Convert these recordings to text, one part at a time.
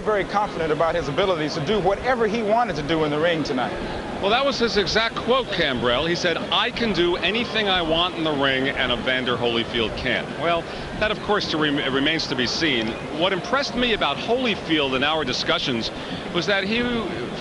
Very confident about his abilities to do whatever he wanted to do in the ring tonight. Well, that was his exact quote, Cambrell. He said, "I can do anything I want in the ring, and Evander Holyfield can't." Well, that, of course, remains to be seen. What impressed me about Holyfield in our discussions was that he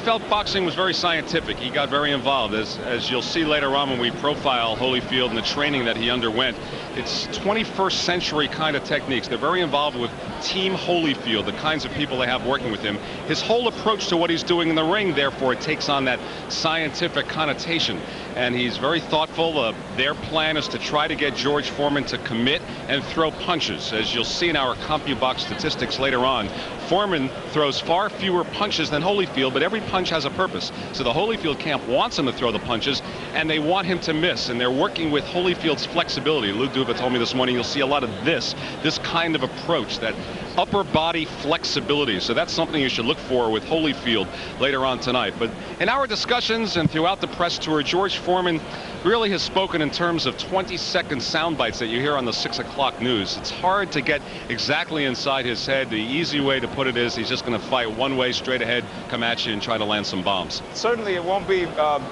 felt boxing was very scientific. He got very involved. As you'll see later on when we profile Holyfield and the training that he underwent, it's 21st century kind of techniques. They're very involved with Team Holyfield, the kinds of people they have working with him. His whole approach to what he's doing in the ring, therefore, it takes on that scientific connotation. And he's very thoughtful. Their plan is to try to get George Foreman to commit and throw punches. As you'll see in our CompuBox statistics later on, Foreman throws far fewer punches than Holyfield, but every punch has a purpose. So the Holyfield camp wants him to throw the punches, and they want him to miss. And they're working with Holyfield's flexibility. Lou Duva told me this morning you'll see a lot of this kind of approach, that upper body flexibility. So that's something you should look for with Holyfield later on tonight. But in our discussions and throughout the press tour, George Foreman really has spoken in terms of 20-second sound bites that you hear on the 6 o'clock news. It's hard to get exactly inside his head. The easy way to put it is he's just going to fight one way straight ahead, come at you and try to land some bombs. Certainly it won't be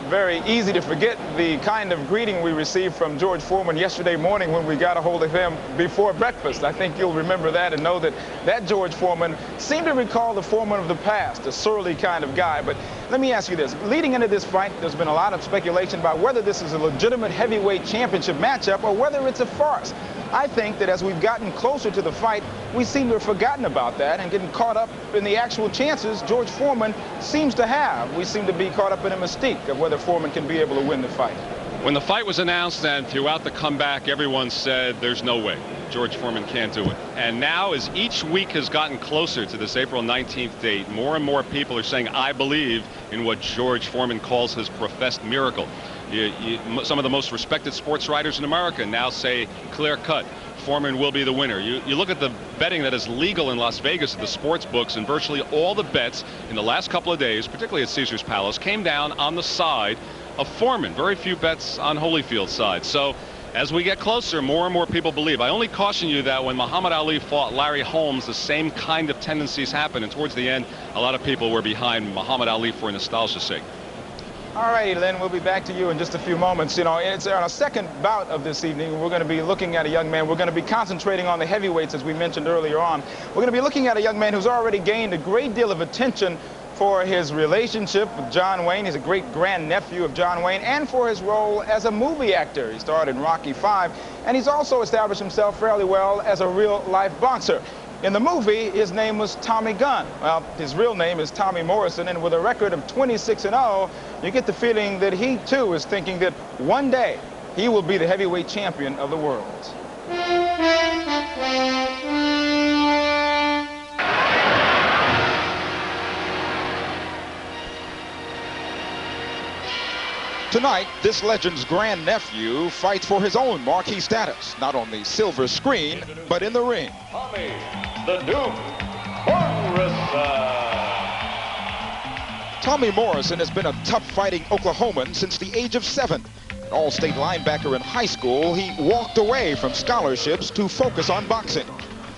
very easy to forget the kind of greeting we received from George Foreman yesterday morning when we got a hold of him before breakfast. I think you'll remember that and know that George Foreman seemed to recall the Foreman of the past, a surly kind of guy. But let me ask you this. Leading into this fight, there's been a lot of speculation about whether this is a legitimate heavyweight championship matchup or whether it's a farce. I think that as we've gotten closer to the fight, we seem to have forgotten about that and getting caught up in the actual chances George Foreman seems to have. We seem to be caught up in a mystique of whether Foreman can be able to win the fight. When the fight was announced and throughout the comeback, everyone said there's no way George Foreman can't do it. And now, as each week has gotten closer to this April 19th date, more and more people are saying, I believe in what George Foreman calls his professed miracle. Some of the most respected sports writers in America now say clear cut, Foreman will be the winner. You look at the betting that is legal in Las Vegas at the sports books, and virtually all the bets in the last couple of days, particularly at Caesars Palace, came down on the side of Foreman. Very few bets on Holyfield's side. So as we get closer, more and more people believe. I only caution you that when Muhammad Ali fought Larry Holmes, the same kind of tendencies happened, and towards the end, a lot of people were behind Muhammad Ali for nostalgia's sake. All righty, Len, we'll be back to you in just a few moments. You know, it's our second bout of this evening. We're going to be looking at a young man. We're going to be concentrating on the heavyweights, as we mentioned earlier on. We're going to be looking at a young man who's already gained a great deal of attention for his relationship with John Wayne. He's a great grandnephew of John Wayne, and for his role as a movie actor. He starred in Rocky V, and he's also established himself fairly well as a real-life boxer. In the movie, his name was Tommy Gunn. Well, his real name is Tommy Morrison, and with a record of 26-0, you get the feeling that he, too, is thinking that one day he will be the heavyweight champion of the world. Tonight, this legend's grandnephew fights for his own marquee status, not on the silver screen, but in the ring. Tommy the Duke Morrison. Tommy Morrison has been a tough-fighting Oklahoman since the age of 7. An all-state linebacker in high school, he walked away from scholarships to focus on boxing.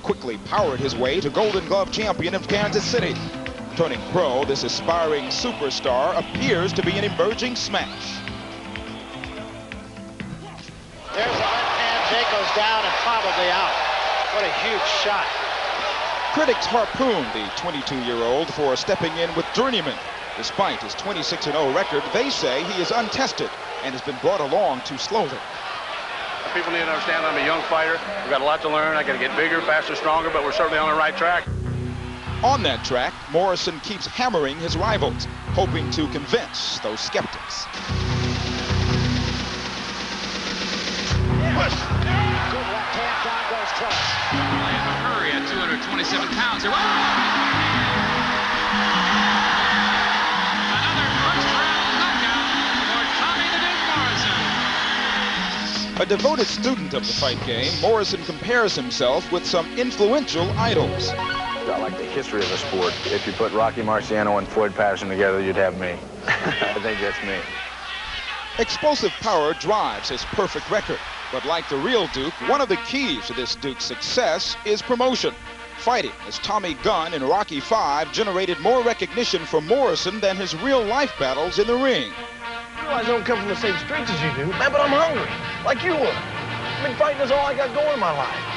Quickly powered his way to Golden Glove champion of Kansas City. Turning pro, this aspiring superstar appears to be an emerging smash. There's a left hand, Jake goes down and probably out. What a huge shot. Critics harpoon the 22-year-old for stepping in with journeyman. Despite his 26-0 record, they say he is untested and has been brought along too slowly. People need to understand I'm a young fighter. We've got a lot to learn. I got to get bigger, faster, stronger, but we're certainly on the right track. On that track, Morrison keeps hammering his rivals, hoping to convince those skeptics. Push. Good left hand, down goes Trellis. In a hurry at 227 pounds. Another first-round knockout for Tommy the Duke Morrison. A devoted student of the fight game, Morrison compares himself with some influential idols. I like the history of the sport. If you put Rocky Marciano and Floyd Patterson together, you'd have me. I think that's me. Explosive power drives his perfect record. But like the real Duke, one of the keys to this Duke's success is promotion. fighting, as Tommy Gunn in Rocky V generated more recognition for Morrison than his real-life battles in the ring. You realize I don't come from the same streets as you do, man, but I'm hungry, like you were. I mean, fighting is all I got going in my life.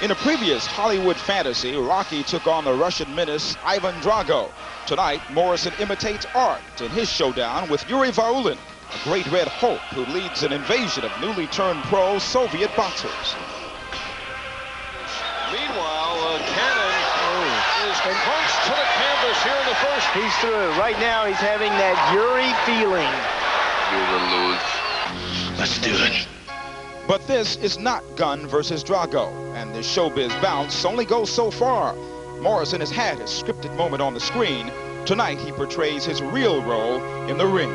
In a previous Hollywood fantasy, Rocky took on the Russian menace Ivan Drago. Tonight, Morrison imitates art in his showdown with Yuri Vaulin, a great red Hulk who leads an invasion of newly turned pro Soviet boxers. Meanwhile, Cannon is punched to the canvas here in the first. He's through. Right now, he's having that Yuri feeling. You will lose. Let's do it. But this is not Gunn versus Drago, and the showbiz bounce only goes so far. Morrison has had his scripted moment on the screen. Tonight, he portrays his real role in the ring.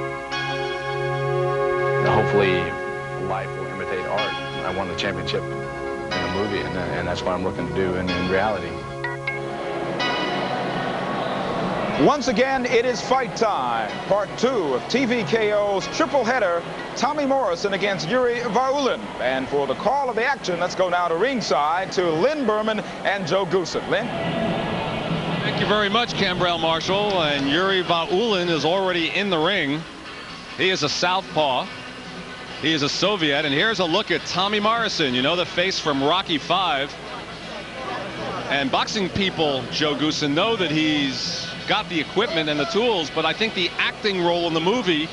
Hopefully, life will imitate art. I won the championship in the movie, and that's what I'm looking to do in reality. Once again, it is fight time. Part 2 of TVKO's triple header, Tommy Morrison against Yuri Vaulin. And for the call of the action, let's go now to ringside to Lynn Berman and Joe Goosen. Lynn? Thank you very much, Cambrell Marshall. And Yuri Vaulin is already in the ring. He is a southpaw. He is a Soviet. And here's a look at Tommy Morrison. You know the face from Rocky V. And boxing people, Joe Goosen, know that he's got the equipment and the tools, but I think the acting role in the movie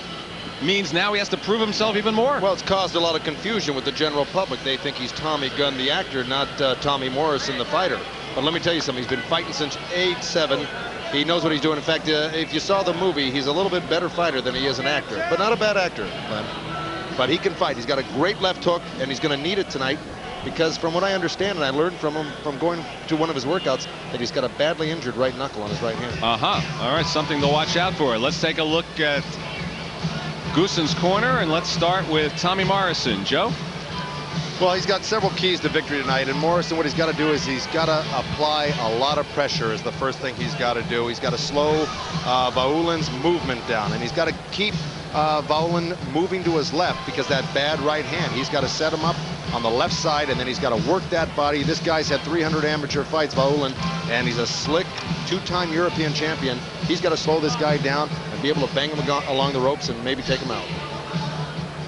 means now he has to prove himself even more. Well, it's caused a lot of confusion with the general public. They think he's Tommy Gunn, the actor, not Tommy Morrison, the fighter. But let me tell you something. He's been fighting since '87. He knows what he's doing. In fact, if you saw the movie, he's a little bit better fighter than he is an actor, but not a bad actor, Glenn. But he can fight. He's got a great left hook, and he's going to need it tonight. Because from what I understand, and I learned from him from going to one of his workouts, that he's got a badly injured right knuckle on his right hand. All right, something to watch out for. Let's take a look at Goosen's corner, and let's start with Tommy Morrison. Joe? Well, he's got several keys to victory tonight, and Morrison, what he's got to do is he's got to apply a lot of pressure is the first thing he's got to do. He's got to slow Vaulin's movement down, and he's got to keep Vaulin moving to his left because that bad right hand. He's got to set him up on the left side, and then he's got to work that body. This guy's had 300 amateur fights, Vaulin, and he's a slick two-time European champion. He's got to slow this guy down and be able to bang him along the ropes and maybe take him out.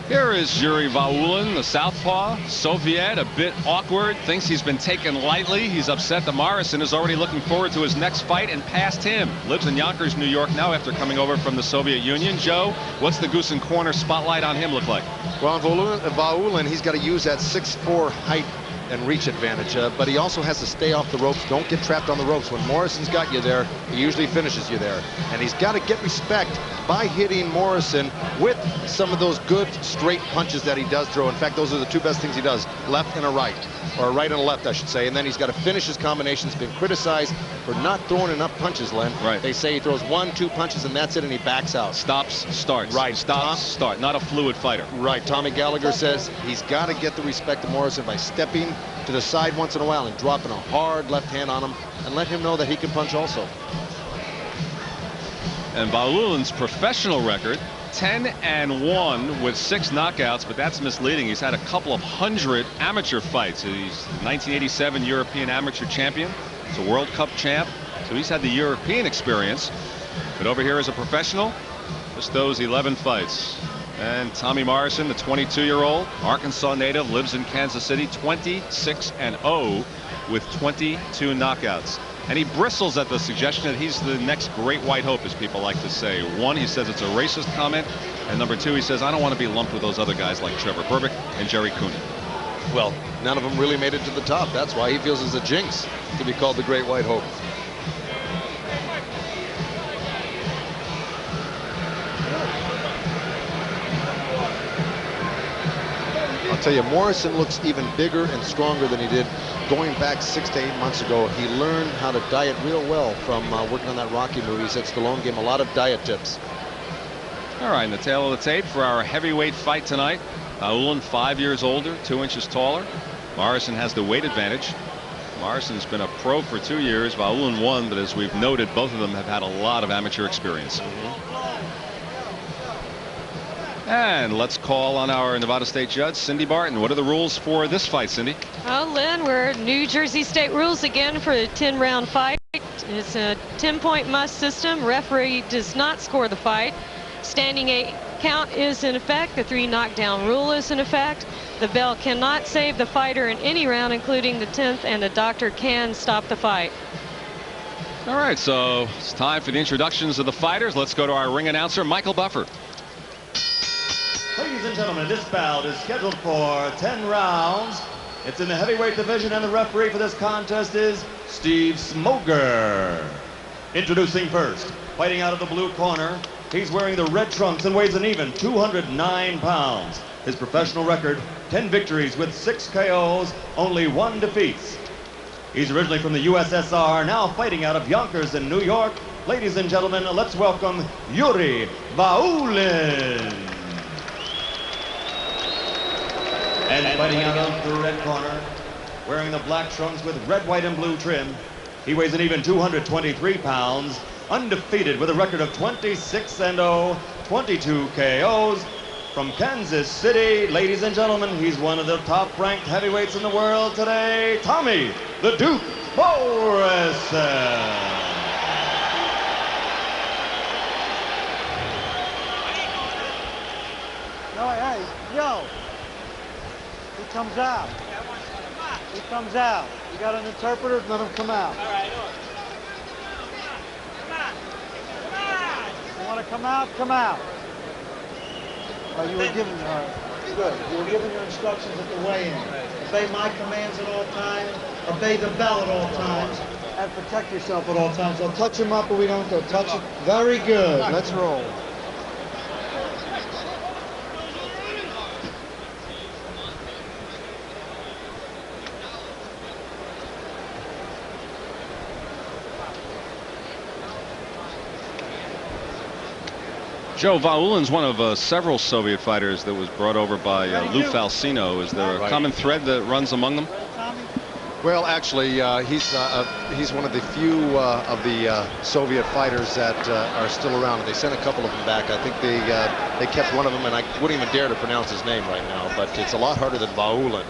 Here is Yuri Vaulin, the southpaw, Soviet, a bit awkward, thinks he's been taken lightly. He's upset that Morrison is already looking forward to his next fight and past him. Lives in Yonkers, New York now after coming over from the Soviet Union. Joe, what's the Goosen corner spotlight on him look like? Well, Vaulin, he's got to use that 6'4" height and reach advantage, but he also has to stay off the ropes. Don't get trapped on the ropes. When Morrison's got you there, he usually finishes you there. And he's got to get respect by hitting Morrison with some of those good straight punches that he does throw. In fact, those are the two best things he does, left and a right, or a right and a left, I should say. And then he's got to finish his combinations. Been criticized for not throwing enough punches, Len. Right. They say he throws 1-2 punches and that's it, and he backs out. Stops, starts. Right. Stops, start. Not a fluid fighter. Right. Tommy Gallagher says he's got to get the respect of Morrison by stepping to the side once in a while and dropping a hard left hand on him and let him know that he can punch also. And Vaulin's professional record, 10-1 with 6 knockouts, but that's misleading. He's had a couple of hundred amateur fights. He's 1987 European amateur champion. He's a World Cup champ, so he's had the European experience. But over here as a professional, just those 11 fights. And Tommy Morrison, the 22-year-old Arkansas native, lives in Kansas City, 26-0 with 22 knockouts. And he bristles at the suggestion that he's the next great white hope, as people like to say. One, he says it's a racist comment. And number two, he says, I don't want to be lumped with those other guys like Trevor Berbick and Jerry Cooney. Well, none of them really made it to the top. That's why he feels it's a jinx to be called the great white hope. I'll tell you, Morrison looks even bigger and stronger than he did going back 6 to 8 months ago. He learned how to diet real well from working on that Rocky movie. He said Stallone gave him a lot of diet tips. All right, in the tail of the tape for our heavyweight fight tonight, Vaulin 5 years older, 2 inches taller. Morrison has the weight advantage. Morrison's been a pro for 2 years. Vaulin 1, but as we've noted, both of them have had a lot of amateur experience. And let's call on our Nevada State judge, Cindy Barton. What are the rules for this fight, Cindy? Well, Lynn, we're New Jersey State rules again for a 10-round fight. It's a 10-point must system. Referee does not score the fight. Standing 8 count is in effect. The 3 knockdown rule is in effect. The bell cannot save the fighter in any round, including the 10th, and the doctor can stop the fight. All right, so it's time for the introductions of the fighters. Let's go to our ring announcer, Michael Buffer. Ladies and gentlemen, this bout is scheduled for 10 rounds. It's in the heavyweight division, and the referee for this contest is Steve Smoger. Introducing first, fighting out of the blue corner, he's wearing the red trunks and weighs an even 209 pounds. His professional record, 10 victories with 6 KOs, only 1 defeat. He's originally from the USSR, now fighting out of Yonkers in New York. Ladies and gentlemen, let's welcome Yuri Vaulin. And fighting out of the red corner, wearing the black trunks with red, white, and blue trim, he weighs an even 223 pounds, undefeated with a record of 26-0, 22 KOs. From Kansas City, ladies and gentlemen, he's one of the top-ranked heavyweights in the world today, Tommy the Duke Morrison. No, hey, yo. He comes out. He comes out. You got an interpreter? Let him come out. All right. You want to come out? Come out. Oh, you were giving good. You were giving your instructions at the weigh-in. Obey my commands at all times. Obey the bell at all times. And protect yourself at all times. Don't touch him up, or we don't go touch him. Very good. Let's roll. Joe, Vaulin's one of several Soviet fighters that was brought over by Lou Falsino. Is there a common thread that runs among them? Well, actually, he's one of the few of the Soviet fighters that are still around. They sent a couple of them back. I think they kept one of them, and I wouldn't even dare to pronounce his name right now, but it's a lot harder than Vaulin.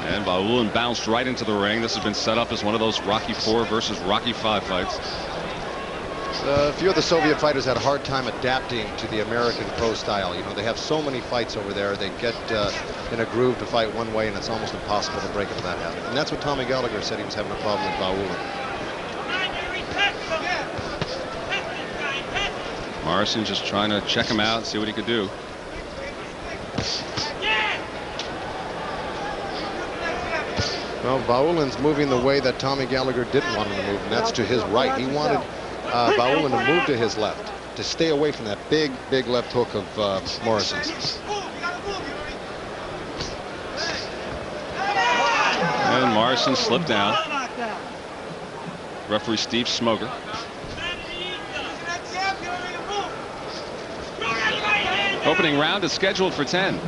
And Vaulin bounced right into the ring. This has been set up as one of those Rocky IV versus Rocky V fights. A few of the Soviet fighters had a hard time adapting to the American pro style. You know, they have so many fights over there. They get in a groove to fight one way, and it's almost impossible to break into that habit. And that's what Tommy Gallagher said he was having a problem with Vaulin. Morrison just trying to check him out, see what he could do. Well, Vaulin's moving the way that Tommy Gallagher didn't want him to move, and that's to his right. He wanted Vaulin to move to his left, to stay away from that big left hook of Morrison's. And Morrison slipped down. Referee Steve Smoger. Opening round is scheduled for 10.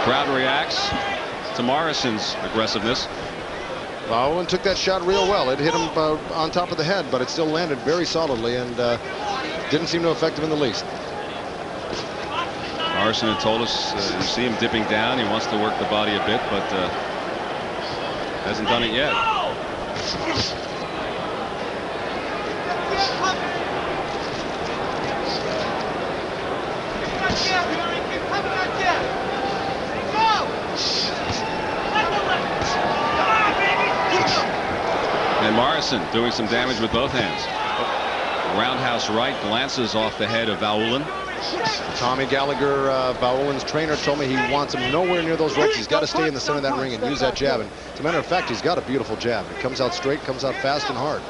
Crowd reacts to Morrison's aggressiveness. Vaulin took that shot real well. It hit him on top of the head, but it still landed very solidly and didn't seem to affect him in the least. Morrison had told us you see him dipping down. He wants to work the body a bit, but hasn't done it yet. And Morrison doing some damage with both hands. Roundhouse right glances off the head of Vaulin. Tommy Gallagher, Vaulin's trainer, told me he wants him nowhere near those ropes. He's got to stay in the center of that ring and use that jab. And as a matter of fact, he's got a beautiful jab. It comes out straight, comes out fast and hard.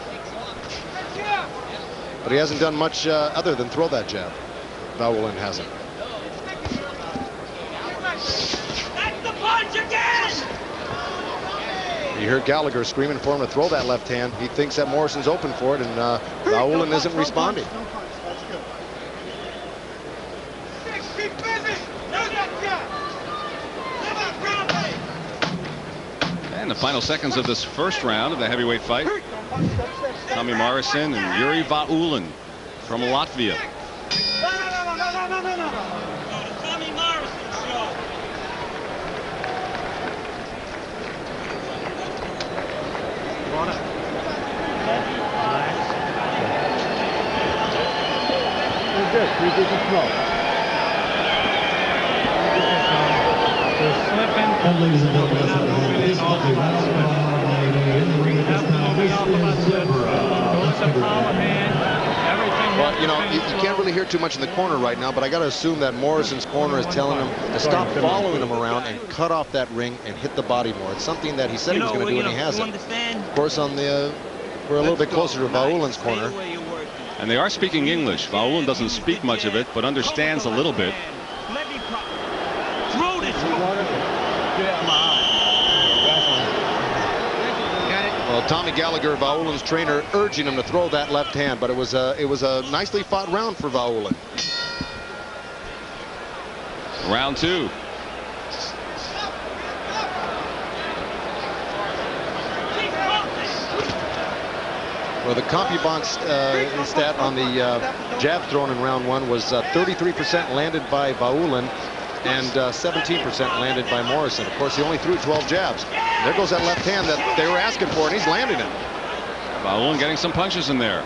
But he hasn't done much other than throw that jab. Vaulin hasn't. That's the punch again! You hear Gallagher screaming for him to throw that left hand. He thinks that Morrison's open for it, and Vaulin isn't responding. And the final seconds of this first round of the heavyweight fight. Tommy Morrison and Yuri Vaulin from Latvia. Tommy Morrison show. Ladies and gentlemen, this lovely round in the ring at this time. This is Well, you know, you can't really hear too much in the corner right now, but I got to assume that Morrison's corner is telling him to stop following him around and cut off that ring and hit the body more. It's something that he said he was going to do, and he hasn't. Of course, on the we're a little bit closer to Vaulin's corner. And they are speaking English. Vaulin doesn't speak much of it, but understands a little bit. Throw this. Well, Tommy Gallagher, Vaulin's trainer, urging him to throw that left hand, but it was a nicely fought round for Vaulin. Round two. Well, the CompuBonus stat on the jab thrown in round one was 33% landed by Vaulin and 17% landed by Morrison. Of course, he only threw 12 jabs. There goes that left hand that they were asking for, and he's landing it. Vaulin getting some punches in there.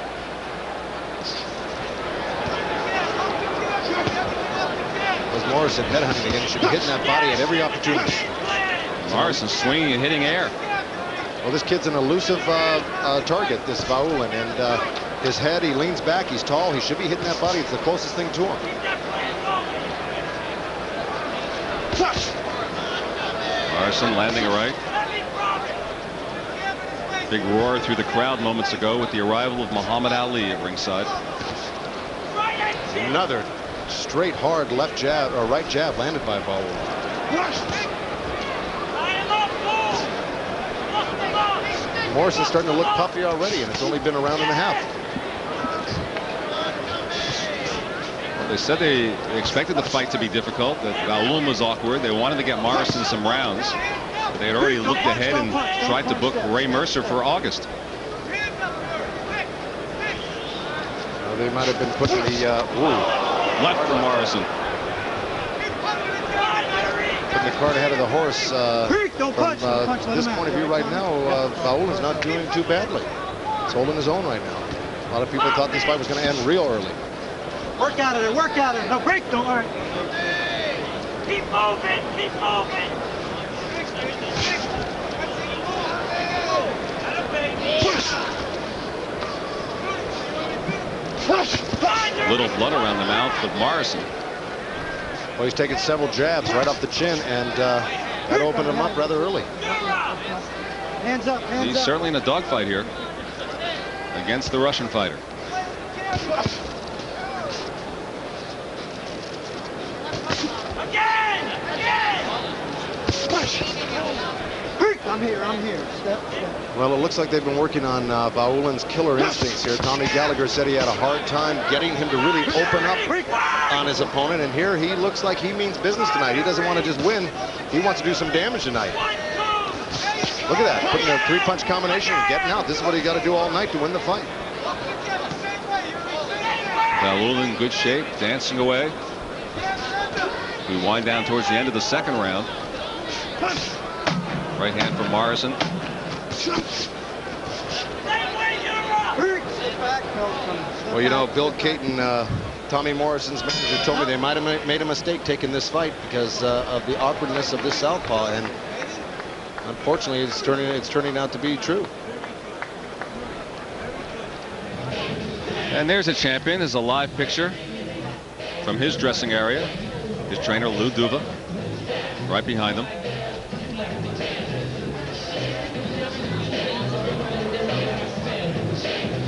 Was Morrison headhunting again? He should be hitting that body at every opportunity. Morrison swinging and hitting air. Well, this kid's an elusive target, this Vaulin, and his head, he leans back, he's tall, he should be hitting that body. It's the closest thing to him. Morrison landing a right. Big roar through the crowd moments ago with the arrival of Muhammad Ali at ringside. Another straight, hard left jab, or right jab landed by Vaulin. Morrison's starting to look puffy already, and it's only been a round and a half. Well, they said they expected the fight to be difficult, that Vaulin was awkward. They wanted to get Morrison some rounds. But they had already looked ahead and tried to book Ray Mercer for August. Well, they might have been putting the left for Morrison. Putting the cart ahead of the horse. From this point of view right now, Vaulin's not doing too badly. He's holding his own right now. A lot of people thought this fight was going to end real early. Work out of it, work out of it. No break, don't worry. Keep moving, keep moving. Little blood around the mouth of Morrison. Well, he's taken several jabs right off the chin, and that opened him up rather early. Hands up, hands He's up. certainly in a dogfight here against the Russian fighter. I'm here. Step. Well, it looks like they've been working on Vaulin's killer instincts here. Tommy Gallagher said he had a hard time getting him to really open up on his opponent, and here he looks like he means business tonight. He doesn't want to just win. He wants to do some damage tonight. Look at that, putting a three-punch combination and getting out. This is what he got to do all night to win the fight. Vaulin in good shape, dancing away. We wind down towards the end of the second round. Right hand from Morrison. Well, you know, Bill Caton, Tommy Morrison's manager, told me they might have made a mistake taking this fight because of the awkwardness of this southpaw, and unfortunately, it's turning out to be true. And there's a champion. There's a live picture from his dressing area. His trainer, Lou Duva, right behind them.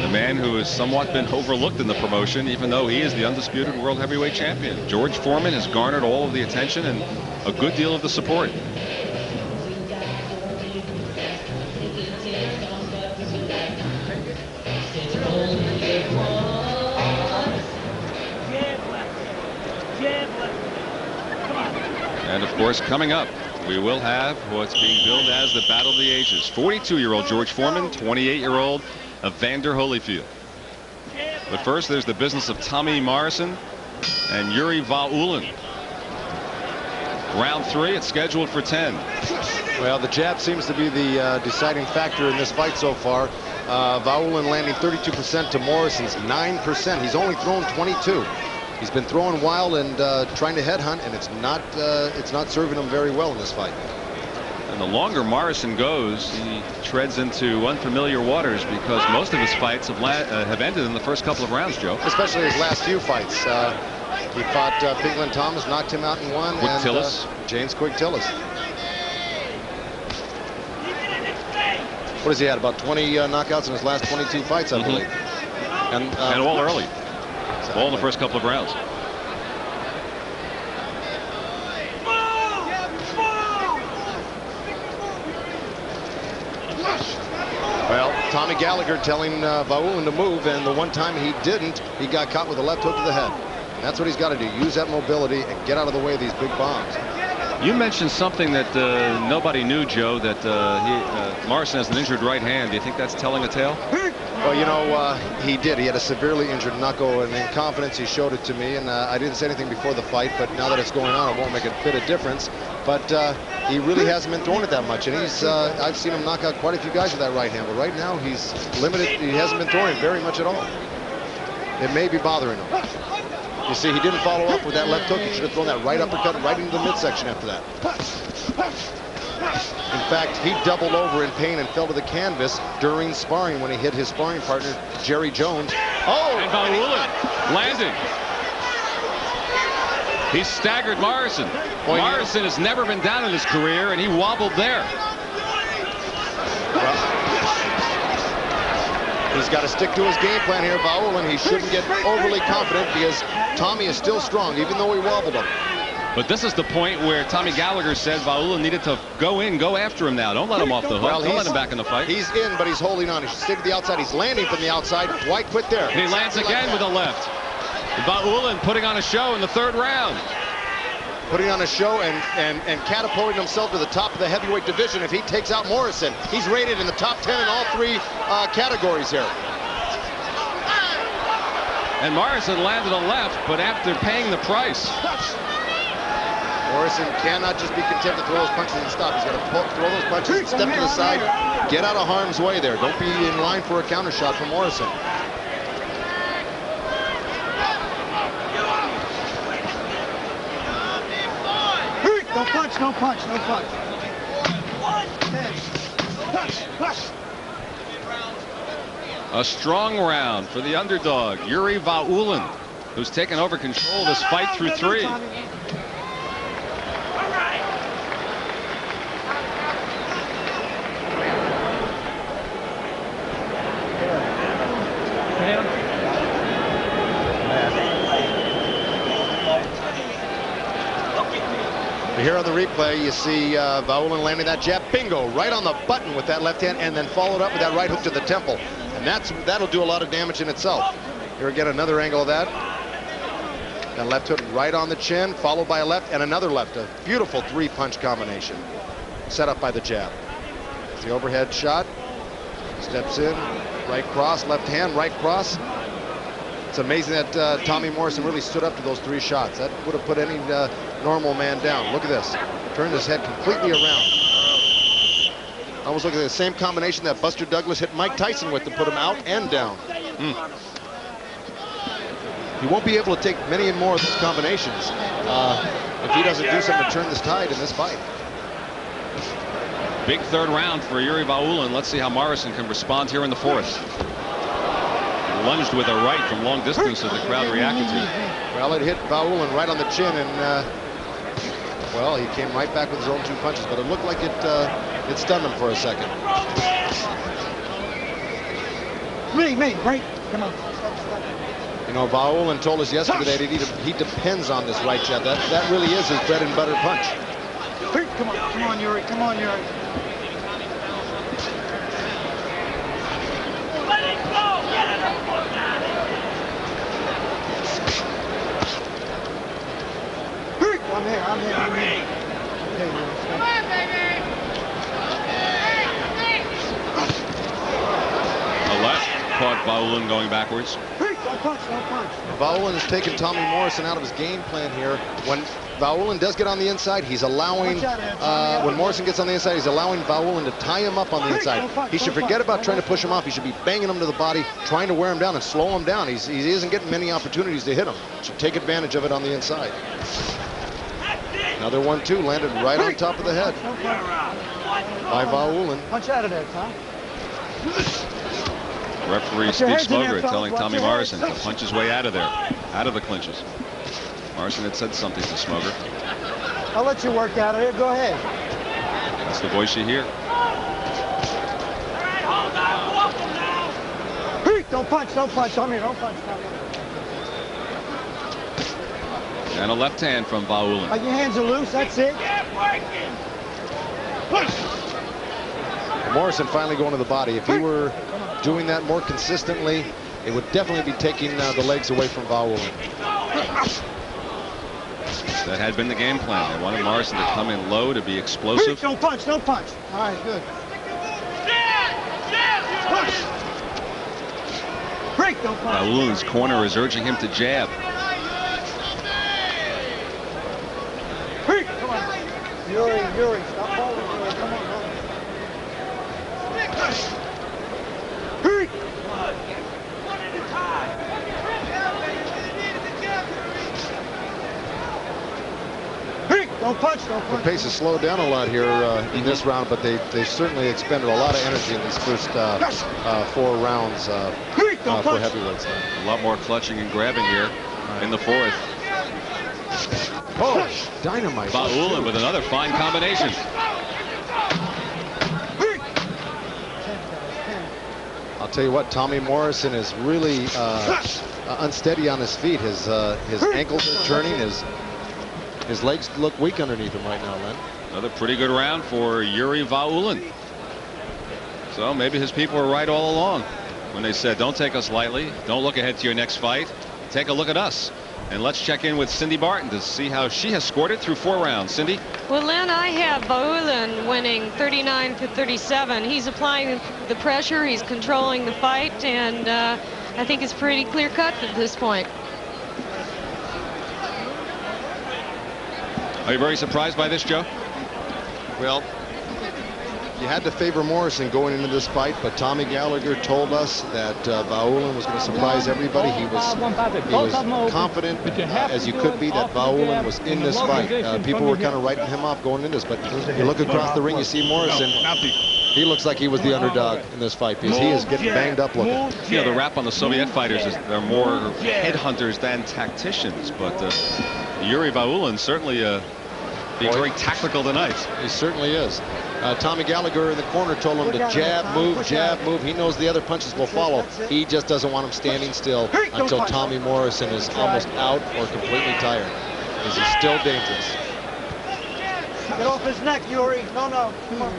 The man who has somewhat been overlooked in the promotion, even though he is the undisputed world heavyweight champion. George Foreman has garnered all of the attention and a good deal of the support. And of course, coming up, we will have what's being billed as the Battle of the Ages. 42-year-old George Foreman, 28-year-old Evander Holyfield. But first, there's the business of Tommy Morrison and Yuri Vaulin. Round 3, it's scheduled for 10. Well, the jab seems to be the deciding factor in this fight so far. Vaulin landing 32% to Morrison's 9%. He's only thrown 22. He's been throwing wild and trying to headhunt, and it's not serving him very well in this fight. And the longer Morrison goes, he treads into unfamiliar waters because most of his fights have ended in the first couple of rounds, Joe. Especially his last few fights. He fought Pigland Thomas, knocked him out in one. Quick Tillis. James Quick Tillis. What has he had? About 20 knockouts in his last 22 fights, I believe. And all early. All in the first couple of rounds. Well, Tommy Gallagher telling Vaulin to move, and the one time he didn't, he got caught with a left hook to the head. That's what he's got to do, use that mobility and get out of the way of these big bombs. You mentioned something that nobody knew, Joe, that Morrison has an injured right hand. Do you think that's telling a tale? Well, you know, he did. He had a severely injured knuckle, and in confidence he showed it to me, and I didn't say anything before the fight, but now that it's going on, it won't make a bit of difference. But he really hasn't been throwing it that much, and I've seen him knock out quite a few guys with that right hand, but right now he's limited. He hasn't been throwing it very much at all. It may be bothering him. You see, he didn't follow up with that left hook. He should have thrown that right uppercut right into the midsection after that. In fact, he doubled over in pain and fell to the canvas during sparring when he hit his sparring partner, Jerry Jones. Oh! And Vaulin landing. He staggered Morrison. Morrison has never been down in his career, and he wobbled there. He's got to stick to his game plan here, Vaulin. He shouldn't get overly confident because Tommy is still strong, even though he wobbled him. But this is the point where Tommy Gallagher said Vaulin needed to go after him now. Don't let him off the hook. Don't let him back in the fight. He's in, but he's holding on. He should stick to the outside. He's landing from the outside. Why quit there? And he lands again with a left. Vaulin putting on a show in the 3rd round. Putting on a show and catapulting himself to the top of the heavyweight division. If he takes out Morrison, he's rated in the top 10 in all 3 categories here. And Morrison landed a left, but after paying the price. Morrison cannot just be content to throw those punches and stop. He's got to throw those punches and step to the side, get out of harm's way there. Don't be in line for a counter shot from Morrison. No punch, no punch, no punch. A strong round for the underdog, Yuri Vaulin, who's taken over control of this fight through 3. Here on the replay, you see Vaulin landing that jab, bingo, right on the button with that left hand, and then followed up with that right hook to the temple. And that'll do a lot of damage in itself. Here again, another angle of that. That left hook right on the chin, followed by a left and another left. A beautiful 3-punch combination set up by the jab. It's the overhead shot. Steps in, right cross, left hand, right cross. It's amazing that Tommy Morrison really stood up to those 3 shots. That would have put any normal man down. Look at this. Turned his head completely around. Almost look at the same combination that Buster Douglas hit Mike Tyson with to put him out and down. He won't be able to take many more of those combinations if he doesn't do something to turn this tide in this fight. Big 3rd round for Yuri Vaulin. Let's see how Morrison can respond here in the 4th. Lunged with a right from long distance that the crowd reacted to. Well, it hit Vaulin right on the chin, and well, he came right back with his own 2 punches, but it looked like it stunned him for a second. Me, break. Come on. You know, Vaulin told us yesterday that he depends on this right jab. That really is his bread and butter punch. Come on, Yuri. Come on, Yuri. Let it go! Get it up, put down. I'm here. Okay, The left caught Vaulin going backwards. Don't punch, don't punch. Vaulin has taken Tommy Morrison out of his game plan here. When Vaulin does get on the inside, he's allowing, when Morrison gets on the inside, he's allowing Vaulin to tie him up on the inside. He should forget about trying to push him off. He should be banging him to the body, trying to wear him down and slow him down. He isn't getting many opportunities to hit him. Should take advantage of it on the inside. Another 1-2 landed right on top of the head by Vaulin. Punch out of there, Tom. Referee Steve Smoger telling Tommy Morrison to punch his way out of there, out of the clinches. Morrison had said something to Smoger. I'll let you work out of here. Go ahead. That's the voice you hear. Don't punch, don't punch. I'm here, don't punch. And a left hand from Vaulin. Like your hands are loose, that's it. Morrison finally going to the body. If he were doing that more consistently, it would definitely be taking the legs away from Vaulin. That had been the game plan. They wanted Morrison to come in low, to be explosive. Don't punch, don't punch. All right, good. Don't punch. Vaulin's corner is urging him to jab. Come on. Yuri, stop holding Yuri. Come on, One at a time. Don't punch, don't punch. The pace has slowed down a lot here in this round, but they certainly expended a lot of energy in these first 4 rounds for heavyweights. A lot more clutching and grabbing here in the fourth. Oh, dynamite. Vaulin with another fine combination. I'll tell you what, Tommy Morrison is really unsteady on his feet. His ankles are turning. His legs look weak underneath him right now, Len. Another pretty good round for Yuri Vaulin. So maybe his people were right all along when they said, don't take us lightly. Don't look ahead to your next fight. Take a look at us. And let's check in with Cindy Barton to see how she has scored it through 4 rounds. Cindy? Well, Len, I have Vaulin winning 39-37. He's applying the pressure. He's controlling the fight. And I think it's pretty clear cut at this point. Are you very surprised by this, Joe? Well, you had to favor Morrison going into this fight, but Tommy Gallagher told us that Vaulin was going to surprise everybody. He was confident, as you could be, that Vaulin was in this fight. People were kind of writing him off going into this, but you look across the ring, you see Morrison. He looks like he was the underdog in this fight because he is getting banged up looking. You know, the rap on the Soviet fighters is they're more headhunters than tacticians, but Yuri Vaulin certainly being very tactical tonight. He certainly is. Tommy Gallagher in the corner told him to jab, move, jab, move. He knows the other punches will follow. He just doesn't want him standing still until Tommy Morrison is almost out or completely tired. Because he's still dangerous. Get off his neck, Yuri. No, no. Come on.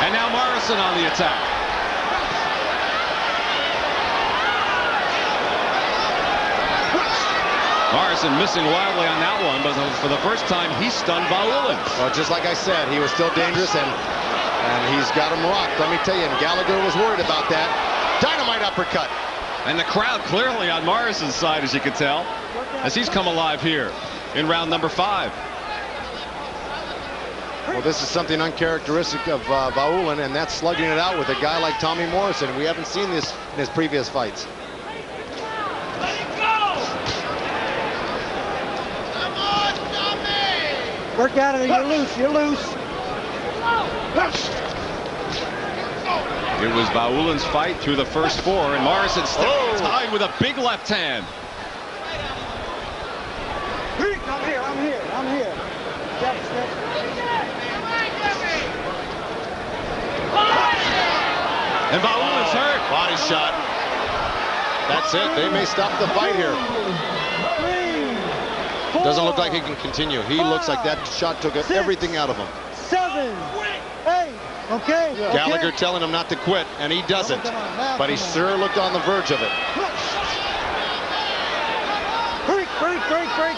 And now Morrison on the attack. Morrison missing wildly on that one, but for the first time, he stunned Vaulin. Well, just like I said, he was still dangerous, and he's got him rocked. Let me tell you, and Gallagher was worried about that. Dynamite uppercut. And the crowd clearly on Morrison's side, as you can tell, as he's come alive here in round number 5. Well, this is something uncharacteristic of Vaulin, and that's slugging it out with a guy like Tommy Morrison. We haven't seen this in his previous fights. Work out of it. You're loose. You're loose. It was Vaulin's fight through the first 4, and Morrison still tied with a big left hand. I'm here. Step. And Vaulin's hurt. Body shot. That's it. They may stop the fight here. Doesn't look like he can continue. He looks like that shot took everything out of him. 7, 8. Okay. Gallagher telling him not to quit, and he doesn't. But he sure looked on the verge of it.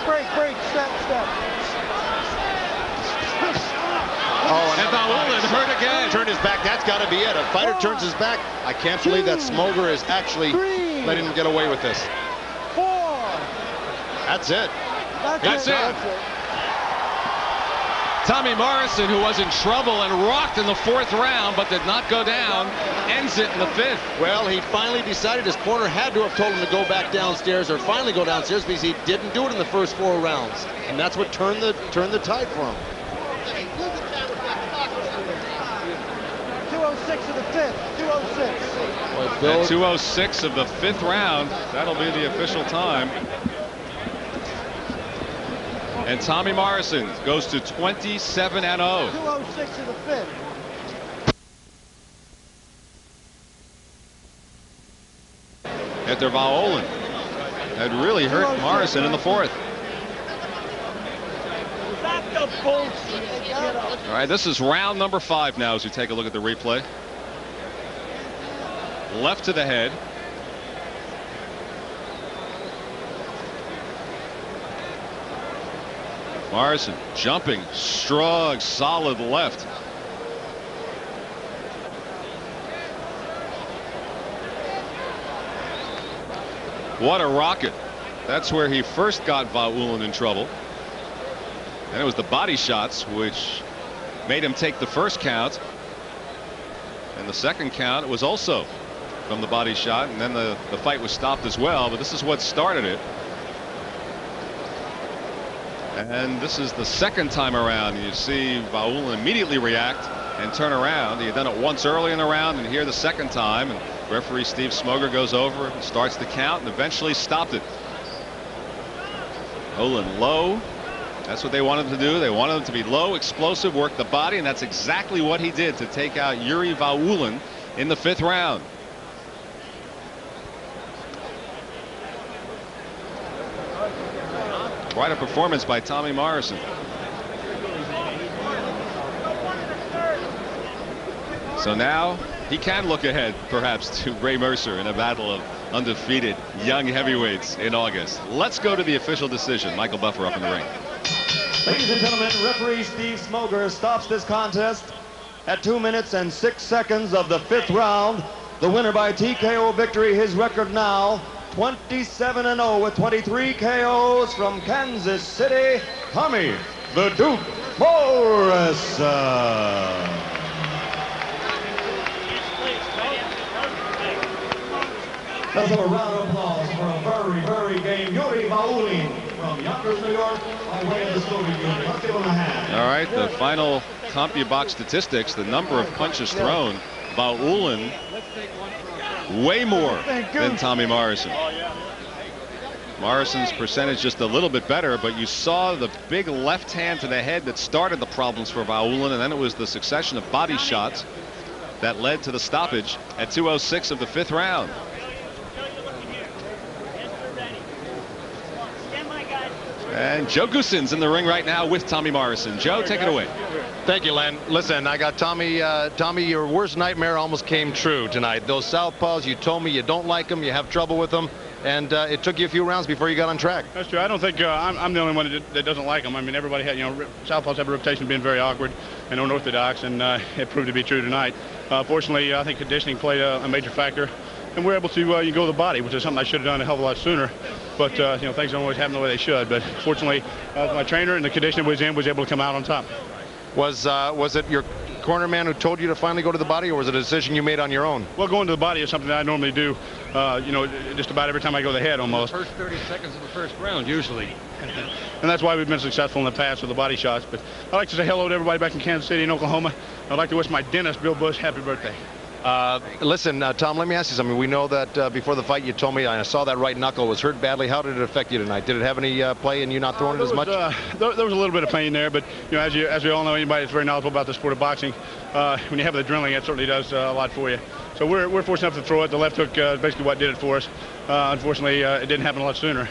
break, step. Oh, and Vaulin hurt again. Turned his back. That's got to be it. A fighter turns his back. I can't believe that Smoger is actually letting him get away with this. 4. That's it. That's it. Tommy Morrison, who was in trouble and rocked in the 4th round but did not go down, ends it in the 5th. Well, he finally decided his corner had to have told him to go back downstairs or finally go downstairs because he didn't do it in the first 4 rounds. And that's what turned the tide for him. 206 of the 5th. 206. At 206 of the 5th round, that'll be the official time. And Tommy Morrison goes to 27-0. 206 of the 5th. After Vaulin had really hurt Morrison in the 4th. All right, this is round number 5 now as we take a look at the replay. Left to the head. Morrison jumping, strong, solid left. What a rocket. That's where he first got Vaulin in trouble. And it was the body shots which made him take the first count. And the second count was also from the body shot. And then the fight was stopped as well. But this is what started it. And this is the second time around. You see Vaulin immediately react and turn around. He had done it once early in the round, and here the second time. And referee Steve Smoger goes over, starts the count, and eventually stopped it. Vaulin low. That's what they wanted to do. They wanted him to be low, explosive, work the body, and that's exactly what he did to take out Yuri Vaulin in the 5th round. Quite a performance by Tommy Morrison. So now he can look ahead perhaps to Ray Mercer in a battle of undefeated young heavyweights in August. Let's go to the official decision. Michael Buffer up in the ring. Ladies and gentlemen, referee Steve Smoger stops this contest at 2 minutes and 6 seconds of the 5th round. The winner by TKO victory, his record now 27-0 with 23 KOs from Kansas City, Tommy the Duke Morrison. Let's have a round of applause for a very, very game Yuri Vaulin from Yonkers, New York, by way of the Soviet Union. Let's give him a hand. All right, the final CompuBox statistics, the number of punches thrown, Vaulin way more than Tommy Morrison. Morrison's percentage just a little bit better, but you saw the big left hand to the head that started the problems for Vaulin, and then it was the succession of body shots that led to the stoppage at 206 of the 5th round. And Joe Goossens in the ring right now with Tommy Morrison. Joe, take it away. Thank you, Len. Listen, I got Tommy. Tommy, your worst nightmare almost came true tonight. Those southpaws, you told me you don't like them, you have trouble with them, and it took you a few rounds before you got on track. That's true. I don't think I'm the only one that doesn't like them. I mean, everybody had, southpaws have a reputation of being very awkward and unorthodox, and it proved to be true tonight. Fortunately, I think conditioning played a major factor, and we're able to you go to the body, which is something I should have done a hell of a lot sooner. But things don't always happen the way they should. But fortunately, my trainer and the conditioner was able to come out on top. Was it your corner man who told you to finally go to the body, or was it a decision you made on your own? Well, going to the body is something that I normally do, just about every time I go to the head almost. The first 30 seconds of the first round, usually. And that's why we've been successful in the past with the body shots. But I'd like to say hello to everybody back in Kansas City and Oklahoma. I'd like to wish my dentist, Bill Bush, happy birthday. Listen, Tom, let me ask you something. We know that before the fight you told me, I saw that right knuckle was hurt badly. How did it affect you tonight? Did it have any play in you not throwing it as much? There was a little bit of pain there, but as we all know, anybody that's very knowledgeable about the sport of boxing, when you have the adrenaline, it certainly does a lot for you. So we're fortunate enough to throw it. The left hook is basically what did it for us. Unfortunately, it didn't happen a lot sooner.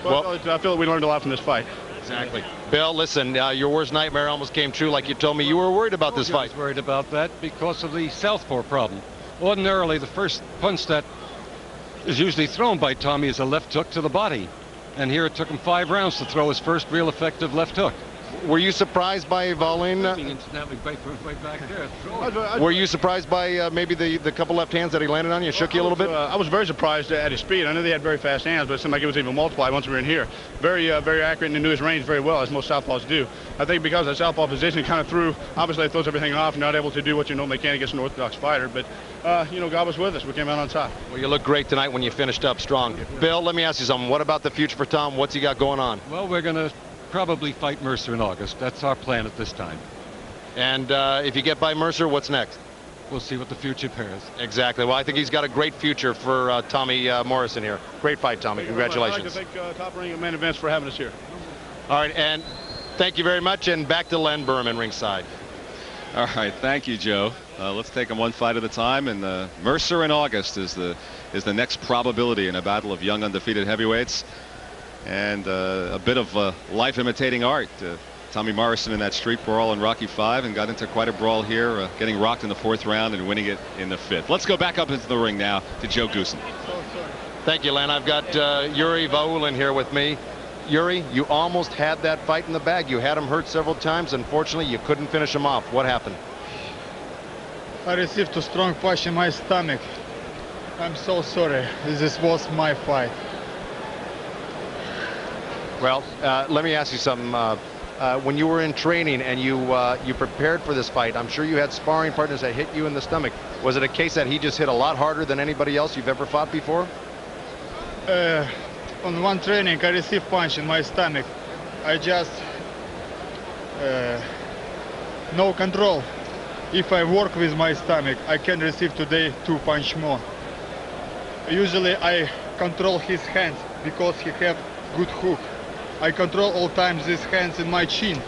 Well, I feel that we learned a lot from this fight. Exactly. Bill, listen, your worst nightmare almost came true. Like you told me, you were worried about this fight. I was worried about that because of the southpaw problem. Ordinarily, the first punch that is usually thrown by Tommy is a left hook to the body. And here it took him 5 rounds to throw his first real effective left hook. Were you surprised by Wallin? Right back there. Were you surprised by maybe the couple left hands that he landed on you? Shook you a little bit? I was very surprised at his speed. I knew they had very fast hands, but it seemed like it was even multiplied once we were in here. Very accurate, and he knew his range very well, as most southpaws do. I think because of that southpaw position, he kind of threw, obviously it throws everything off, not able to do what you normally can against an orthodox fighter. But, you know, God was with us. We came out on top. Well, you look great tonight when you finished up strong. Bill, let me ask you something. What about the future for Tom? What's he got going on? Well, we're going to probably fight Mercer in August. That's our plan at this time. And if you get by Mercer, what's next? We'll see what the future bears. Exactly. Well, I think he's got a great future for Tommy Morrison here. Great fight, Tommy. Congratulations. I'd like to thank Top Ring and Main Events for having us here. All right, and thank you very much. And back to Len Berman ringside. All right, thank you, Joe. Let's take them one fight at a time. And Mercer in August is the next probability in a battle of young undefeated heavyweights. And a bit of life imitating art. Tommy Morrison in that street brawl in Rocky V and got into quite a brawl here, getting rocked in the 4th round and winning it in the 5th. Let's go back up into the ring now to Joe Goossen. Thank you, Len. I've got Yuri Wallin here with me. Yuri, you almost had that fight in the bag. You had him hurt several times. Unfortunately, you couldn't finish him off. What happened? I received a strong punch in my stomach. I'm so sorry. This was my fight. Well, let me ask you something. When you were in training and you prepared for this fight, I'm sure you had sparring partners that hit you in the stomach. Was it a case that he just hit a lot harder than anybody else you've ever fought before? On one training, I received punch in my stomach. I just no control. If I work with my stomach, I can receive today 2 punch more. Usually, I control his hands because he have good hook. I control all times these hands in my chin.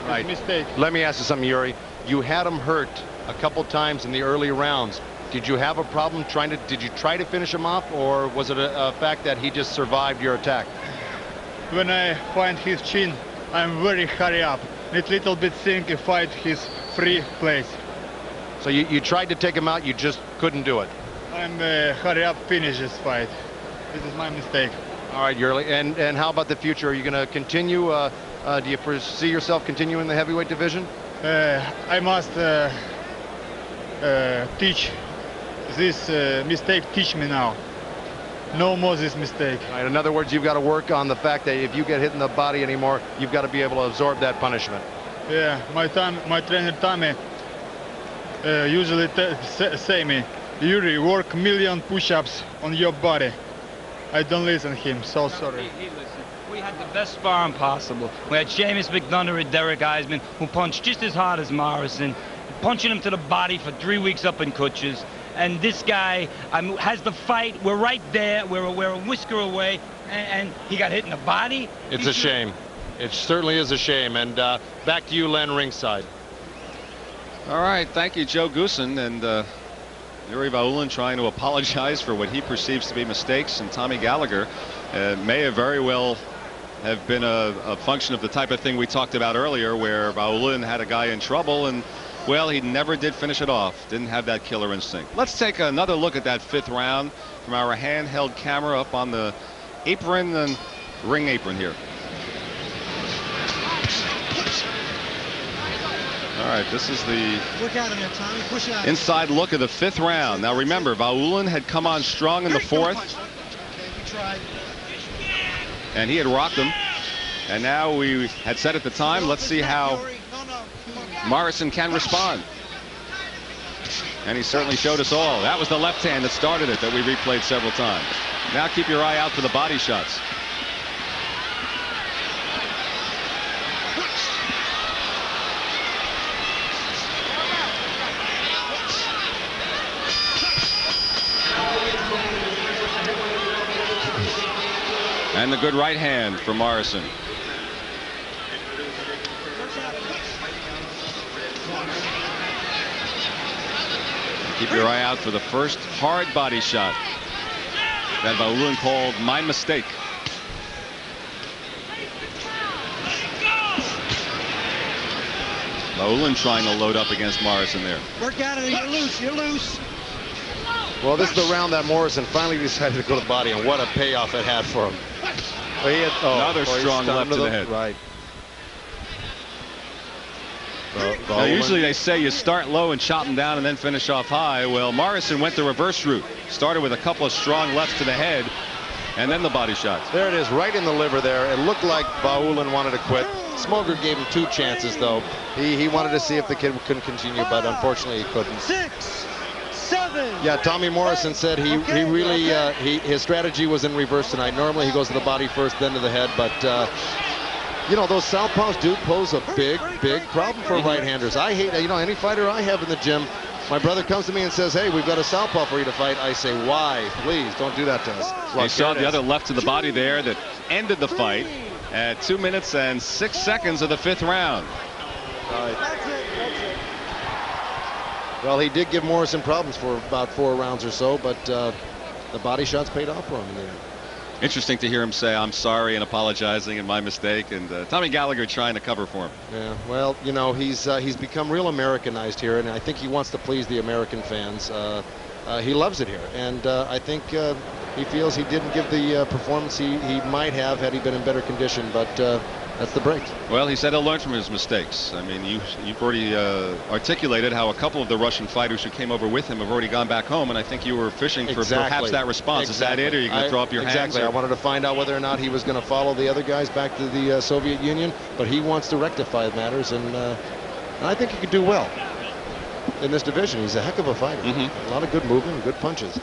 Right. Mistake. Let me ask you something, Yuri. You had him hurt a couple times in the early rounds. Did you have a problem did you try to finish him off, or was it a fact that he just survived your attack? When I find his chin, I'm very hurry up. It little bit think if fight his free place. So you tried to take him out, you just couldn't do it. I'm hurry up finish this fight. This is my mistake. All right, Yuri. And how about the future? Are you going to continue? Do you foresee yourself continuing the heavyweight division? I must teach this mistake. Teach me now. No more this mistake. All right, in other words, you've got to work on the fact that if you get hit in the body anymore, you've got to be able to absorb that punishment. Yeah, my trainer Tommy usually say me, Yuri, work million push-ups on your body. I don't listen to him, so sorry. He listened. We had the best sparring possible. We had Seamus McDonough and Derek Eisman, who punched just as hard as Morrison, punching him to the body for 3 weeks up in Kutches. And this guy has the fight. We're right there. We're a whisker away, and he got hit in the body. It's a shame. It certainly is a shame. And back to you, Len, ringside. All right, thank you, Joe Goossen. And Yuri Wallin trying to apologize for what he perceives to be mistakes, and Tommy Gallagher may have very well have been a function of the type of thing we talked about earlier, where Wallin had a guy in trouble and, well, he never did finish it off. Didn't have that killer instinct. Let's take another look at that 5th round from our handheld camera up on the apron and ring apron here. All right, this is the Look at him there, Tommy. Push out. Inside look of the 5th round. Now remember, Wallin had come on strong in the 4th. And he had rocked him. And now we had said at the time, let's see how Morrison can respond. And he certainly showed us all. That was the left hand that started it, that we replayed several times. Now keep your eye out for the body shots. And the good right hand for Morrison. Keep your eye out for the first hard body shot that Wallin called my mistake. Wallin trying to load up against Morrison there. Work out of it. You're loose. You're loose. Well, this is the round that Morrison finally decided to go to the body, and what a payoff it had for him. Another strong left to the head. Right. Now, usually they say you start low and chop them down and then finish off high. Well, Morrison went the reverse route. Started with a couple of strong lefts to the head and then the body shots. There it is, right in the liver there. It looked like Bauulen wanted to quit. Smoger gave him 2 chances, though. He wanted to see if the kid could continue, but unfortunately he couldn't. 6, 7. Yeah, Tommy Morrison said his strategy was in reverse tonight. Normally he goes to the body first, then to the head, but you know, those southpaws do pose a big problem for right-handers. I hate, you know, any fighter I have in the gym, my brother comes to me and says, hey, we've got a southpaw for you to fight. I say, why? Please, don't do that to us. You saw the other left to the body there that ended the fight at 2 minutes and 6 seconds of the 5th round. That's it. Well, he did give Morrison problems for about 4 rounds or so, but the body shots paid off for him in the end. Interesting to hear him say, I'm sorry and apologizing and my mistake, and Tommy Gallagher trying to cover for him. Yeah, well, you know, he's become real Americanized here, and I think he wants to please the American fans. He loves it here, and I think he feels he didn't give the performance he might have had he been in better condition, but that's the break. Well, he said he'll learn from his mistakes. I mean, you've already articulated how a couple of the Russian fighters who came over with him have already gone back home, and I think you were fishing for perhaps that response. Exactly. Is that it, or are you going to throw up your hands? Exactly. I wanted to find out whether or not he was going to follow the other guys back to the Soviet Union, but he wants to rectify matters, and I think he could do well in this division. He's a heck of a fighter. A lot of good movement and good punches.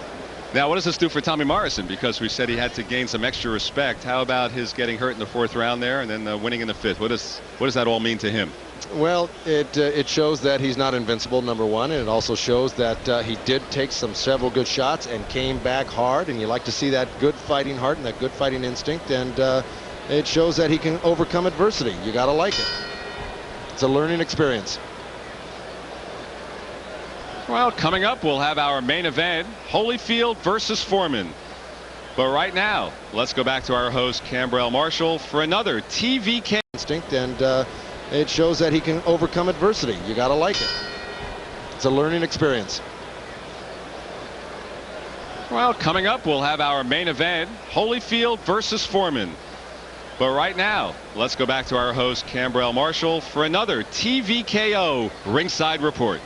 Now, what does this do for Tommy Morrison? Because we said he had to gain some extra respect. How about his getting hurt in the 4th round there and then winning in the 5th? What does that all mean to him? Well, it shows that he's not invincible, number one, and it also shows that he did take several good shots and came back hard, and you like to see that good fighting heart and that good fighting instinct, and it shows that he can overcome adversity. You got to like it. It's a learning experience. Well, coming up, we'll have our main event, Holyfield versus Foreman. But right now, let's go back to our host, Cambrell Marshall, for another TVK instinct, and it shows that he can overcome adversity. You got to like it. It's a learning experience. Well, coming up, we'll have our main event, Holyfield versus Foreman. But right now, let's go back to our host, Cambrell Marshall, for another TVKO Ringside Report.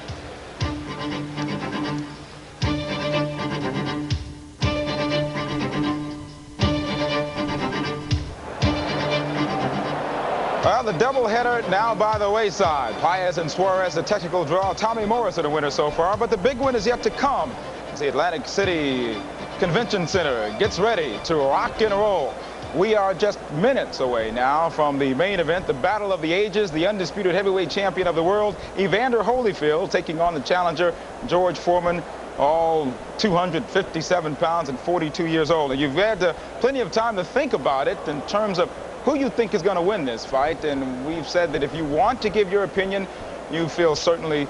Well, the doubleheader now by the wayside. Paez and Suarez, the technical draw. Tommy Morrison, the winner so far, but the big win is yet to come as the Atlantic City Convention Center gets ready to rock and roll. We are just minutes away now from the main event, the Battle of the Ages, the undisputed heavyweight champion of the world, Evander Holyfield, taking on the challenger, George Foreman, all 257 pounds and 42 years old. And you've had plenty of time to think about it in terms of who you think is going to win this fight, and we've said that if you want to give your opinion, you feel certainly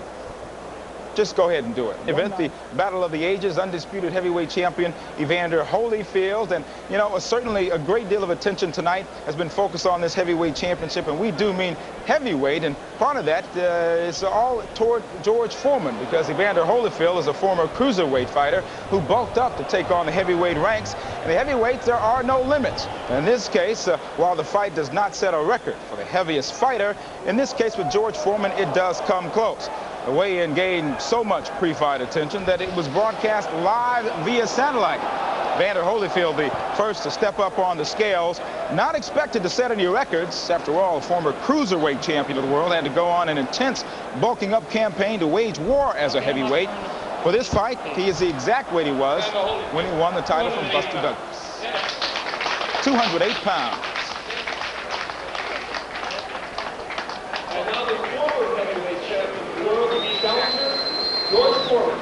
just go ahead and do it. Event, the Battle of the Ages, undisputed heavyweight champion Evander Holyfield, and you know, certainly a great deal of attention tonight has been focused on this heavyweight championship, and we do mean heavyweight, and part of that is all toward George Foreman, because Evander Holyfield is a former cruiserweight fighter who bulked up to take on the heavyweight ranks, and the heavyweights, there are no limits. In this case, while the fight does not set a record for the heaviest fighter, in this case with George Foreman, it does come close. The weigh-in gained so much pre-fight attention that it was broadcast live via satellite. Evander Holyfield, the first to step up on the scales, not expected to set any records. After all, former cruiserweight champion of the world had to go on an intense bulking up campaign to wage war as a heavyweight. For this fight, he is the exact weight he was when he won the title from Buster Douglas. 208 pounds. And now the former heavyweight champion of the world, challenger, George Foreman.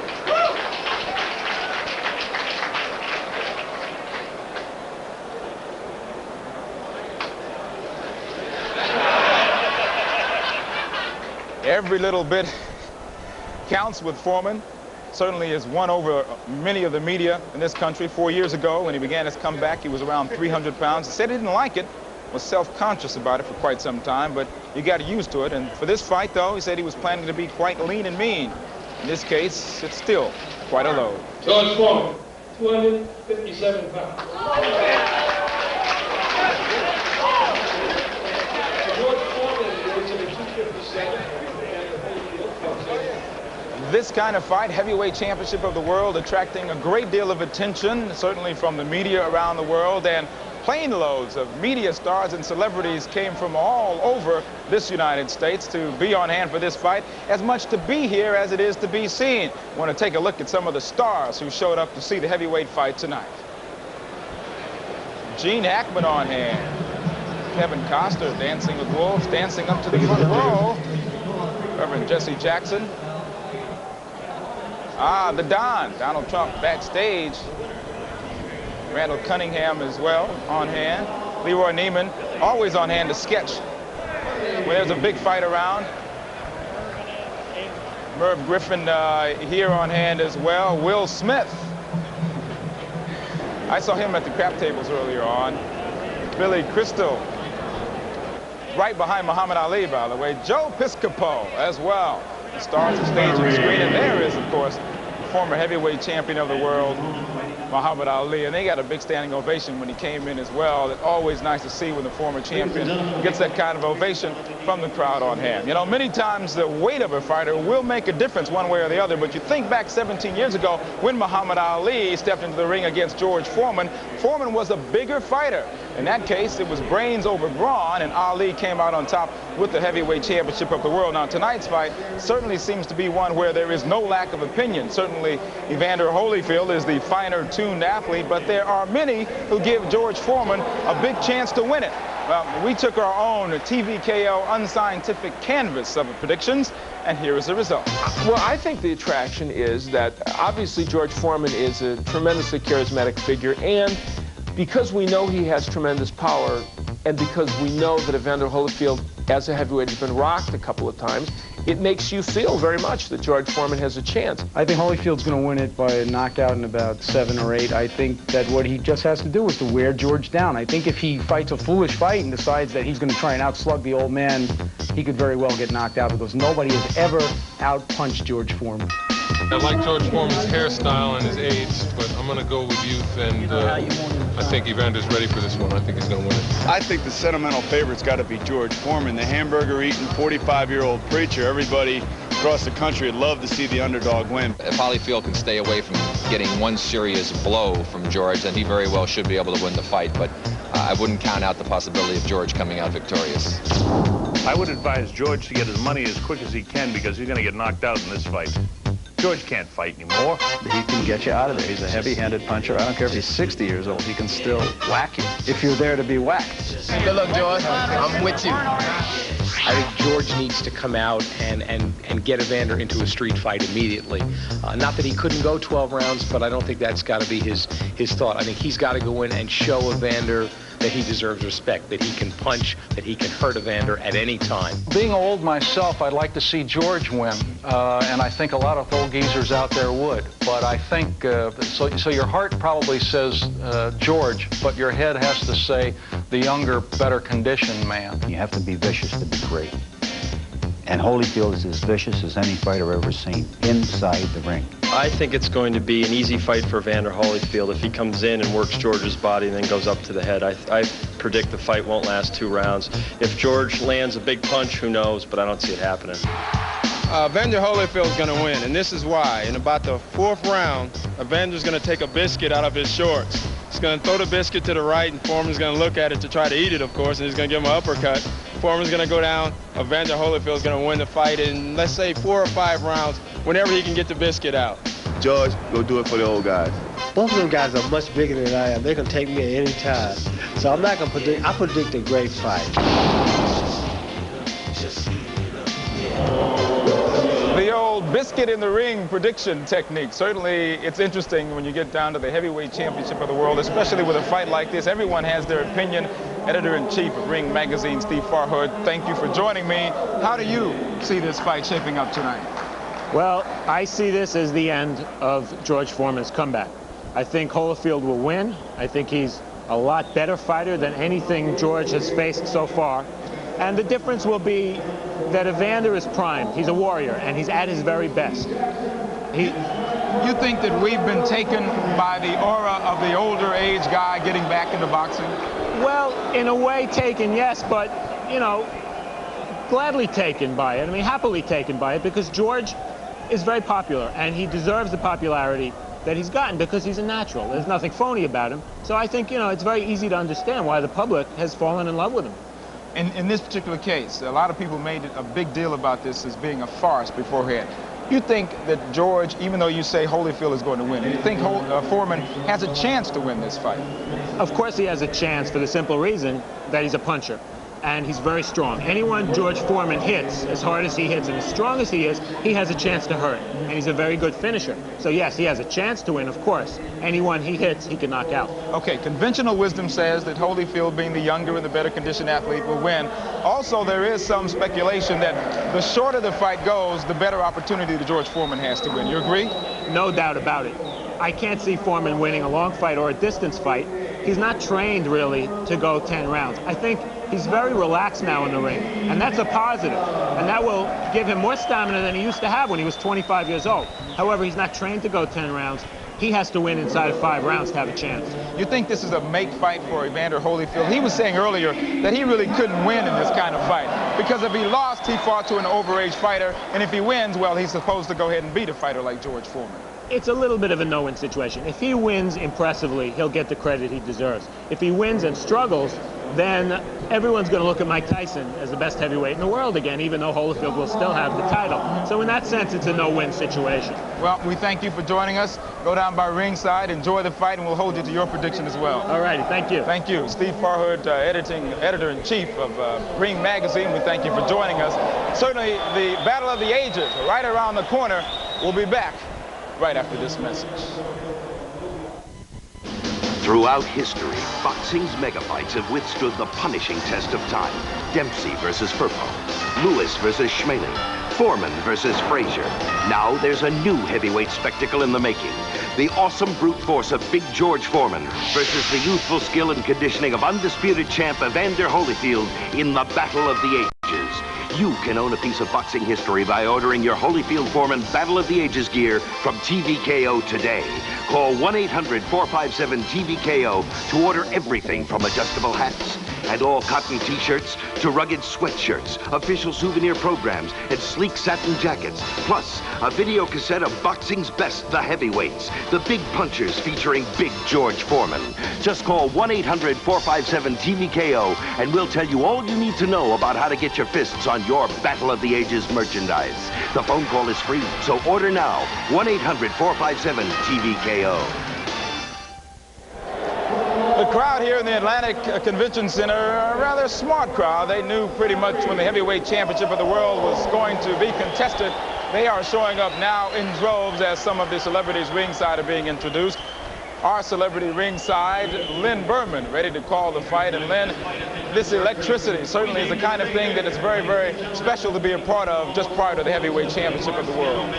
Every little bit counts with Foreman. Certainly has won over many of the media in this country. 4 years ago, when he began his comeback, he was around 300 pounds. He said he didn't like it, was self-conscious about it for quite some time, but you got used to it. And for this fight, though, he said he was planning to be quite lean and mean. In this case, it's still quite a load. George Foreman, 257 pounds. This kind of fight, heavyweight championship of the world, attracting a great deal of attention, certainly from the media around the world, and plane loads of media stars and celebrities came from all over this United States to be on hand for this fight. As much to be here as it is to be seen. I want to take a look at some of the stars who showed up to see the heavyweight fight tonight. Gene Hackman on hand. Kevin Costner, Dancing with Wolves, dancing up to the front row. Reverend Jesse Jackson. The Don, Donald Trump backstage. Randall Cunningham as well on hand. Leroy Neiman always on hand to sketch when there's a big fight around. Merv Griffin here on hand as well. Will Smith. I saw him at the crap tables earlier on. Billy Crystal. Right behind Muhammad Ali, by the way. Joe Piscopo as well. The stars of stage and screen. And there is, of course, former heavyweight champion of the world, Muhammad Ali, and they got a big standing ovation when he came in as well. It's always nice to see when the former champion gets that kind of ovation from the crowd on hand. You know, many times the weight of a fighter will make a difference one way or the other, but you think back 17 years ago when Muhammad Ali stepped into the ring against George Foreman. Foreman was a bigger fighter. In that case, it was brains over brawn, and Ali came out on top with the heavyweight championship of the world. Now, tonight's fight certainly seems to be one where there is no lack of opinion. Certainly, Evander Holyfield is the finer-tuned athlete, but there are many who give George Foreman a big chance to win it. Well, we took our own TVKO unscientific canvas of predictions, and here is the result. Well, I think the attraction is that obviously George Foreman is a tremendously charismatic figure, and because we know he has tremendous power, and because we know that Evander Holyfield, as a heavyweight, has been rocked a couple of times, it makes you feel very much that George Foreman has a chance. I think Holyfield's going to win it by a knockout in about 7 or 8. I think that what he just has to do is to wear George down. I think if he fights a foolish fight and decides that he's going to try and outslug the old man, he could very well get knocked out because nobody has ever outpunched George Foreman. I like George Foreman's hairstyle and his age, but I'm going to go with youth, and I think Evander's ready for this one. I think he's going to win it. I think the sentimental favorite's got to be George Foreman, the hamburger-eating 45-year-old preacher. Everybody across the country would love to see the underdog win. If Holyfield can stay away from getting one serious blow from George, then he very well should be able to win the fight, but I wouldn't count out the possibility of George coming out victorious. I would advise George to get his money as quick as he can because he's going to get knocked out in this fight. George can't fight anymore. He can get you out of there. He's a heavy-handed puncher. I don't care if he's 60 years old. He can still whack you if you're there to be whacked. Good luck, George. I'm with you. I think George needs to come out and get Evander into a street fight immediately. Not that he couldn't go 12 rounds, but I don't think that's got to be his thought. I think he's got to go in and show Evander that he deserves respect, that he can punch, that he can hurt Evander at any time. Being old myself, I'd like to see George win, and I think a lot of old geezers out there would. But I think, so your heart probably says George, but your head has to say the younger, better conditioned man. You have to be vicious to be great. And Holyfield is as vicious as any fighter I've ever seen inside the ring. I think it's going to be an easy fight for Evander Holyfield if he comes in and works George's body and then goes up to the head. I predict the fight won't last 2 rounds. If George lands a big punch, who knows, but I don't see it happening. Evander Holyfield's going to win, and this is why. In about the 4th round, Evander's going to take a biscuit out of his shorts. He's going to throw the biscuit to the right, and Foreman's going to look at it to try to eat it, of course, and he's going to give him an uppercut. Foreman's going to go down. Evander Holyfield's going to win the fight in, let's say, 4 or 5 rounds, whenever he can get the biscuit out. George, go do it for the old guys. Both of them guys are much bigger than I am. They can take me at any time. So I'm not going to predict. I predict a great fight. The old biscuit in the ring prediction technique. Certainly, it's interesting when you get down to the heavyweight championship of the world, especially with a fight like this. Everyone has their opinion. Editor-in-Chief of Ring Magazine, Steve Farhood, thank you for joining me. How do you see this fight shaping up tonight? Well, I see this as the end of George Foreman's comeback. I think Holyfield will win. I think he's a lot better fighter than anything George has faced so far. And the difference will be that Evander is primed. He's a warrior, and he's at his very best. You think that we've been taken by the aura of the older age guy getting back into boxing? Well, in a way taken, yes, but, you know, gladly taken by it. I mean, happily taken by it, because George is very popular, and he deserves the popularity that he's gotten because he's a natural. There's nothing phony about him. So I think, you know, it's very easy to understand why the public has fallen in love with him. In this particular case, a lot of people made a big deal about this as being a farce beforehand. You think that George, even though you say Holyfield is going to win, you think Foreman has a chance to win this fight? Of course he has a chance for the simple reason that he's a puncher. And he's very strong. Anyone George Foreman hits, as hard as he hits and as strong as he is, he has a chance to hurt. And he's a very good finisher. So yes, he has a chance to win, of course. Anyone he hits, he can knock out. Okay, conventional wisdom says that Holyfield, being the younger and the better conditioned athlete, will win. Also, there is some speculation that the shorter the fight goes, the better opportunity that George Foreman has to win. You agree? No doubt about it. I can't see Foreman winning a long fight or a distance fight. He's not trained, really, to go 10 rounds. I think he's very relaxed now in the ring, and that's a positive. And that will give him more stamina than he used to have when he was 25 years old. However, he's not trained to go 10 rounds. He has to win inside of 5 rounds to have a chance. You think this is a make fight for Evander Holyfield? He was saying earlier that he really couldn't win in this kind of fight, because if he lost, he fought to an overage fighter, and if he wins, well, he's supposed to go ahead and beat a fighter like George Foreman. It's a little bit of a no-win situation. If he wins impressively, he'll get the credit he deserves. If he wins and struggles, then everyone's going to look at Mike Tyson as the best heavyweight in the world again, even though Holyfield will still have the title. So in that sense, it's a no-win situation. Well, we thank you for joining us. Go down by ringside, enjoy the fight, and we'll hold you to your prediction as well. All righty, thank you. Thank you. Steve Farhood, editor-in-chief of Ring Magazine. We thank you for joining us. Certainly, the Battle of the Ages, right around the corner. We'll be back right after this message. Throughout history, boxing's megafights have withstood the punishing test of time. Dempsey versus Firpo, Lewis versus Schmeling, Foreman versus Frazier. Now there's a new heavyweight spectacle in the making. The awesome brute force of Big George Foreman versus the youthful skill and conditioning of undisputed champ Evander Holyfield in the Battle of the Ages. You can own a piece of boxing history by ordering your Holyfield Foreman Battle of the Ages gear from TVKO today. Call 1-800-457-TVKO to order everything from adjustable hats and all cotton t-shirts to rugged sweatshirts, official souvenir programs, and sleek satin jackets. Plus, a video cassette of boxing's best, the heavyweights, the big punchers featuring Big George Foreman. Just call 1-800-457-TVKO and we'll tell you all you need to know about how to get your fists on your Battle of the Ages merchandise. The phone call is free, so order now. 1-800-457-TVKO. The crowd here in the Atlantic Convention Center, a rather smart crowd. They knew pretty much when the heavyweight championship of the world was going to be contested. They are showing up now in droves as some of the celebrities ringside are being introduced. Our celebrity ringside, Lynn Berman, ready to call the fight. And Lynn, this electricity certainly is the kind of thing that is very, very special to be a part of just prior to the heavyweight championship of the world.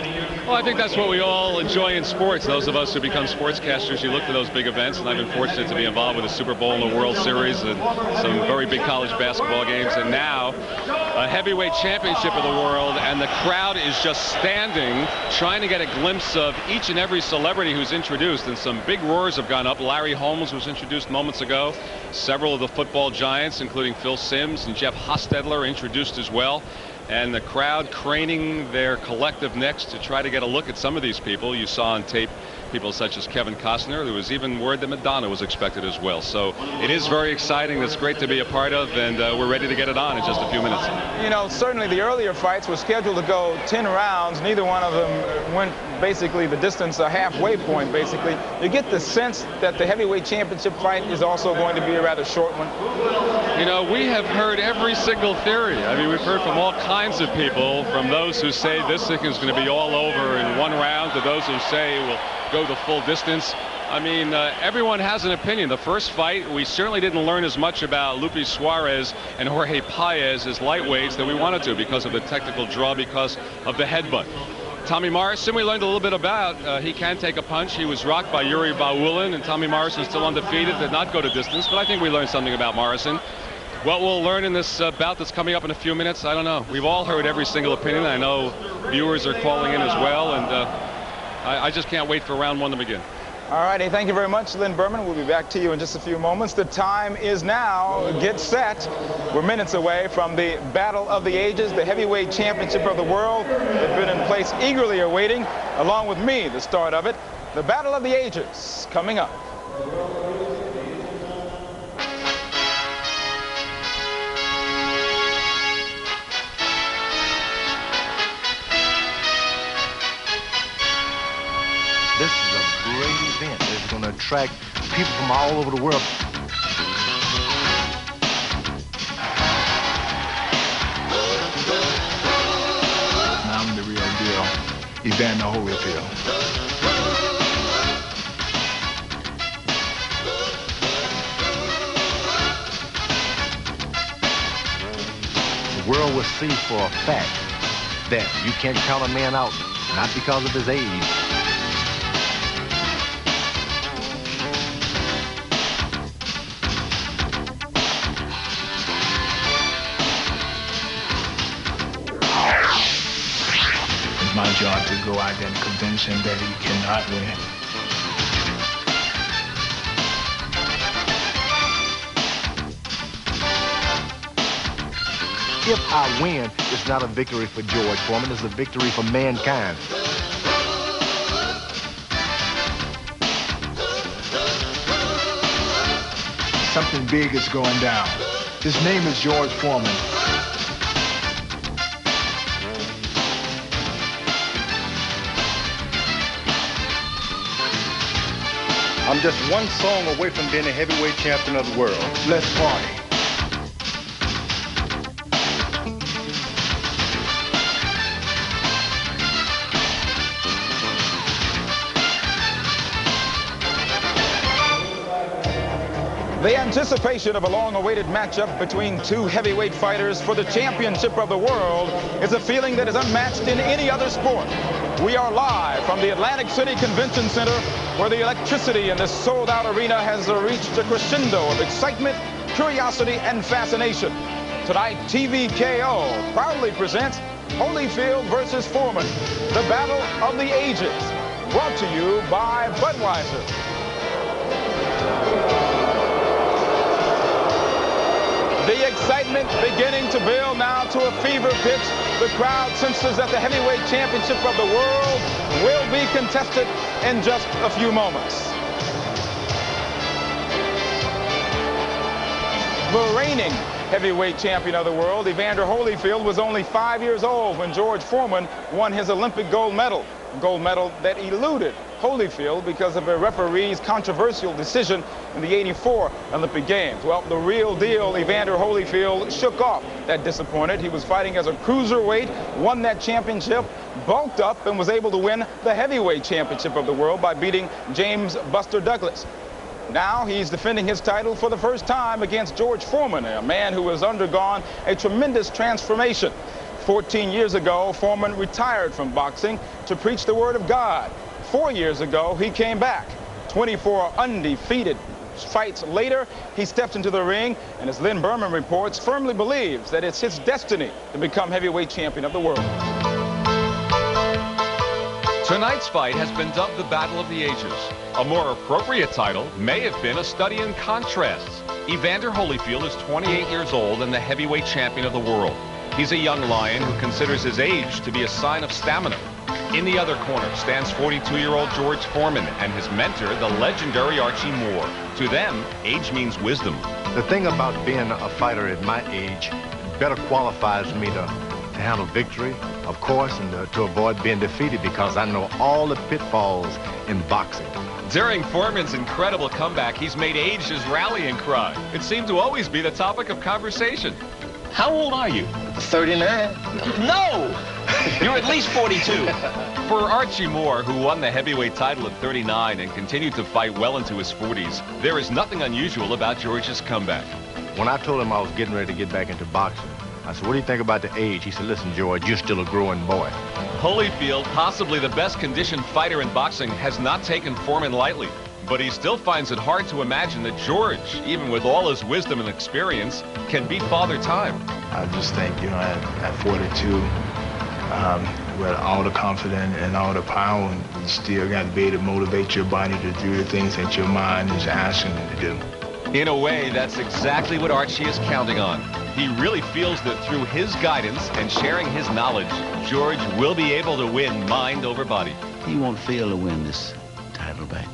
Well, I think that's what we all enjoy in sports. Those of us who become sportscasters, you look for those big events, and I've been fortunate to be involved with the Super Bowl and the World Series and some very big college basketball games, and now a heavyweight championship of the world, and the crowd is just standing, trying to get a glimpse of each and every celebrity who's introduced, and some big roars have gone up. Larry Holmes was introduced moments ago. Several of the football giants, including Phil Simms and Jeff Hostetler, introduced as well. And the crowd craning their collective necks to try to get a look at some of these people. You saw on tape people such as Kevin Costner. There was even word that Madonna was expected as well. So it is very exciting. It's great to be a part of, and we're ready to get it on in just a few minutes. You know, certainly the earlier fights were scheduled to go 10 rounds. Neither one of them went basically the distance, a halfway point, basically. You get the sense that the heavyweight championship fight is also going to be a rather short one. You know, we have heard every single theory. I mean, we've heard from all kinds of people, from those who say this thing is going to be all over in 1 round to those who say we'll go the full distance. I mean, everyone has an opinion. The first fight, we certainly didn't learn as much about Lupe Suarez and Jorge Paez as lightweights that we wanted to because of the technical draw, because of the headbutt. Tommy Morrison, we learned a little bit about. He can take a punch. He was rocked by Yuri Bauulin, and Tommy Morrison is still undefeated, did not go to distance, but I think we learned something about Morrison. What we'll learn in this bout that's coming up in a few minutes, I don't know. We've all heard every single opinion. I know viewers are calling in as well, and I just can't wait for round one to begin. All righty, thank you very much, Lynn Berman. We'll be back to you in just a few moments. The time is now. Get set. We're minutes away from the Battle of the Ages, the heavyweight championship of the world. They've been in place eagerly awaiting, along with me, the start of it. The Battle of the Ages coming up. This is a great event. It's going to attract people from all over the world. Now I'm the real deal, Evander Holyfield. The world will see for a fact that you can't count a man out, not because of his age. My job to go out there and convince him that he cannot win. If I win, it's not a victory for George Foreman, it's a victory for mankind. Something big is going down. His name is George Foreman. I'm just one song away from being a heavyweight champion of the world. Let's party. The anticipation of a long-awaited matchup between two heavyweight fighters for the championship of the world is a feeling that is unmatched in any other sport. We are live from the Atlantic City Convention Center, where the electricity in this sold-out arena has reached a crescendo of excitement, curiosity, and fascination. Tonight, TVKO proudly presents Holyfield versus Foreman, the Battle of the Ages, brought to you by Budweiser. The excitement beginning to build now to a fever pitch. The crowd senses that the heavyweight championship of the world will be contested in just a few moments. The reigning heavyweight champion of the world, Evander Holyfield, was only 5 years old when George Foreman won his Olympic gold medal. A gold medal that eluded Holyfield because of a referee's controversial decision in the '84 Olympic Games. Well, the real deal, Evander Holyfield, shook off that disappointment. He was fighting as a cruiserweight, won that championship, bulked up, and was able to win the heavyweight championship of the world by beating James Buster Douglas. Now he's defending his title for the first time against George Foreman, a man who has undergone a tremendous transformation. 14 years ago, Foreman retired from boxing to preach the word of God. 4 years ago, he came back. 24 undefeated fights later, he steps into the ring, and as Lynn Berman reports, firmly believes that it's his destiny to become heavyweight champion of the world. Tonight's fight has been dubbed the Battle of the Ages. A more appropriate title may have been a study in contrasts. Evander Holyfield is 28 years old and the heavyweight champion of the world. He's a young lion who considers his age to be a sign of stamina. In the other corner stands 42-year-old George Foreman and his mentor, the legendary Archie Moore. To them, age means wisdom. The thing about being a fighter at my age better qualifies me to handle victory, of course, and to avoid being defeated because I know all the pitfalls in boxing. During Foreman's incredible comeback, he's made age his rallying cry. It seemed to always be the topic of conversation. How old are you? 39. No! You're at least 42. For Archie Moore, who won the heavyweight title at 39 and continued to fight well into his 40s, there is nothing unusual about George's comeback. When I told him I was getting ready to get back into boxing, I said, what do you think about the age? He said, listen, George, you're still a growing boy. Holyfield, possibly the best conditioned fighter in boxing, has not taken Foreman lightly. But he still finds it hard to imagine that George, even with all his wisdom and experience, can beat Father Time. I just think, you know, at 42, with all the confidence and all the power, you still got to be able to motivate your body to do the things that your mind is asking you to do. In a way, that's exactly what Archie is counting on. He really feels that through his guidance and sharing his knowledge, George will be able to win mind over body. He won't fail to win this title back.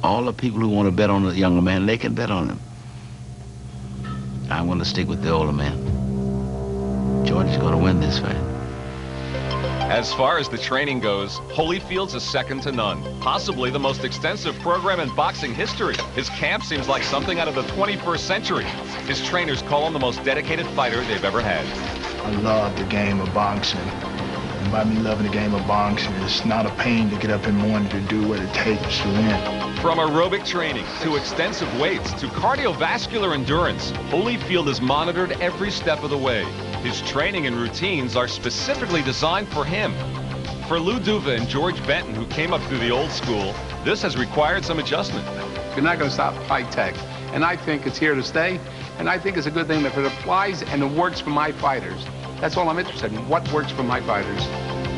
All the people who want to bet on the younger man, they can bet on him. I'm going to stick with the older man. George is going to win this fight. As far as the training goes, Holyfield's is second to none. Possibly the most extensive program in boxing history. His camp seems like something out of the 21st century. His trainers call him the most dedicated fighter they've ever had. I love the game of boxing. And by me loving the game of boxing, it's not a pain to get up in the morning to do what it takes to win. From aerobic training to extensive weights to cardiovascular endurance, Holyfield is monitored every step of the way. His training and routines are specifically designed for him. For Lou Duva and George Benton, who came up through the old school, this has required some adjustment. You're not going to stop fight tech, and I think it's here to stay, and I think it's a good thing that if it applies and it works for my fighters. That's all I'm interested in, what works for my fighters.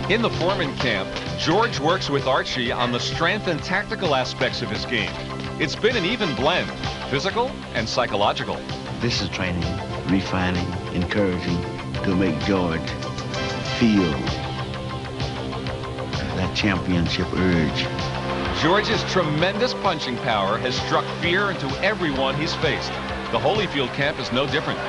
In the Foreman camp, George works with Archie on the strength and tactical aspects of his game. It's been an even blend, physical and psychological. This is training, refining, encouraging to make George feel that championship urge. George's tremendous punching power has struck fear into everyone he's faced. The Holyfield camp is no different.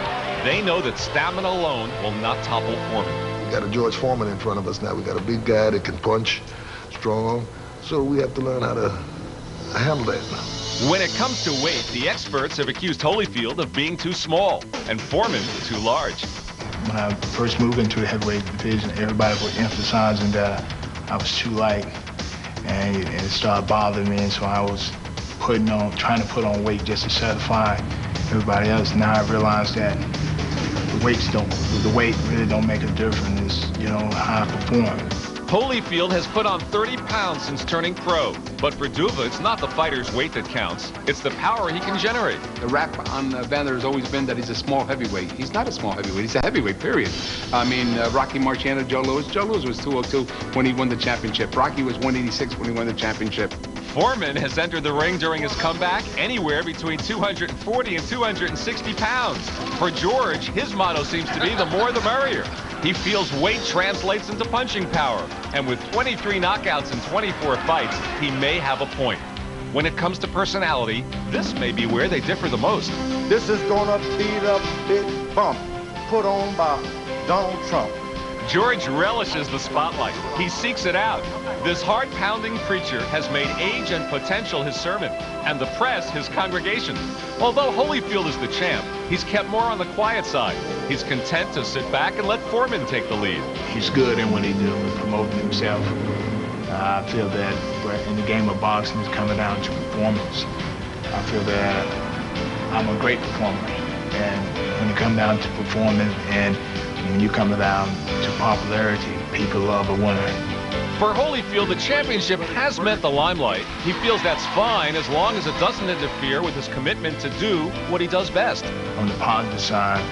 They know that stamina alone will not topple Foreman. We got a George Foreman in front of us now. We got a big guy that can punch, strong. So we have to learn how to handle that. When it comes to weight, the experts have accused Holyfield of being too small and Foreman too large. When I first moved into the heavyweight division, everybody was emphasizing that I was too light, and it started bothering me, and so I was trying to put on weight just to satisfy everybody else. Now I realize that the weight really don't make a difference. It's, you know, how I perform. Holyfield has put on 30 pounds since turning pro. But for Duva, it's not the fighter's weight that counts. It's the power he can generate. The rap on Vander has always been that he's a small heavyweight. He's not a small heavyweight. He's a heavyweight, period. I mean, Rocky Marciano, Joe Louis. Joe Louis was 202 when he won the championship. Rocky was 186 when he won the championship. Foreman has entered the ring during his comeback anywhere between 240 and 260 pounds. For George, his motto seems to be the more the merrier. He feels weight translates into punching power. And with 23 knockouts in 24 fights, he may have a point. When it comes to personality, this may be where they differ the most. This is gonna be the big bump put on by Donald Trump. George relishes the spotlight. He seeks it out. This heart-pounding preacher has made age and potential his servant, and the press his congregation. Although Holyfield is the champ, he's kept more on the quiet side. He's content to sit back and let Foreman take the lead. He's good in what he does, promoting himself. I feel that in the game of boxing, it's coming down to performance. I feel that I'm a great performer, and when it comes down to performance and when you come down to popularity, people love a winner. For Holyfield, the championship has meant the limelight. He feels that's fine as long as it doesn't interfere with his commitment to do what he does best. On the positive side,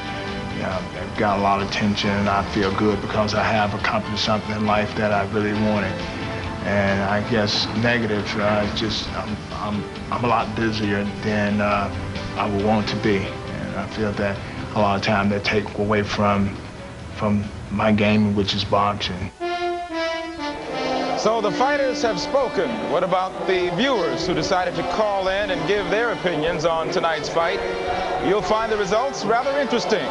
I've got a lot of attention, and I feel good because I have accomplished something in life that I really wanted. And I guess negative, I'm a lot busier than I would want to be. And I feel that a lot of time that take away from my game, which is boxing. So the fighters have spoken. What about the viewers who decided to call in and give their opinions on tonight's fight? You'll find the results rather interesting.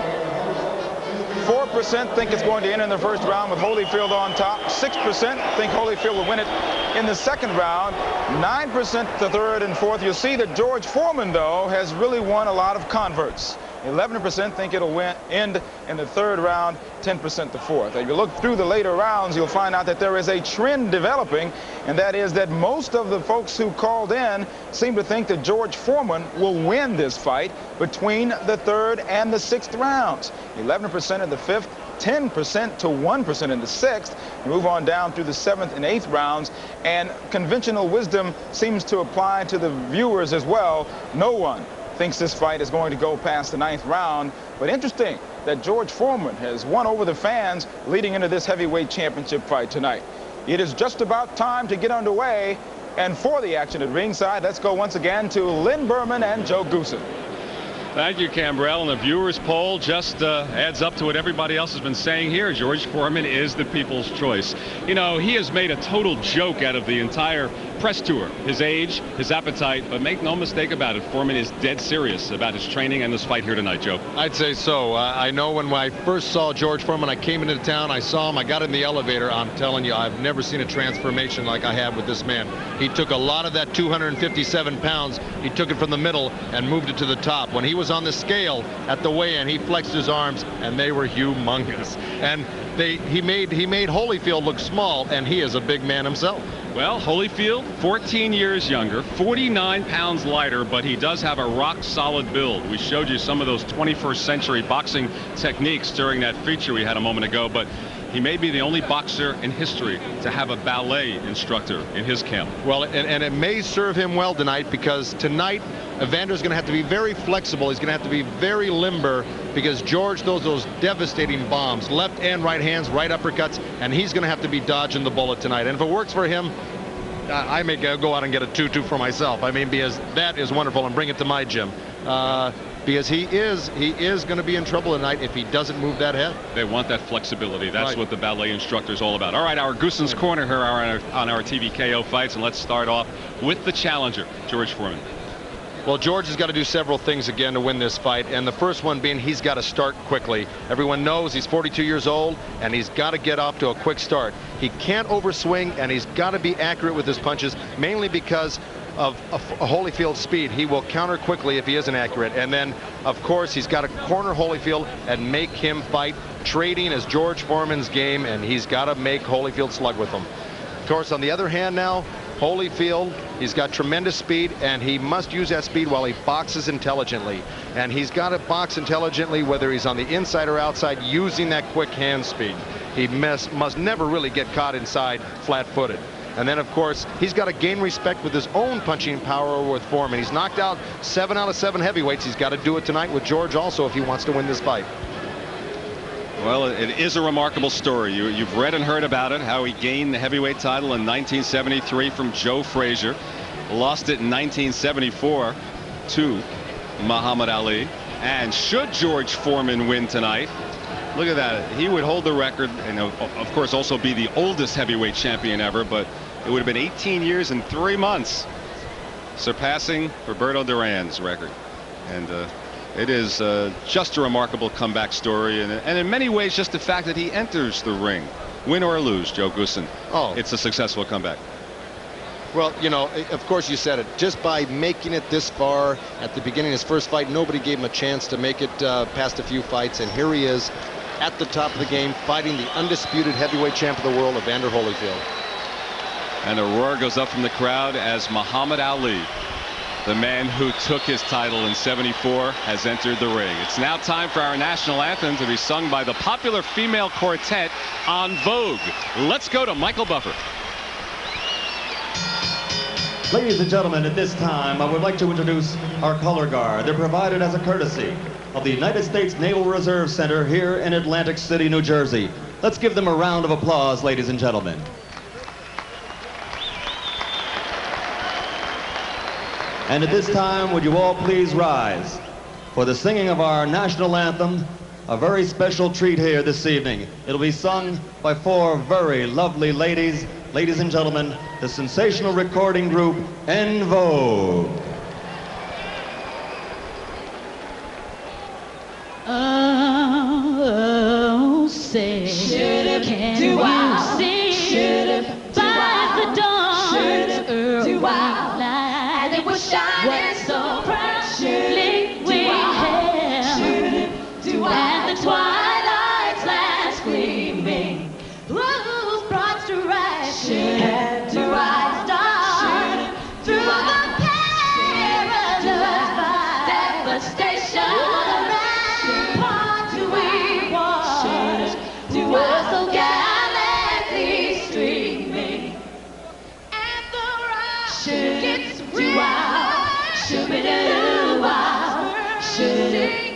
4% think it's going to end in the first round with Holyfield on top. 6% think Holyfield will win it in the second round. 9% the third and fourth. You'll see that George Foreman, though, has really won a lot of converts. 11% think it'll end in the third round, 10% the fourth. If you look through the later rounds, you'll find out that there is a trend developing, and that is that most of the folks who called in seem to think that George Foreman will win this fight between the third and the sixth rounds. 11% in the fifth, 10% to 1% in the sixth. You move on down through the seventh and eighth rounds, and conventional wisdom seems to apply to the viewers as well. No one thinks this fight is going to go past the ninth round, but interesting that George Foreman has won over the fans leading into this heavyweight championship fight tonight. It is just about time to get underway, and for the action at ringside, let's go once again to Lynn Berman and Joe Goosen. Thank you, Cambrell. And the viewers poll just adds up to what everybody else has been saying here. George Foreman is the people's choice. You know, he has made a total joke out of the entire press tour. His age, his appetite, but make no mistake about it, Foreman is dead serious about his training and this fight here tonight, Joe. I'd say so. I know when I first saw George Foreman, I came into town, I saw him, I got in the elevator. I'm telling you, I've never seen a transformation like I have with this man. He took a lot of that 257 pounds, he took it from the middle and moved it to the top. When he was on the scale at the weigh-in, he flexed his arms and they were humongous. And he made Holyfield look small, and he is a big man himself. Well, Holyfield, 14 years younger, 49 pounds lighter, but he does have a rock-solid build. We showed you some of those 21st century boxing techniques during that feature we had a moment ago, but he may be the only boxer in history to have a ballet instructor in his camp. Well, and it may serve him well tonight, because tonight Evander's going to have to be very flexible. He's going to have to be very limber, because George throws those devastating bombs, left and right hands, right uppercuts, and he's going to have to be dodging the bullet tonight. And if it works for him, I may go out and get a 2-2 for myself. I mean, because that is wonderful, and bring it to my gym. Because he is going to be in trouble tonight if he doesn't move that head. They want that flexibility. That's right. What the ballet instructor is all about. All right, our Goosen's Corner here on our TVKO fights, and let's start off with the challenger, George Foreman. Well, George has got to do several things again to win this fight, and the first one being he's got to start quickly. Everyone knows he's 42 years old, and he's got to get off to a quick start. He can't overswing, and he's got to be accurate with his punches, mainly because of Holyfield's speed. He will counter quickly if he isn't accurate. And then, of course, he's got to corner Holyfield and make him fight. Trading is George Foreman's game, and he's got to make Holyfield slug with him. Of course, on the other hand now, Holyfield, he's got tremendous speed, and he must use that speed while he boxes intelligently. And he's got to box intelligently whether he's on the inside or outside, using that quick hand speed. He must never really get caught inside flat-footed. And then, of course, he's got to gain respect with his own punching power with Foreman. He's knocked out 7 out of 7 heavyweights. He's got to do it tonight with George also if he wants to win this fight. Well, it is a remarkable story. You've read and heard about it, how he gained the heavyweight title in 1973 from Joe Frazier, lost it in 1974 to Muhammad Ali. And should George Foreman win tonight, look at that, he would hold the record, and of course also be the oldest heavyweight champion ever, but it would have been 18 years and 3 months, surpassing Roberto Duran's record. And it is just a remarkable comeback story, and in many ways just the fact that he enters the ring, win or lose, Joe Goosen, it's a successful comeback. Well, you know, of course you said it. Just by making it this far at the beginning of his first fight, nobody gave him a chance to make it past a few fights, and here he is at the top of the game, fighting the undisputed heavyweight champ of the world, Evander Holyfield. And a roar goes up from the crowd as Muhammad Ali, the man who took his title in '74, has entered the ring. It's now time for our national anthem to be sung by the popular female quartet En Vogue. Let's go to Michael Buffer. Ladies and gentlemen, at this time, I would like to introduce our color guard. They're provided as a courtesy of the United States Naval Reserve Center here in Atlantic City, New Jersey. Let's give them a round of applause, ladies and gentlemen. And at this time, would you all please rise for the singing of our national anthem, a very special treat here this evening. It'll be sung by 4 very lovely ladies. Ladies and gentlemen, the sensational recording group En Vogue. Oh, say, can you see by the dawn's early light, and it was shining so proudly we hailed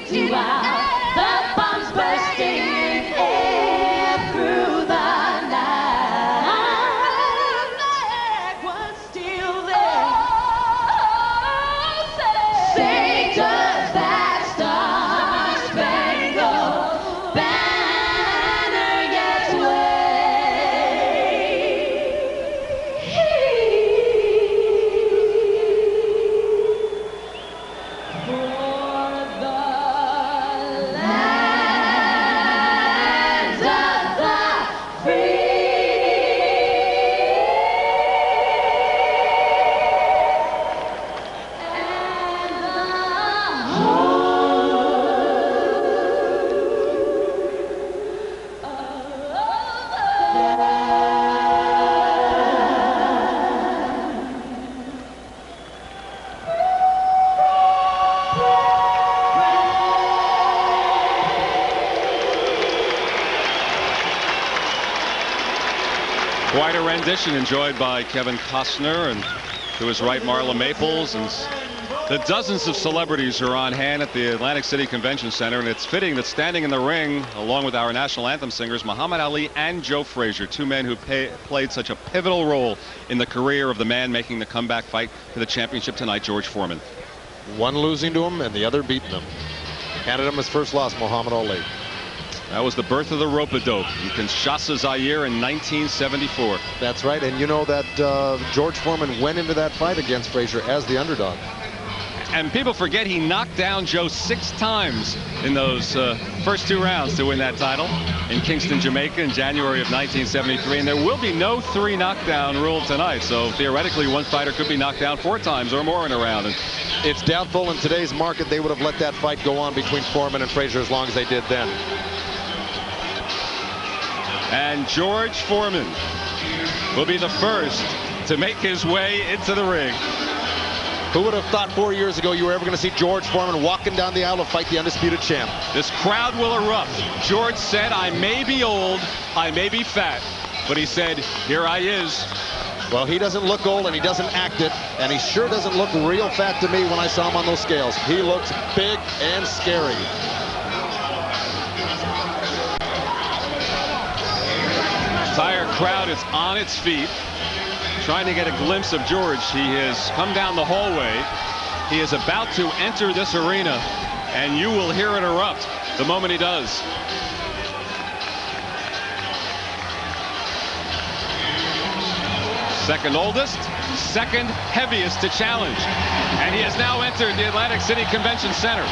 2 out. The bombs bursting in air through the night. My flag was still there. Sing does that star-spangled banner yet Quite a rendition enjoyed by Kevin Costner, and to his right Marla Maples, and the dozens of celebrities are on hand at the Atlantic City Convention Center, and it's fitting that standing in the ring along with our national anthem singers Muhammad Ali and Joe Frazier, two men who played such a pivotal role in the career of the man making the comeback fight to the championship tonight, George Foreman. One losing to him and the other beating him. Handed him his first loss, Muhammad Ali. That was the birth of the rope-a-dope in Kinshasa, Zaire in 1974. That's right, and you know that George Foreman went into that fight against Frazier as the underdog. And people forget he knocked down Joe 6 times in those first 2 rounds to win that title in Kingston, Jamaica in January of 1973. And there will be no 3 knockdown rule tonight. So theoretically, one fighter could be knocked down 4 times or more in a round. And it's doubtful in today's market they would have let that fight go on between Foreman and Frazier as long as they did then. And George Foreman will be the first to make his way into the ring. Who would have thought 4 years ago you were ever going to see George Foreman walking down the aisle to fight the undisputed champ? This crowd will erupt. George said, I may be old, I may be fat, but he said, here I is. Well, he doesn't look old and he doesn't act it, and he sure doesn't look real fat to me when I saw him on those scales. He looks big and scary. Entire crowd is on its feet, trying to get a glimpse of George. He has come down the hallway. He is about to enter this arena, and you will hear it erupt the moment he does. Second oldest, second heaviest to challenge. And he has now entered the Atlantic City Convention Center.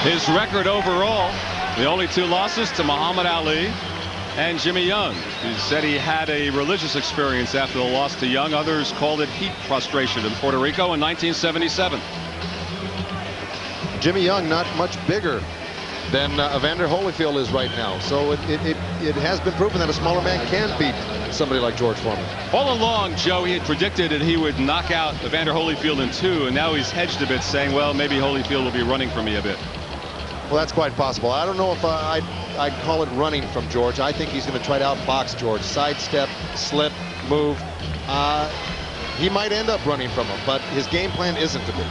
His record overall, the only 2 losses to Muhammad Ali and Jimmy Young. He said he had a religious experience after the loss to Young. Others called it heat frustration in Puerto Rico in 1977. Jimmy Young not much bigger than Evander Holyfield is right now. So it has been proven that a smaller man can beat somebody like George Foreman. All along, Joe, he had predicted that he would knock out Evander Holyfield in 2, and now he's hedged a bit, saying, well, maybe Holyfield will be running from me a bit. Well, that's quite possible. I don't know if I'd call it running from George. I think he's going to try to outbox George. Sidestep, slip, move. He might end up running from him, but his game plan isn't to be.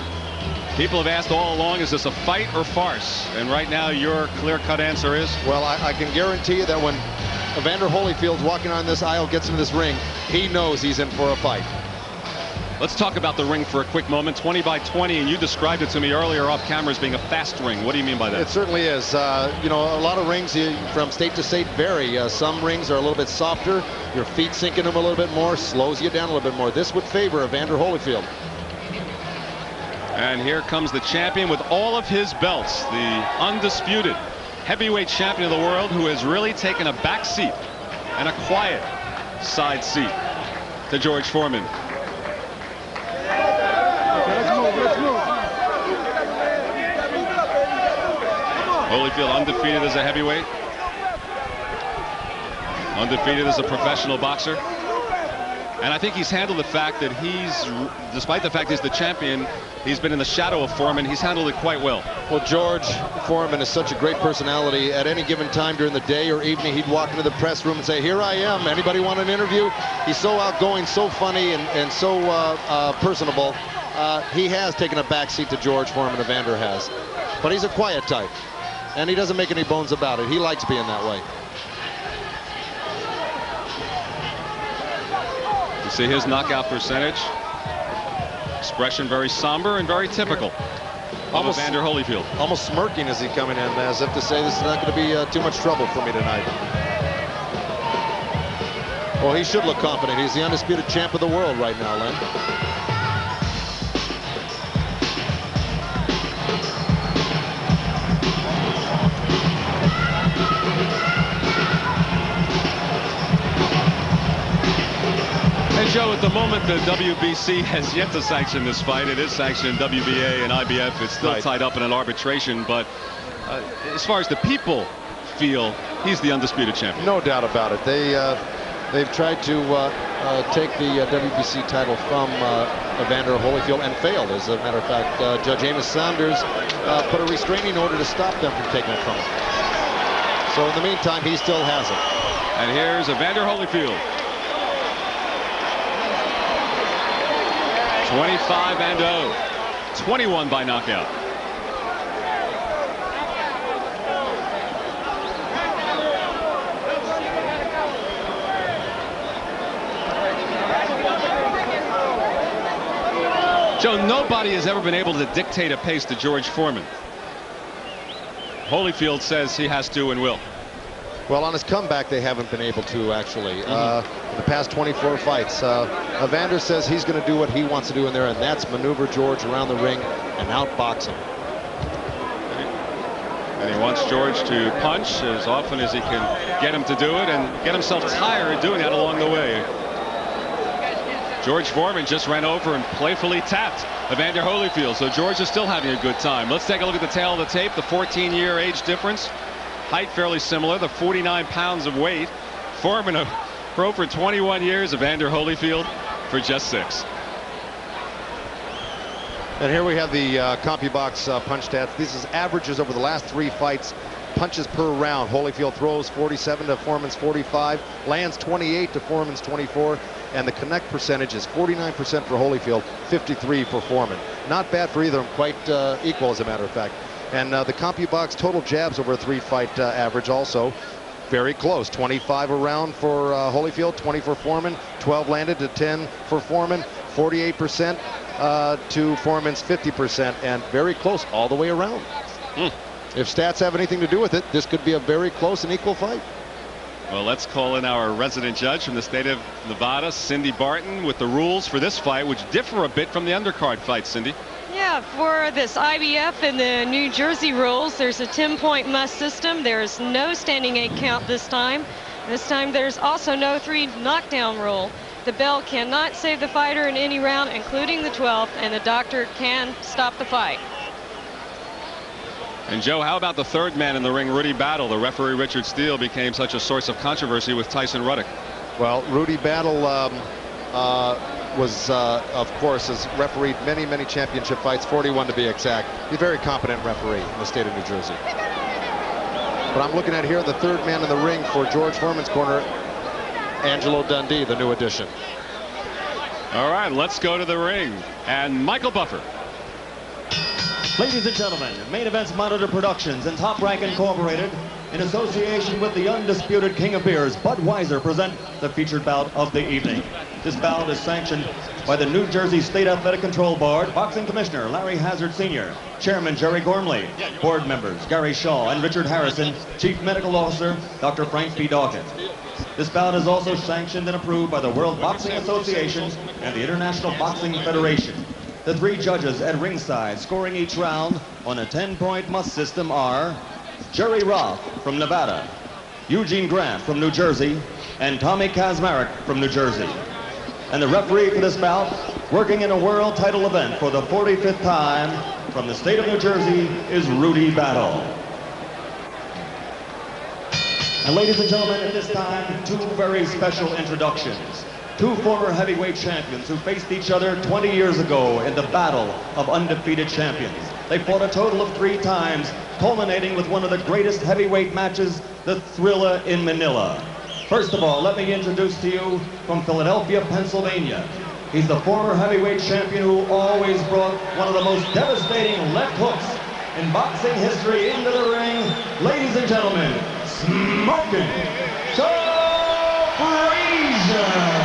People have asked all along, is this a fight or farce? And right now, your clear-cut answer is? Well, I can guarantee you that when Evander Holyfield's walking on this aisle, gets into this ring, he knows he's in for a fight. Let's talk about the ring for a quick moment. 20 by 20, and you described it to me earlier off camera as being a fast ring. What do you mean by that? It certainly is. You know, a lot of rings from state to state vary. Some rings are a little bit softer. Your feet sink in them a little bit more, slows you down a little bit more. This would favor Evander Holyfield. And here comes the champion with all of his belts, the undisputed heavyweight champion of the world, who has really taken a back seat and a quiet side seat to George Foreman. Holyfield undefeated as a heavyweight, undefeated as a professional boxer. And I think he's handled the fact that despite the fact he's the champion, he's been in the shadow of Foreman. He's handled it quite well. Well, George Foreman is such a great personality. At any given time during the day or evening, he'd walk into the press room and say, "Here I am. Anybody want an interview?" He's so outgoing, so funny, and so personable. He has taken a backseat to George Foreman, Evander has. But he's a quiet type, and he doesn't make any bones about it. He likes being that way. You see his knockout percentage. Expression very somber and very typical of Evander Holyfield. Almost smirking as he coming in, as if to say, this is not going to be too much trouble for me tonight. Well, he should look confident. He's the undisputed champ of the world right now, Len. And Joe, at the moment, the WBC has yet to sanction this fight. It is sanctioned WBA and IBF. It's still tied up in an arbitration. But as far as the people feel, he's the undisputed champion. No doubt about it. They've tried to take the WBC title from Evander Holyfield and failed. As a matter of fact, Judge Amos Saunders put a restraining order to stop them from taking it from him. So in the meantime, he still has it. And here's Evander Holyfield. 25-0, 21 by knockout. Joe, nobody has ever been able to dictate a pace to George Foreman. Holyfield says he has to and will. Well, on his comeback, they haven't been able to, actually. In the past 24 fights, Evander says he's going to do what he wants to do in there, and that's maneuver George around the ring and outbox him. And he wants George to punch as often as he can get him to do it and get himself tired doing that along the way. George Foreman just ran over and playfully tapped Evander Holyfield, so George is still having a good time. Let's take a look at the tail of the tape, the 14-year age difference. Height fairly similar, the 49 pounds of weight. Foreman a pro for 21 years, Evander Holyfield for just 6. And here we have the CompuBox punch stats. This is averages over the last 3 fights. Punches per round. Holyfield throws 47 to Foreman's 45, lands 28 to Foreman's 24, and the connect percentage is 49% for Holyfield, 53 for Foreman. Not bad for either of them, quite equal as a matter of fact. And the CompuBox total jabs over a 3-fight average also very close. 25 a round for Holyfield, 20 for Foreman, 12 landed to 10 for Foreman, 48% to Foreman's 50%, and very close all the way around. If stats have anything to do with it, this could be a very close and equal fight. Well, let's call in our resident judge from the state of Nevada, Cindy Barton, with the rules for this fight, which differ a bit from the undercard fight. Cindy? Yeah, for this IBF and the New Jersey rules, there's a 10-point must system. There's no standing 8 count this time. This time there's also no 3 knockdown rule. The bell cannot save the fighter in any round, including the 12th, and the doctor can stop the fight. And Joe, how about the third man in the ring, Rudy Battle? The referee Richard Steele became such a source of controversy with Tyson Ruddock. Well, Rudy Battle was, of course, has refereed many, many championship fights, 41 to be exact. He's a very competent referee in the state of New Jersey. But I'm looking at here the third man in the ring for George Foreman's corner, Angelo Dundee, the new addition. All right, let's go to the ring. And Michael Buffer. Ladies and gentlemen, Main Events Monitor Productions and Top Rank Incorporated in association with the undisputed King of Beers, Budweiser, present the featured bout of the evening. This bout is sanctioned by the New Jersey State Athletic Control Board, Boxing Commissioner Larry Hazard Sr., Chairman Jerry Gormley, Board members Gary Shaw and Richard Harrison, Chief Medical Officer Dr. Frank B. Dawkins. This bout is also sanctioned and approved by the World Boxing Association and the International Boxing Federation. The 3 judges at ringside scoring each round on a 10-point must system are Jerry Roth from Nevada, Eugene Grant from New Jersey, and Tommy Kazmarek from New Jersey. And the referee for this bout, working in a world title event for the 45th time from the state of New Jersey, is Rudy Battle. And ladies and gentlemen, at this time, 2 very special introductions. 2 former heavyweight champions who faced each other 20 years ago in the battle of undefeated champions. They fought a total of 3 times, culminating with one of the greatest heavyweight matches, the Thrilla in Manila. First of all, let me introduce to you from Philadelphia, Pennsylvania. He's the former heavyweight champion who always brought one of the most devastating left hooks in boxing history into the ring. Ladies and gentlemen, Smoking Joe Frazier!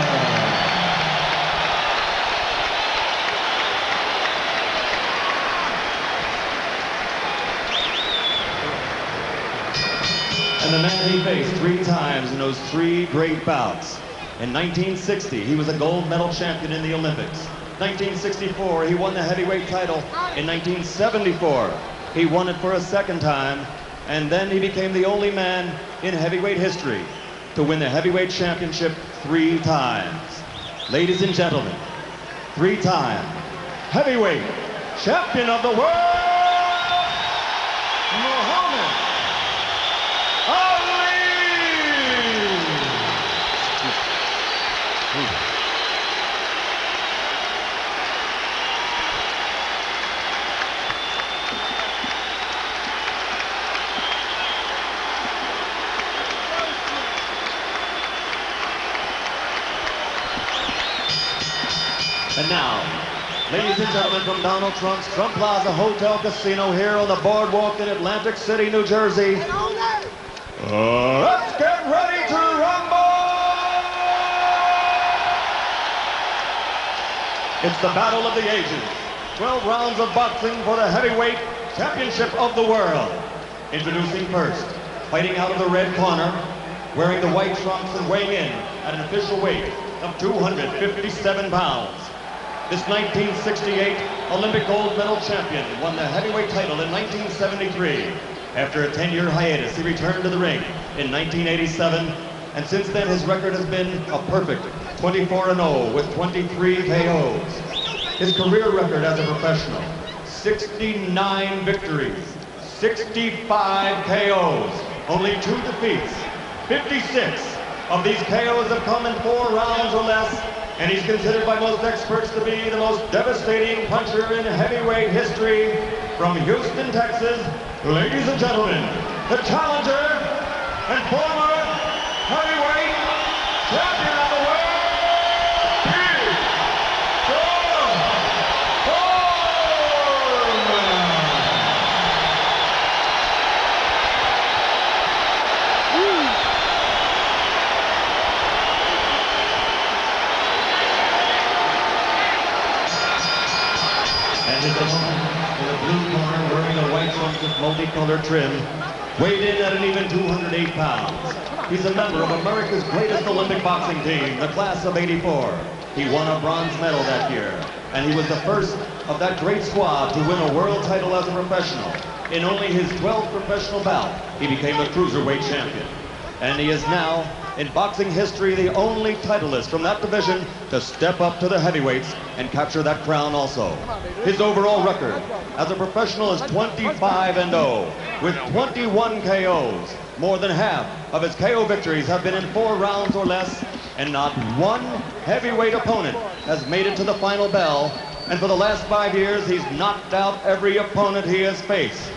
And the man he faced 3 times in those 3 great bouts. In 1960, he was a gold medal champion in the Olympics. 1964, he won the heavyweight title. In 1974, he won it for a 2nd time. And then he became the only man in heavyweight history to win the heavyweight championship 3 times. Ladies and gentlemen, 3-time heavyweight champion of the world, Muhammad Ali! And now, ladies and gentlemen, from Donald Trump's Trump Plaza Hotel Casino here on the boardwalk in Atlantic City, New Jersey, let's get ready to rumble! It's the battle of the ages. 12 rounds of boxing for the heavyweight championship of the world. Introducing first, fighting out of the red corner, wearing the white trunks and weighing in at an official weight of 257 pounds. This 1968 Olympic gold medal champion won the heavyweight title in 1973. After a 10-year hiatus, he returned to the ring in 1987, and since then his record has been a perfect 24-0 with 23 KOs. His career record as a professional, 69 victories, 65 KOs, only 2 defeats. 56 of these KOs have come in 4 rounds or less, and he's considered by most experts to be the most devastating puncher in heavyweight history. From Houston, Texas, ladies and gentlemen, the challenger and former heavyweight champion of the world, Big George Foreman! And his opponent in the blue corner, wearing a white trunks with multicolored trim, weighed in at an even 208 pounds. He's a member of America's greatest Olympic boxing team, the class of '84. He won a bronze medal that year, and he was the first of that great squad to win a world title as a professional. In only his 12th professional bout, he became the cruiserweight champion. And he is now, in boxing history, the only titleist from that division to step up to the heavyweights and capture that crown also. His overall record as a professional is 25-0 with 21 KOs. More than half of his KO victories have been in 4 rounds or less, and not one heavyweight opponent has made it to the final bell. And for the last 5 years, he's knocked out every opponent he has faced.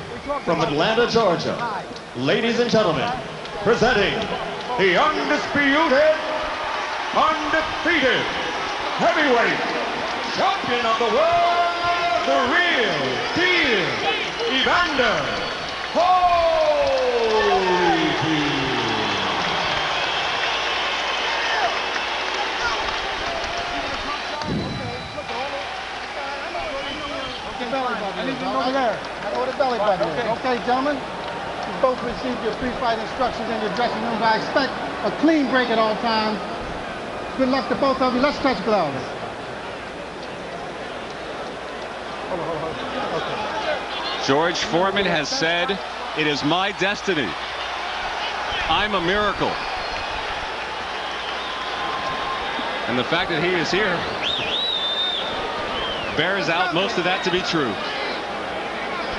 From Atlanta, Georgia, ladies and gentlemen, presenting the undisputed, undefeated heavyweight champion of the world, the real deal, Evander Holyfield. fighting is. Okay, gentlemen? You both received your pre-fight instructions in your dressing rooms. I expect a clean break at all times. Good luck to both of you. Let's touch gloves. George Foreman has said, "It is my destiny. I'm a miracle." And the fact that he is here bears out most of that to be true.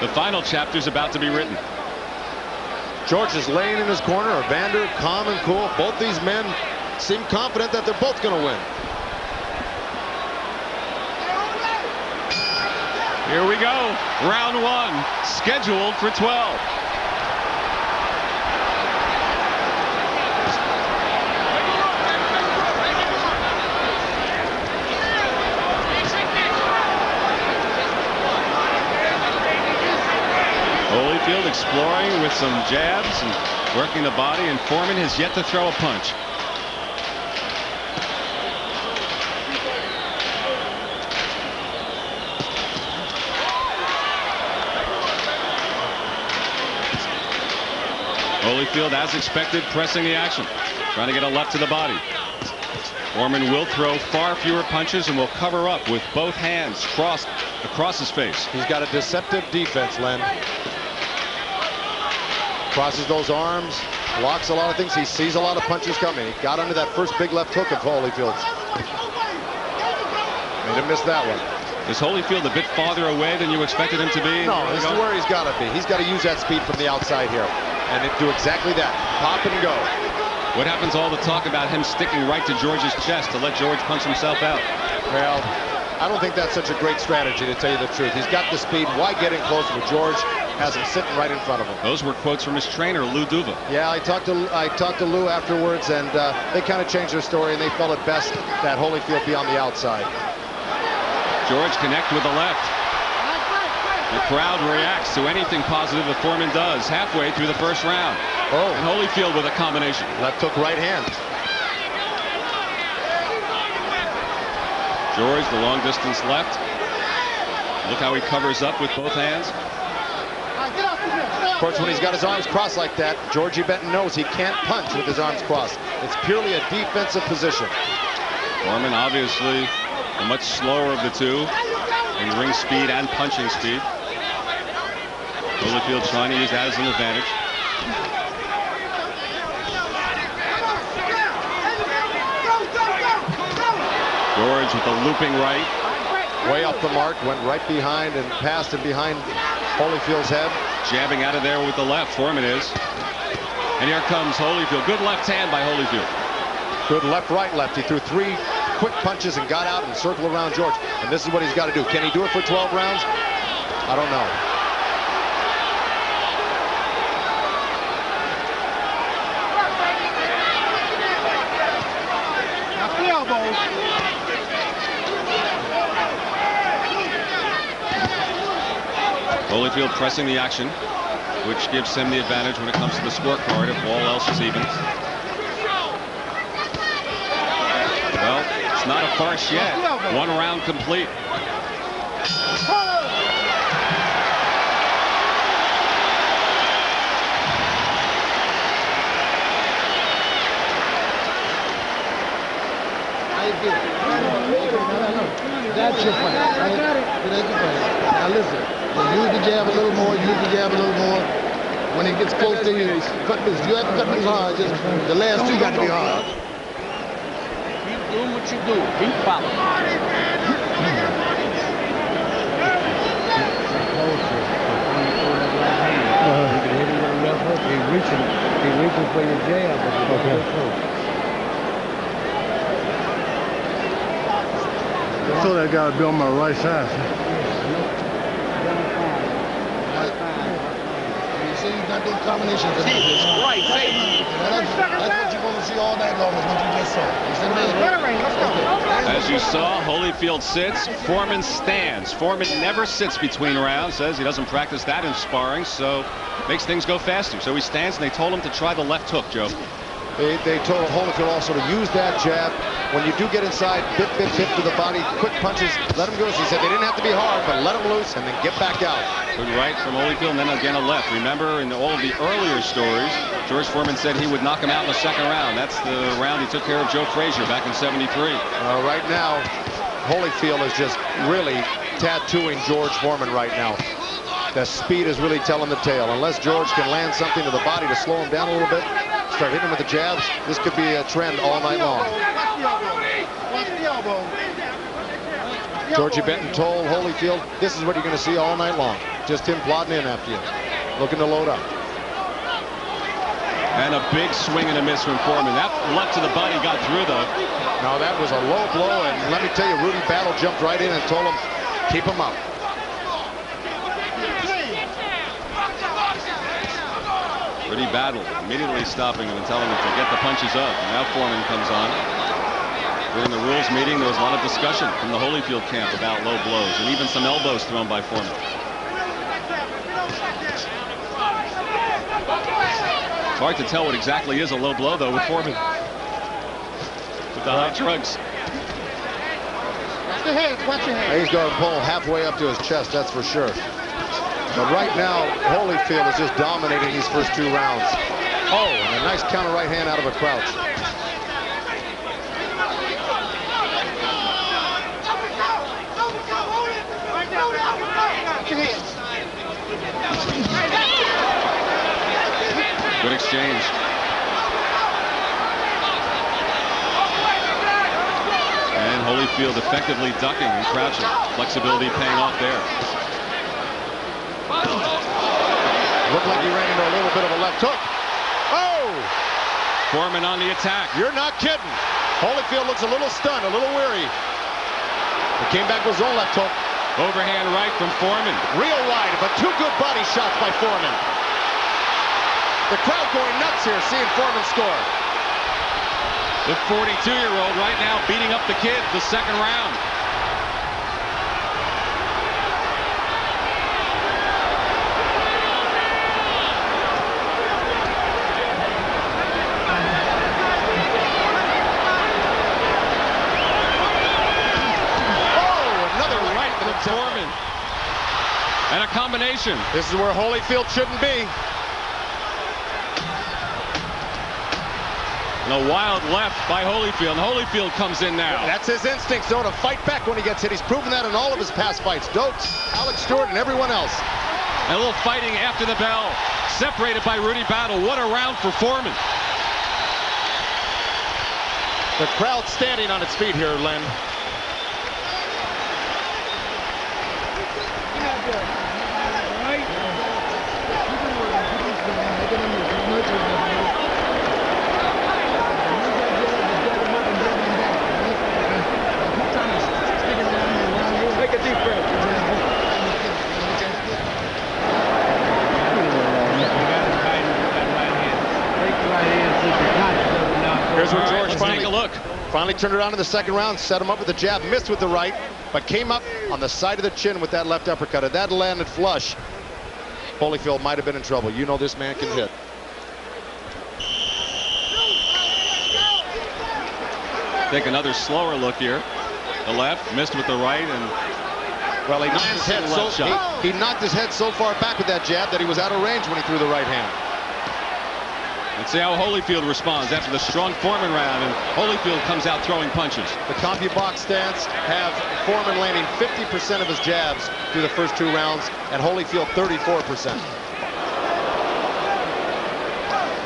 The final chapter is about to be written. George is laying in his corner. Evander, calm and cool. Both these men seem confident that they're both going to win. Here we go. Round 1, scheduled for 12. Holyfield exploring with some jabs and working the body, and Foreman has yet to throw a punch. Holyfield, as expected, pressing the action, trying to get a left to the body. Foreman will throw far fewer punches and will cover up with both hands crossed across his face. He's got a deceptive defense, Len. Crosses those arms, blocks a lot of things. He sees a lot of punches coming. He got under that first big left hook of Holyfield's. Made him miss that one. Is Holyfield a bit farther away than you expected him to be? No, this is where he's got to be. He's got to use that speed from the outside here and do exactly that. Pop and go. What happens to all the talk about him sticking right to George's chest to let George punch himself out? Well, I don't think that's such a great strategy, to tell you the truth. He's got the speed. Why get in closer to George? Has him sitting right in front of him. Those were quotes from his trainer, Lou Duva. Yeah, I talked to Lou afterwards, and they kind of changed their story, and they felt it best that Holyfield be on the outside. George connect with the left. The crowd reacts to anything positive that Foreman does halfway through the first round. Oh, and Holyfield with a combination. Left hook, right hand. George, the long distance left. Look how he covers up with both hands. Of course, when he's got his arms crossed like that, Georgie Benton knows he can't punch with his arms crossed. It's purely a defensive position. Foreman obviously the much slower of the two in ring speed and punching speed. Holyfield trying to use that as an advantage. George with the looping right. Way up the mark, went right behind and passed it behind Holyfield's head. Jabbing out of there with the left, Foreman is. And here comes Holyfield. Good left hand by Holyfield. Good left-right left. He threw 3 quick punches and got out and circled around George. And this is what he's got to do. Can he do it for 12 rounds? I don't know. Now, the elbows. Holyfield pressing the action, which gives him the advantage when it comes to the scorecard if all else is even. Well, it's not a farce yet. 1 round complete. That's your fight. Right? That's your fight. Now listen. Use the jab a little more. Use the jab a little more. When it gets close to you, cut this. You have to cut this hard. Just the last 2 got to be hard. Keep doing what you do. Keep following. He's reaching for your jab, but you don't get close. I told that guy to be on my right side. You see, you got those combinations. Jesus Christ, hey. That's what you're going to see all night long is what you just saw. You see what I mean? As you saw, Holyfield sits, Foreman stands. Foreman never sits between rounds, says he doesn't practice that in sparring, so makes things go faster. So he stands, and they told him to try the left hook, Joe. They told Holyfield also to use that jab when you do get inside, bit to the body, quick punches, let him go. As he said, they didn't have to be hard, but let him loose and then get back out. Good right from Holyfield, and then again a left. Remember, in all of the earlier stories, George Foreman said he would knock him out in the second round. That's the round he took care of Joe Frazier back in '73. Right now, Holyfield is just really tattooing George Foreman right now. The speed is really telling the tale. Unless George can land something to the body to slow him down a little bit, start hitting him with the jabs, this could be a trend all night long. Watch the elbow. Georgie Benton told Holyfield, this is what you're going to see all night long. Just him plodding in after you, looking to load up. And a big swing and a miss from Foreman. That left to the body got through, though. No, that was a low blow, and let me tell you, Rudy Battle jumped right in and told him, keep him up. Rudy Battle immediately stopping him and telling him to get the punches up. And now Foreman comes on. During the rules meeting, there was a lot of discussion from the Holyfield camp about low blows and even some elbows thrown by Foreman. It's hard to tell what exactly is a low blow, though, with Foreman. With the hot drugs. Watch your head. Watch your head. He's going to pull halfway up to his chest, that's for sure. But right now, Holyfield is just dominating these first two rounds. Oh, and a nice counter right hand out of a crouch. Good exchange. And Holyfield effectively ducking and crouching. Flexibility paying off there. Looked like he ran into a little bit of a left hook. Oh! Foreman on the attack. You're not kidding. Holyfield looks a little stunned, a little weary. He came back with his own left hook. Overhand right from Foreman. Real wide, but two good body shots by Foreman. The crowd going nuts here, seeing Foreman score. The 42-year-old right now beating up the kid the second round. Foreman. And a combination. This is where Holyfield shouldn't be. And a wild left by Holyfield. And Holyfield comes in now. That's his instinct, though, to fight back when he gets hit. He's proven that in all of his past fights. Dokes, Alex Stewart, and everyone else. And a little fighting after the bell. Separated by Rudy Battle. What a round for Foreman. The crowd standing on its feet here, Len. Take a deep breath. Here's where George finally turned around in the second round, set him up with the jab, missed with the right, but came up on the side of the chin with that left uppercut. If that landed flush, Holyfield might have been in trouble. You know this man can hit. Take another slower look here. The left, missed with the right, and well, he knocked his head he knocked his head so far back with that jab that he was out of range when he threw the right hand. Let's see how Holyfield responds after the strong Foreman round, and Holyfield comes out throwing punches. The CompuBox stats have Foreman landing 50% of his jabs through the first two rounds, and Holyfield 34%.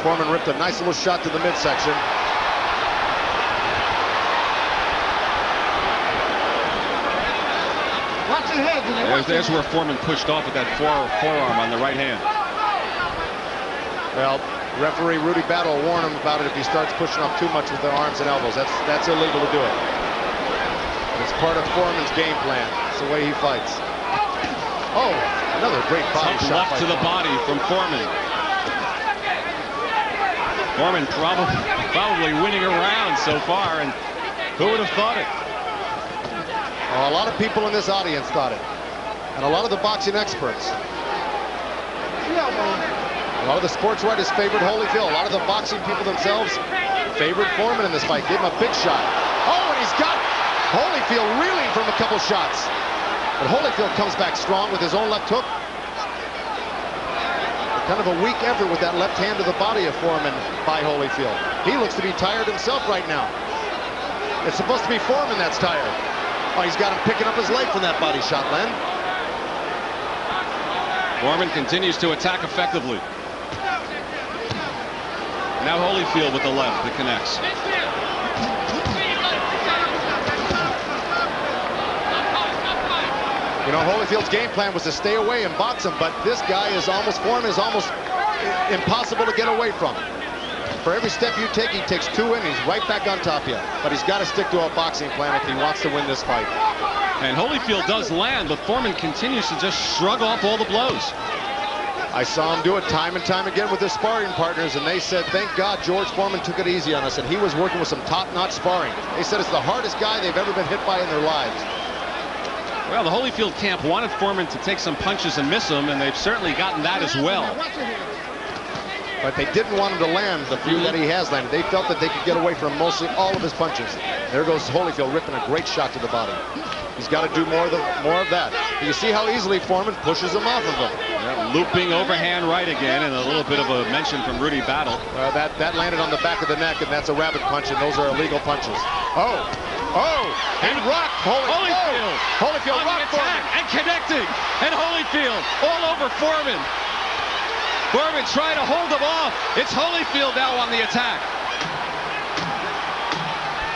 Foreman ripped a nice little shot to the midsection. Watch your head. There's where Foreman pushed off with that forearm on the right hand. Well, referee Rudy Battle warned him about it if he starts pushing off too much with the arms and elbows. That's illegal to do it. It's part of Foreman's game plan. It's the way he fights. Oh, another great body shot. Left to the body from Foreman. Foreman probably winning a round so far, and who would have thought it? Well, a lot of people in this audience thought it, and a lot of the boxing experts. A lot of the sports writers favored Holyfield. A lot of the boxing people themselves favored Foreman in this fight. Gave him a big shot. Oh, and he's got Holyfield reeling from a couple shots. But Holyfield comes back strong with his own left hook. Kind of a weak effort with that left hand to the body of Foreman by Holyfield. He looks to be tired himself right now. It's supposed to be Foreman that's tired. Oh, he's got him picking up his leg from that body shot, Len. Foreman continues to attack effectively. Now Holyfield with the left that connects. You know, Holyfield's game plan was to stay away and box him, but this guy is almost, Foreman is almost impossible to get away from. For every step you take, he takes two in, he's right back on top of you. But he's got to stick to a boxing plan if he wants to win this fight. And Holyfield does land, but Foreman continues to just shrug off all the blows. I saw him do it time and time again with his sparring partners, and they said, thank God George Foreman took it easy on us, and he was working with some top-notch sparring. They said it's the hardest guy they've ever been hit by in their lives. Well, the Holyfield camp wanted Foreman to take some punches and miss them, and they've certainly gotten that as well. But they didn't want him to land the few that he has landed. They felt that they could get away from mostly all of his punches. There goes Holyfield ripping a great shot to the body. He's got to do more of that. You see how easily Foreman pushes him off of him. Yeah, looping overhand right again, and a little bit of a mention from Rudy Battle. That landed on the back of the neck, and that's a rabbit punch, and those are illegal punches. And rock Holyfield. Holyfield on the attack and connecting, and Holyfield all over Foreman. Foreman trying to hold him off. It's Holyfield now on the attack.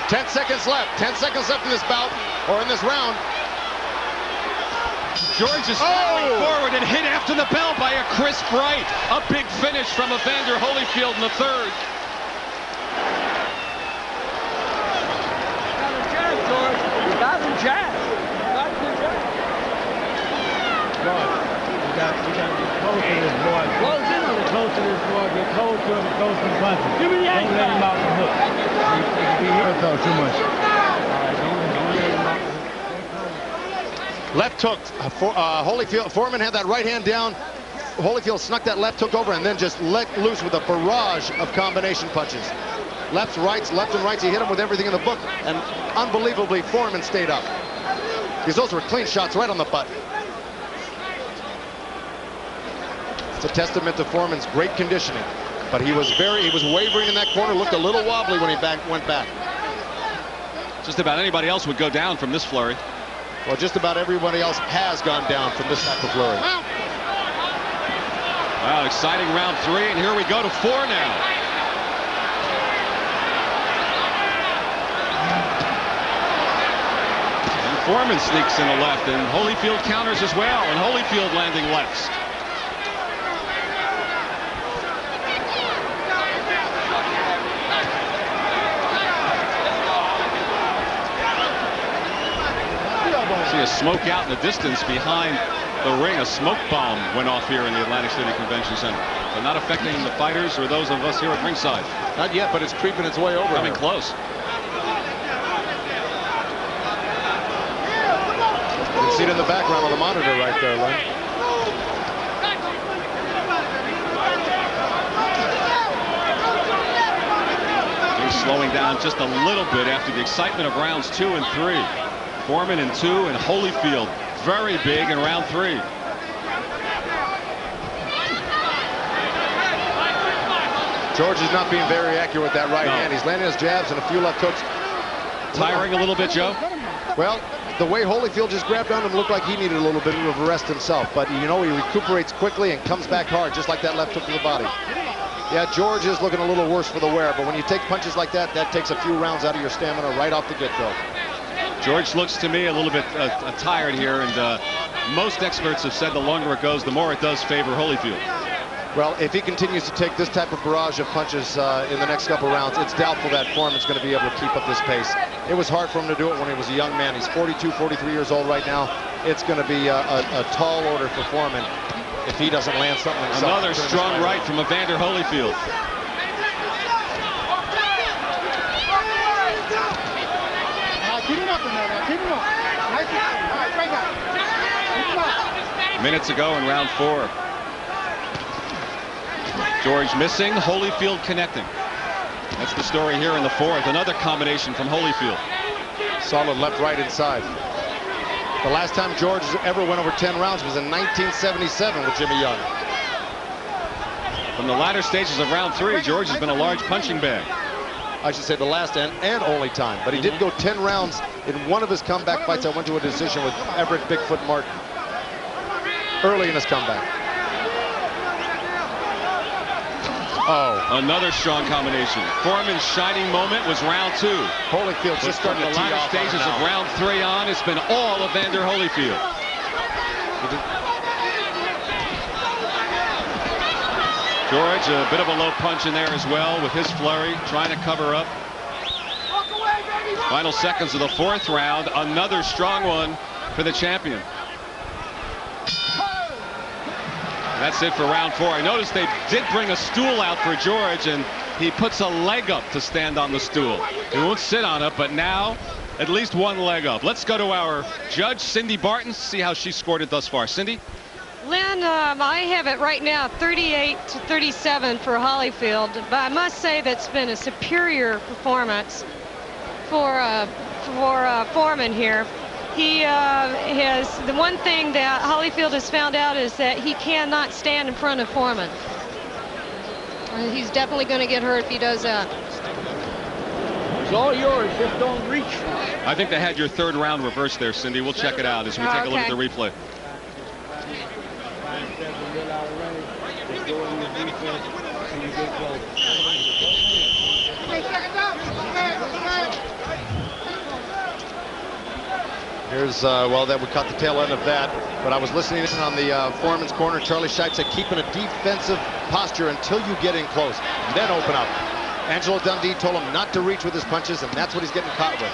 10 seconds left. 10 seconds left in this bout, or in this round. George is falling forward and hit after the bell by a Chris Bright. A big finish from Evander Holyfield in the third. You got him jab. We got to get close to this boy. Close in on it. Close to this boy. Get close to him and close to the punches. Give me the don't let him out the hook. He hurt though too much. All right, don't let him out the hook. Left hook. Holyfield. Foreman had that right hand down. Holyfield snuck that left hook over and then just let loose with a barrage of combination punches. Lefts, rights, left and rights. He hit him with everything in the book. And unbelievably, Foreman stayed up. Because those were clean shots right on the butt. It's a testament to Foreman's great conditioning. But he was wavering in that corner, looked a little wobbly when he went back. Just about anybody else would go down from this flurry. Well, just about everybody else has gone down from this type of flurry. Well, exciting round three, and here we go to four now. And Foreman sneaks in the left, and Holyfield counters as well, and Holyfield landing lefts. See a smoke out in the distance behind the ring. A smoke bomb went off here in the Atlantic City Convention Center, but not affecting the fighters or those of us here at ringside. Not yet, but it's creeping its way over. Coming close. You can see it in the background on the monitor right there, Len. He's slowing down just a little bit after the excitement of rounds 2 and 3. Foreman in 2 and Holyfield very big in round 3. George is not being very accurate with that right hand. He's landing his jabs and a few left hooks. Tiring a little bit, Joe? Well, the way Holyfield just grabbed on him looked like he needed a little bit of a rest himself. But, you know, he recuperates quickly and comes back hard, just like that left hook to the body. Yeah, George is looking a little worse for the wear, but when you take punches like that, that takes a few rounds out of your stamina right off the get-go. George looks to me a little bit tired here, and most experts have said the longer it goes, the more it does favor Holyfield. Well, if he continues to take this type of barrage of punches in the next couple rounds, it's doubtful that Foreman's going to be able to keep up this pace. It was hard for him to do it when he was a young man. He's 42, 43 years old right now. It's going to be a tall order for Foreman if he doesn't land something himself. Another strong right from Evander Holyfield. Keep him up in there now. Keep him up. Nice. All right, break out. Keep him up. Minutes ago in round 4. George missing, Holyfield connecting. That's the story here in the fourth. Another combination from Holyfield. Solid left, right, inside. The last time George ever went over 10 rounds was in 1977 with Jimmy Young. From the latter stages of round 3, George has been a large punching bag. I should say the last and only time. But he did go 10 rounds in one of his comeback fights. I went to a decision with Everett Bigfoot Martin early in his comeback. Oh, another strong combination. Foreman's shining moment was round 2. Holyfield just starting the latter stages of round 3 on. It's been all Evander Holyfield. George, a bit of a low punch in there as well with his flurry, trying to cover up. Final seconds of the fourth round. Another strong one for the champion. That's it for round 4. I noticed they did bring a stool out for George, and he puts a leg up to stand on the stool. He won't sit on it, but now at least one leg up. Let's go to our judge, Cindy Barton, see how she scored it thus far. Cindy? Lynn, I have it right now 38-37 for Holyfield, but I must say that's been a superior performance for Foreman here. He has, the one thing that Holyfield has found out is that he cannot stand in front of Foreman. He's definitely going to get hurt if he does that. It's all yours, just don't reach. I think they had your third round reversed there, Cindy. We'll check it out as we take a look at the replay. Here's, well, that we caught the tail end of that, but I was listening in on the Foreman's corner. Charlie Scheib said keep in a defensive posture until you get in close, then open up. Angelo Dundee told him not to reach with his punches, and that's what he's getting caught with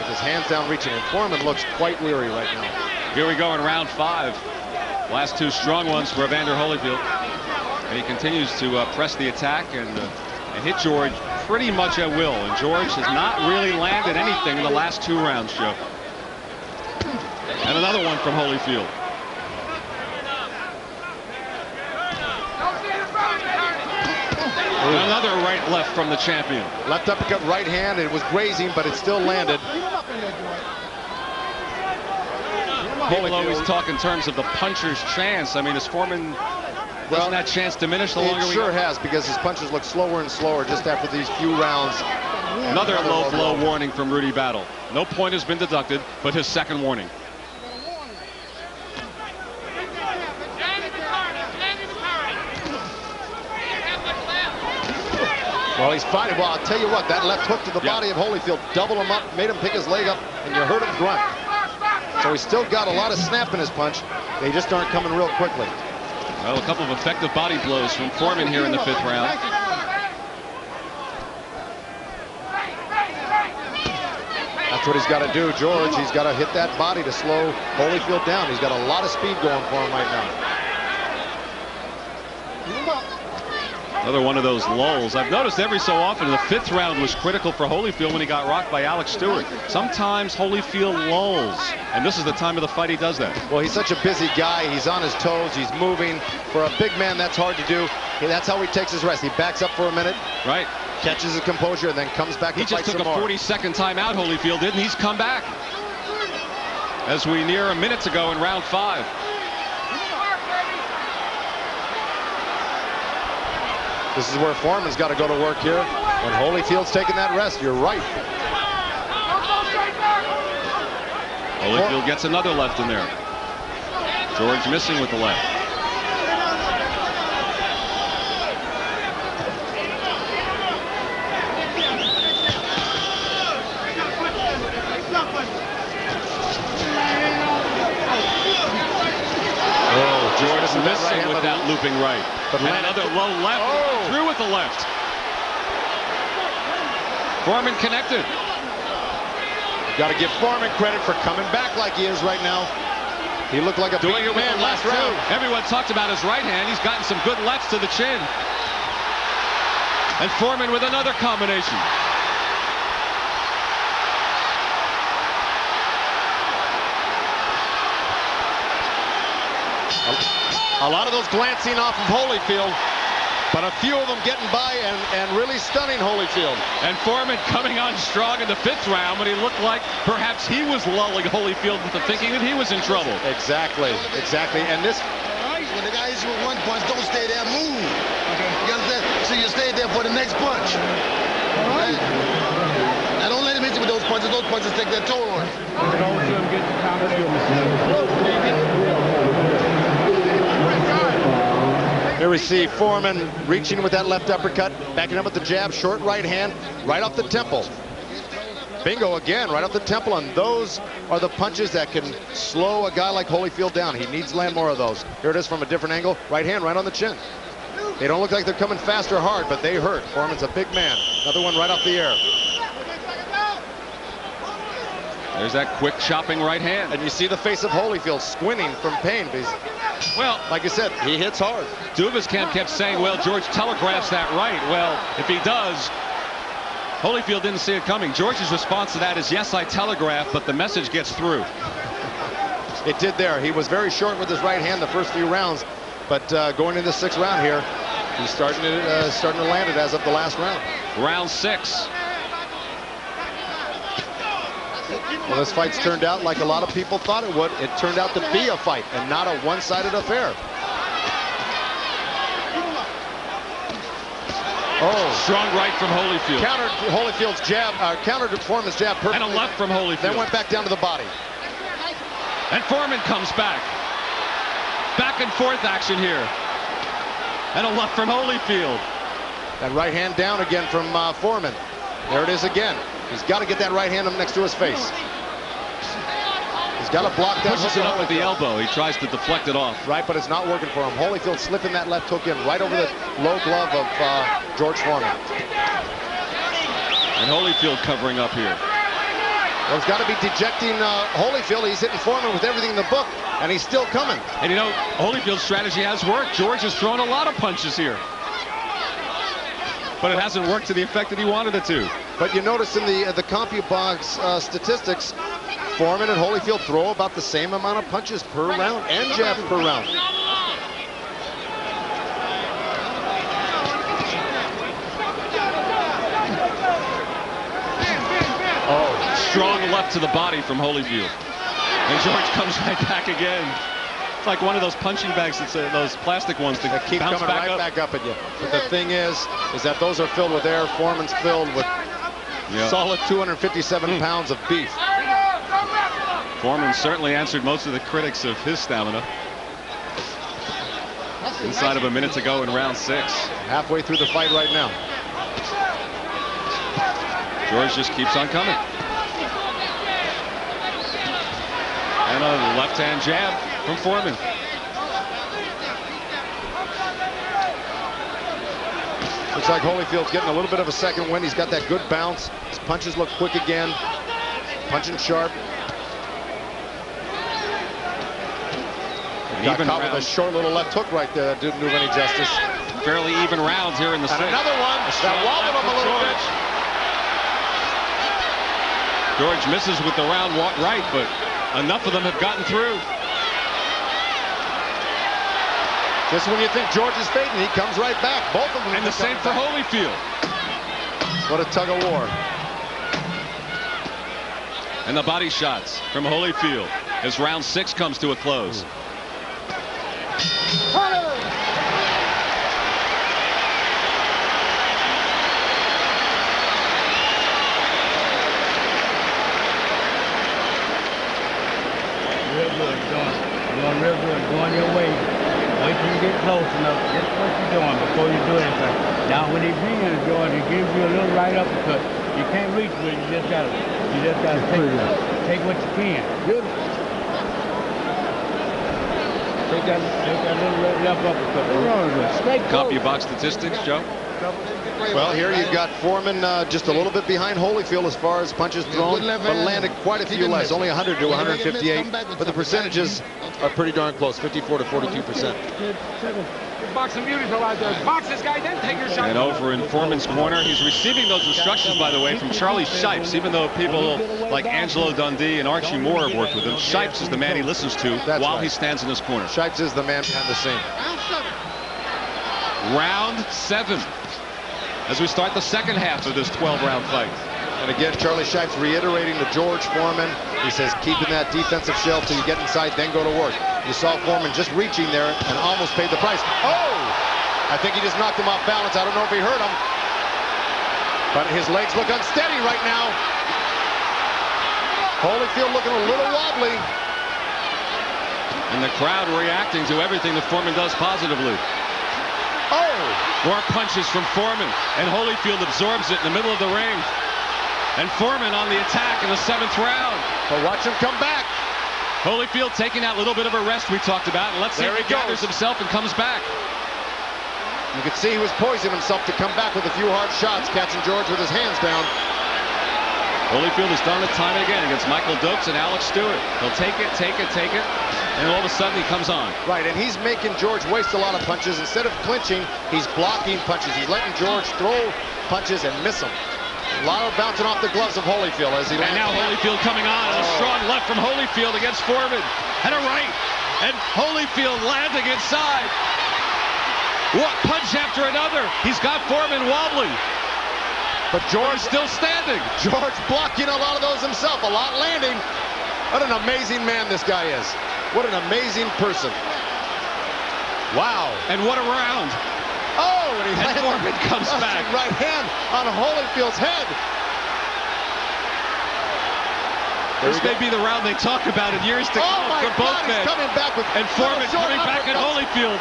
his hands down reaching, and Foreman looks quite weary right now. Here we go in round 5. Last 2 strong ones for Evander Holyfield. And he continues to press the attack and hit George pretty much at will, and George has not really landed anything in the last 2 rounds, Joe. And another one from Holyfield. And another right-left from the champion. Left uppercut, right hand. It was grazing, but it still landed. People always talk in terms of the puncher's chance. I mean, is Foreman, doesn't that chance diminish the longer we go? It sure has, because his punches look slower and slower just after these few rounds. Another low blow warning from Rudy Battle. No point has been deducted, but his second warning. Well, he's fighting. Well, I'll tell you what, that left hook to the body of Holyfield doubled him up, made him pick his leg up, and you heard him grunt. So he's still got a lot of snap in his punch. They just aren't coming real quickly. Well, a couple of effective body blows from Foreman here in the 5th round. That's what he's got to do, George. He's got to hit that body to slow Holyfield down. He's got a lot of speed going for him right now. Another one of those lulls. I've noticed every so often the 5th round was critical for Holyfield when he got rocked by Alex Stewart. Sometimes Holyfield lulls, and this is the time of the fight he does that. Well, he's such a busy guy. He's on his toes. He's moving. For a big man, that's hard to do. That's how he takes his rest. He backs up for a minute. Right. Catches his composure, and then comes back to fight some more. He just took a 40-second timeout, Holyfield did, and he's come back. As we near a minute to go in round 5. This is where Foreman's got to go to work here. When Holyfield's taking that rest, you're right. Holyfield gets another left in there. George missing with the left. Oh, George missing with that looping right. But and another low left. Through with the left. Foreman connected. Got to give Foreman credit for coming back like he is right now. He looked like a big man last round. Everyone talked about his right hand. He's gotten some good lefts to the chin. And Foreman with another combination. A lot of those glancing off of Holyfield. But a few of them getting by and really stunning Holyfield. And Foreman coming on strong in the 5th round when he looked like perhaps he was lulling Holyfield into thinking that he was in trouble. Exactly. And this... When the guy hits you with one punch, don't stay there, move. You understand? So you stay there for the next punch. Right? Now don't let him hit you with those punches. Those punches take their toll on you. Here we see Foreman reaching with that left uppercut, backing up with the jab, short right hand, right off the temple. Bingo again, right off the temple, and those are the punches that can slow a guy like Holyfield down. He needs to land more of those. Here it is from a different angle, right hand right on the chin. They don't look like they're coming fast or hard, but they hurt. Foreman's a big man. Another one right off the air. There's that quick chopping right hand. And you see the face of Holyfield squinting from pain. Well, like I said, he hits hard. Dubas camp kept saying, well, George telegraphs that right. Well, if he does, Holyfield didn't see it coming. George's response to that is, yes, I telegraph, but the message gets through. It did there. He was very short with his right hand the first few rounds, but going into the 6th round here, he's starting to land it as of the last round. Round 6. Well, this fight's turned out like a lot of people thought it would. It turned out to be a fight and not a one-sided affair. Oh, strong right from Holyfield. Countered Holyfield's jab, countered Foreman's jab perfectly. And a left from Holyfield. Then went back down to the body. And Foreman comes back. Back and forth action here. And a left from Holyfield. That right hand down again from Foreman. There it is again. He's got to get that right hand up next to his face. He's got to block that. Pushes it up with the elbow. He tries to deflect it off. Right, but it's not working for him. Holyfield slipping that left hook in right over the low glove of George Foreman. And Holyfield covering up here. Well, it's got to be dejecting Holyfield. He's hitting Foreman with everything in the book, and he's still coming. And you know, Holyfield's strategy has worked. George has thrown a lot of punches here. But it hasn't worked to the effect that he wanted it to. But you notice in the CompuBox statistics, Foreman and Holyfield throw about the same amount of punches per round and jabs per round. Oh, strong left to the body from Holyfield. And George comes right back again. It's like one of those punching bags, those plastic ones that keep bounce coming right back up at you. But the thing is that those are filled with air. Foreman's filled with solid 257 pounds of beef. Foreman certainly answered most of the critics of his stamina. Inside of a minute to go in round 6. Halfway through the fight right now. George just keeps on coming. And a left-hand jab from Foreman. Looks like Holyfield's getting a little bit of a second wind. He's got that good bounce. His punches look quick again. Punching sharp. Got caught with a short little left hook right there. That didn't do any justice. Fairly even rounds here in the 6th. And another one that wobbled him a little bit. George misses with the round right, but enough of them have gotten through. Just when you think George is fading, he comes right back. Both of them. And the same for Holyfield. What a tug of war. And the body shots from Holyfield as round 6 comes to a close. Real good, going real good, going your way. Wait till you get close enough. That's what you're doing before you do anything. Now, when he brings you to George, he gives you a little right uppercut. You can't reach with it. You just gotta take what you can. Take that little left uppercut. CompuBox statistics, Joe. Well, here you've got Foreman just a little bit behind Holyfield as far as punches thrown, but landed quite a few less, only 100 to 158. But the percentages are pretty darn close, 54 to 42%. Boxing beauties are out there. Box this guy, then take your shot. And over in Foreman's corner, he's receiving those instructions, by the way, from Charlie Shipes. Even though people like Angelo Dundee and Archie Moore have worked with him, Shipes is the man he listens to while he stands in his corner. Shipes is the man behind the scene. Round 7. As we start the second half of this 12-round fight. And again, Charlie Shipes reiterating to George Foreman. He says, keeping that defensive shell till you get inside, then go to work. You saw Foreman just reaching there and almost paid the price. Oh! I think he just knocked him off balance. I don't know if he hurt him. But his legs look unsteady right now. Holyfield looking a little wobbly. And the crowd reacting to everything that Foreman does positively. Oh! More punches from Foreman. And Holyfield absorbs it in the middle of the ring. And Foreman on the attack in the 7th round. But watch him come back. Holyfield taking that little bit of a rest we talked about. And let's see if he gathers himself and comes back. You could see he was poisoning himself to come back with a few hard shots, catching George with his hands down. Holyfield has done it time and again against Michael Dokes and Alex Stewart. He'll take it, and all of a sudden he comes on. Right, and he's making George waste a lot of punches. Instead of clinching, he's blocking punches. He's letting George throw punches and miss them. A lot of bouncing off the gloves of Holyfield as he lands. And now Holyfield coming on, and a strong left from Holyfield against Foreman. And a right, and Holyfield landing inside. What punch after another. He's got Foreman wobbly. But George still standing. George blocking a lot of those himself, a lot landing. What an amazing man this guy is. What an amazing person. Wow. And what a round. Oh, and Foreman comes back. Right hand on Holyfield's head. This may be the round they talk about in years to come for both men. He's coming back with and Foreman coming back at Holyfield.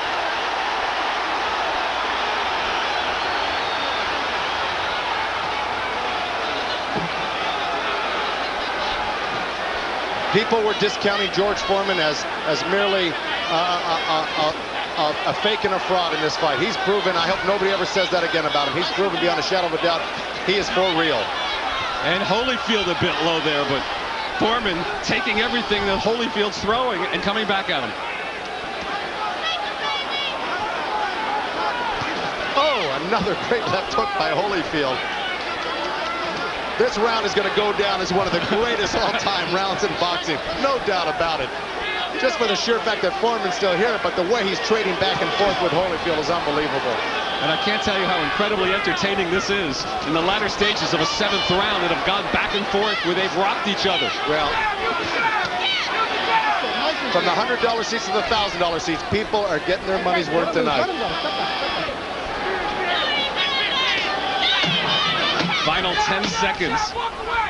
People were discounting George Foreman as merely a fake and a fraud in this fight. He's proven, I hope nobody ever says that again about him. He's proven beyond a shadow of a doubt he is for real. And Holyfield a bit low there, but Foreman taking everything that Holyfield's throwing and coming back at him. Oh, another great left hook by Holyfield. This round is going to go down as one of the greatest all-time rounds in boxing. No doubt about it. Just for the sheer fact that Foreman's still here, but the way he's trading back and forth with Holyfield is unbelievable. And I can't tell you how incredibly entertaining this is in the latter stages of a 7th round that have gone back and forth where they've rocked each other. Well, from the $100 seats to the $1,000 seats, people are getting their money's worth tonight. Final 10 seconds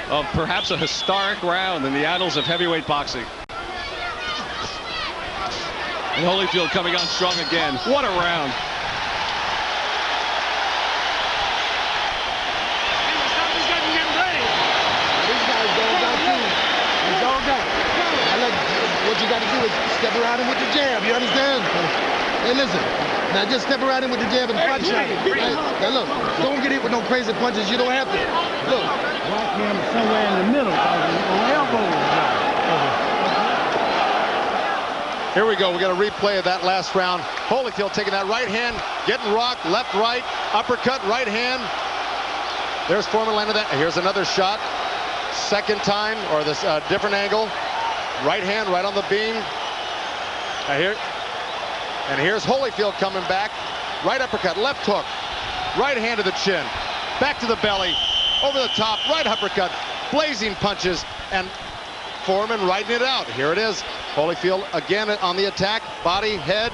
of perhaps a historic round in the annals of heavyweight boxing. And Holyfield coming on strong again. What a round. What you got to do is step around him with the jab, you understand? Hey, listen, now just step around him with the jab and punch shot. Now look, don't get hit with no crazy punches, you don't have to. Look. Rock him somewhere in the middle, on elbows. Here we go, we got a replay of that last round. Holyfield taking that right hand, getting rocked, left, right, uppercut, right hand. There's Foreman landing that. Here's another shot. Second time, or this different angle. Right hand, right on the beam. And here's Holyfield coming back. Right uppercut, left hook. Right hand to the chin. Back to the belly. Over the top, right uppercut. Blazing punches. And Foreman riding it out. Here it is. Holyfield again on the attack. Body, head.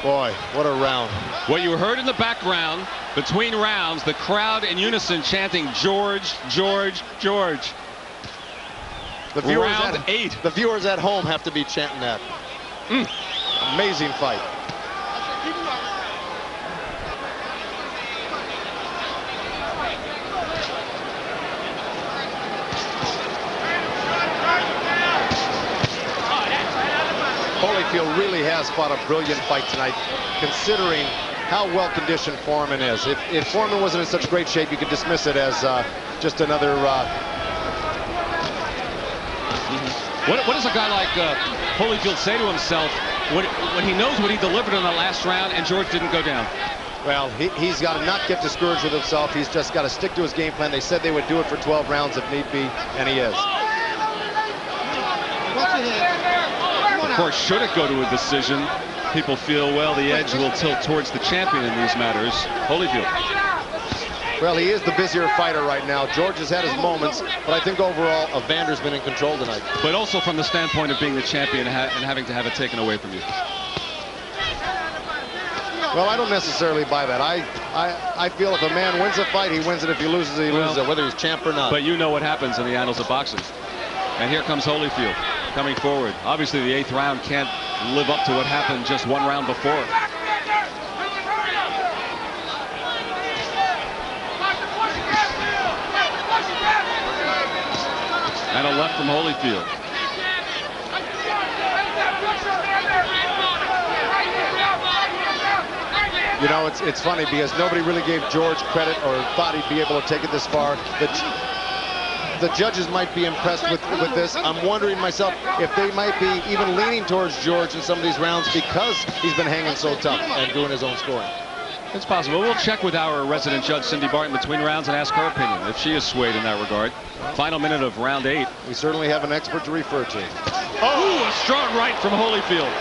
Boy, what a round. What you heard in the background, between rounds, the crowd in unison chanting, George, George, George. The viewers at home have to be chanting that. Amazing fight. Holyfield really has fought a brilliant fight tonight, considering how well-conditioned Foreman is. If Foreman wasn't in such great shape, you could dismiss it as just another... What does a guy like Holyfield say to himself when he knows what he delivered in the last round and George didn't go down? Well, he's got to not get discouraged with himself. He's just got to stick to his game plan. They said they would do it for 12 rounds if need be, and he is. Of course, should it go to a decision, people feel, well, the edge will tilt towards the champion in these matters, Holyfield. Well, he is the busier fighter right now. George has had his moments, but I think overall Evander's been in control tonight. But also from the standpoint of being the champion and having to have it taken away from you. Well, I don't necessarily buy that. I feel if a man wins a fight, he wins it. If he loses it, he loses it, whether he's champ or not. But you know what happens in the annals of boxing. And here comes Holyfield coming forward. Obviously, the 8th round can't live up to what happened just 1 round before. And a left from Holyfield. You know, it's funny because nobody really gave George credit or thought he'd be able to take it this far. The judges might be impressed with this. I'm wondering myself if they might be even leaning towards George in some of these rounds because he's been hanging so tough and doing his own scoring. It's possible. We'll check with our resident judge, Cindy Barton, between rounds and ask her opinion if she is swayed in that regard. Final minute of round 8. We certainly have an expert to refer to. Oh, a strong right from Holyfield.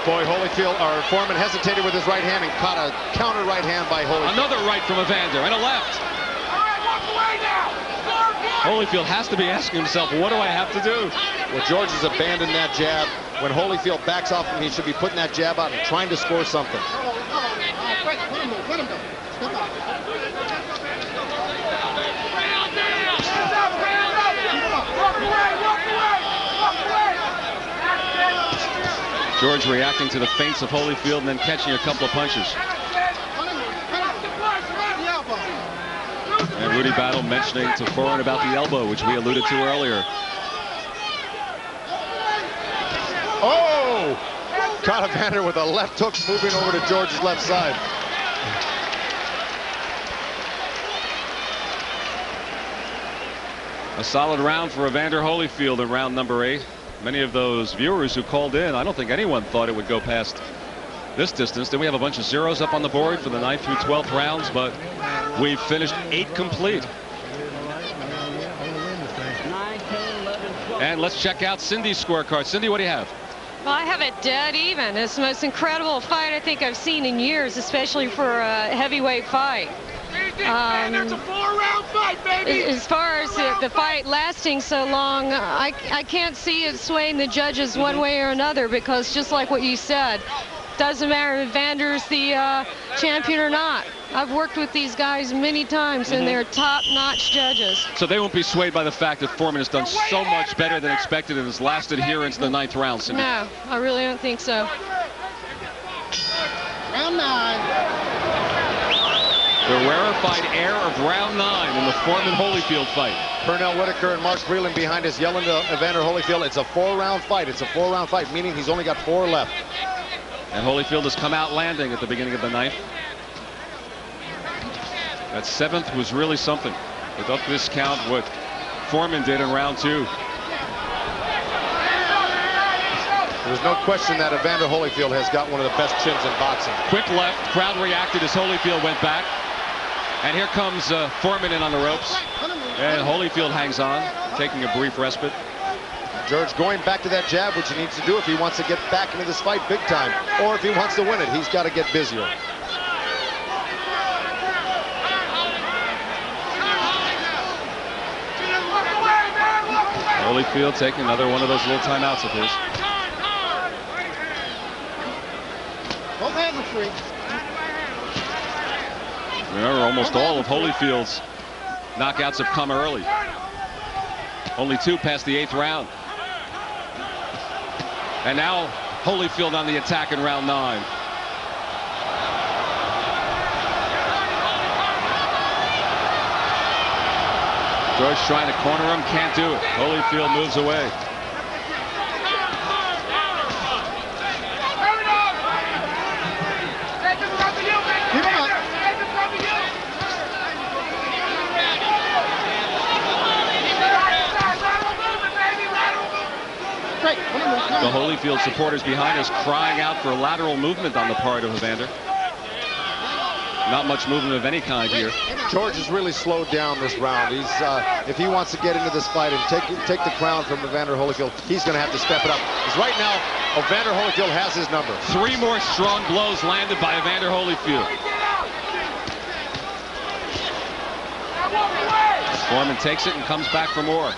Boy, Holyfield, or Foreman hesitated with his right hand and caught a counter right hand by Holyfield. Another right from Evander and a left. Holyfield has to be asking himself, what do I have to do? Well, George has abandoned that jab. When Holyfield backs off him, he should be putting that jab out and trying to score something. George reacting to the feints of Holyfield and then catching a couple of punches. And Rudy Battle mentioning to Foreman about the elbow, which we alluded to earlier. Oh! Caught Evander with a left hook moving over to George's left side. A solid round for Evander Holyfield in round number 8. Many of those viewers who called in, I don't think anyone thought it would go past this distance. Then we have a bunch of zeros up on the board for the 9th through 12th rounds, but we've finished 8 complete. And let's check out Cindy's scorecard. Cindy, what do you have? Well, I have it dead even. It's the most incredible fight I think I've seen in years, especially for a heavyweight fight. That's a 4-round fight, baby! As far as the fight lasting so long, I can't see it swaying the judges one way or another, because just like what you said, doesn't matter if Evander's the champion or not. I've worked with these guys many times, and they're top-notch judges. So they won't be swayed by the fact that Foreman has done so much better than expected in his last adherence in the 9th round, Cindy? No, I really don't think so. Round 9. The rarefied air of round 9 in the Foreman-Holyfield fight. Pernell Whitaker and Mark Freeland behind us yelling to Evander Holyfield, it's a 4-round fight. It's a 4-round fight, meaning he's only got 4 left. And Holyfield has come out landing at the beginning of the 9th. That 7th was really something. Without discount what Foreman did in round 2. There's no question that Evander Holyfield has got one of the best chins in boxing. Quick left, crowd reacted as Holyfield went back. And here comes Foreman in on the ropes. And Holyfield hangs on, taking a brief respite. George going back to that jab, which he needs to do if he wants to get back into this fight big time. Or if he wants to win it, he's got to get busier. Holyfield taking another one of those little timeouts of his. Both hands are free. Remember, almost all of Holyfield's knockouts have come early. Only 2 past the 8th round. And now Holyfield on the attack in round 9. George trying to corner him, can't do it. Holyfield moves away. The Holyfield supporters behind us crying out for lateral movement on the part of Evander. Not much movement of any kind here. George has really slowed down this round. He's if he wants to get into this fight and take the crown from Evander Holyfield, he's going to have to step it up. Because right now, Evander Holyfield has his number. 3 more strong blows landed by Evander Holyfield. Foreman takes it and comes back for more.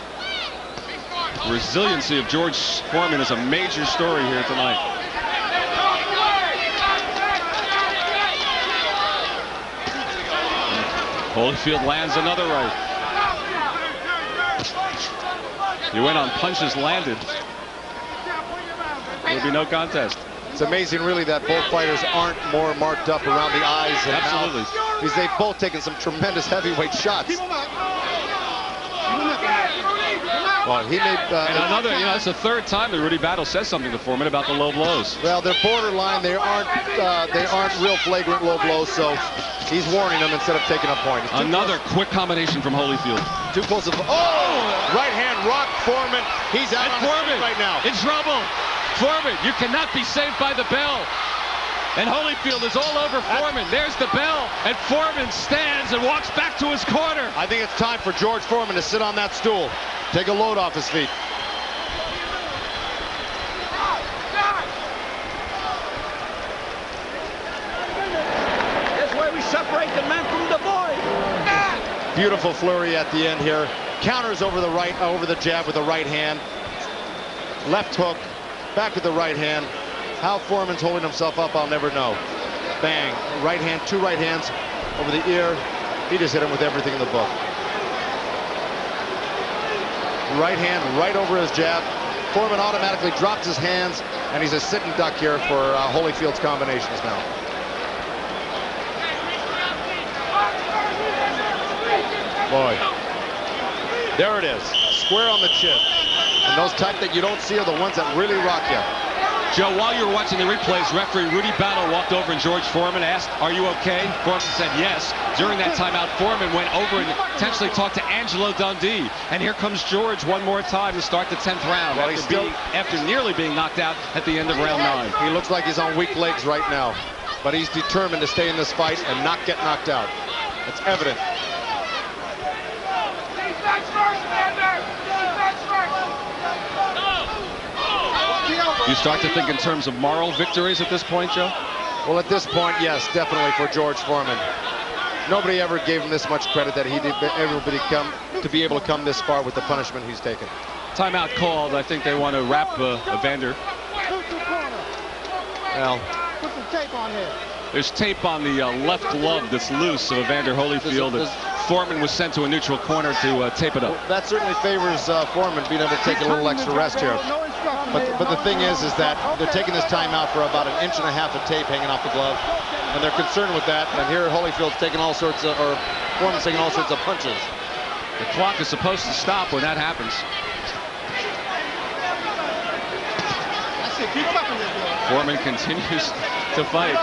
The resiliency of George Foreman is a major story here tonight. Holyfield lands another right. He went on punches landed. There will be no contest. It's amazing, really, that both fighters aren't more marked up around the eyes and absolutely mouth, because they've both taken some tremendous heavyweight shots. Well, he made and another, you know, that's the 3rd time that Rudy Battle says something to Foreman about the low blows. Well, they're borderline. They aren't real flagrant low blows, so he's warning them instead of taking a point. Another quick combination from Holyfield. Too close to, right hand rock Foreman. He's out on Foreman right now. In trouble. Foreman, you cannot be saved by the bell. And Holyfield is all over Foreman. There's the bell, and Foreman stands and walks back to his corner. I think it's time for George Foreman to sit on that stool. Take a load off his feet. That's where we separate the men from the boys. Beautiful flurry at the end here. Counters over the right, over the jab with the right hand. Left hook, back with the right hand. How Foreman's holding himself up, I'll never know. Bang, right hand, 2 right hands over the ear. He just hit him with everything in the book. Right hand right over his jab. Foreman automatically drops his hands, and he's a sitting duck here for Holyfield's combinations now. Boy, there it is, square on the chin. And those type that you don't see are the ones that really rock you. Joe, while you were watching the replays, referee Rudy Battle walked over and George Foreman asked, "Are you okay?" Foreman said yes. During that timeout, Foreman went over and potentially talked to Angelo Dundee. And here comes George one more time to start the 10th round, well, after nearly being knocked out at the end of round 9. He looks like he's on weak legs right now, but he's determined to stay in this fight and not get knocked out. It's evident. You start to think in terms of moral victories at this point, Joe? Well, at this point, yes, definitely for George Foreman. Nobody ever gave him this much credit that he did to be able to come this far with the punishment he's taken. Timeout called. I think they want to wrap Evander. Well, put some tape on here. There's tape on the left glove that's loose of Evander Holyfield. And Foreman was sent to a neutral corner to tape it up. Well, that certainly favors Foreman being able to take a little extra rest here. But the thing is that they're taking this timeout for about 1.5 inches of tape hanging off the glove, and they're concerned with that. And here Holyfield's taking all sorts of, or Foreman's taking all sorts of punches. The clock is supposed to stop when that happens. Foreman continues to fight.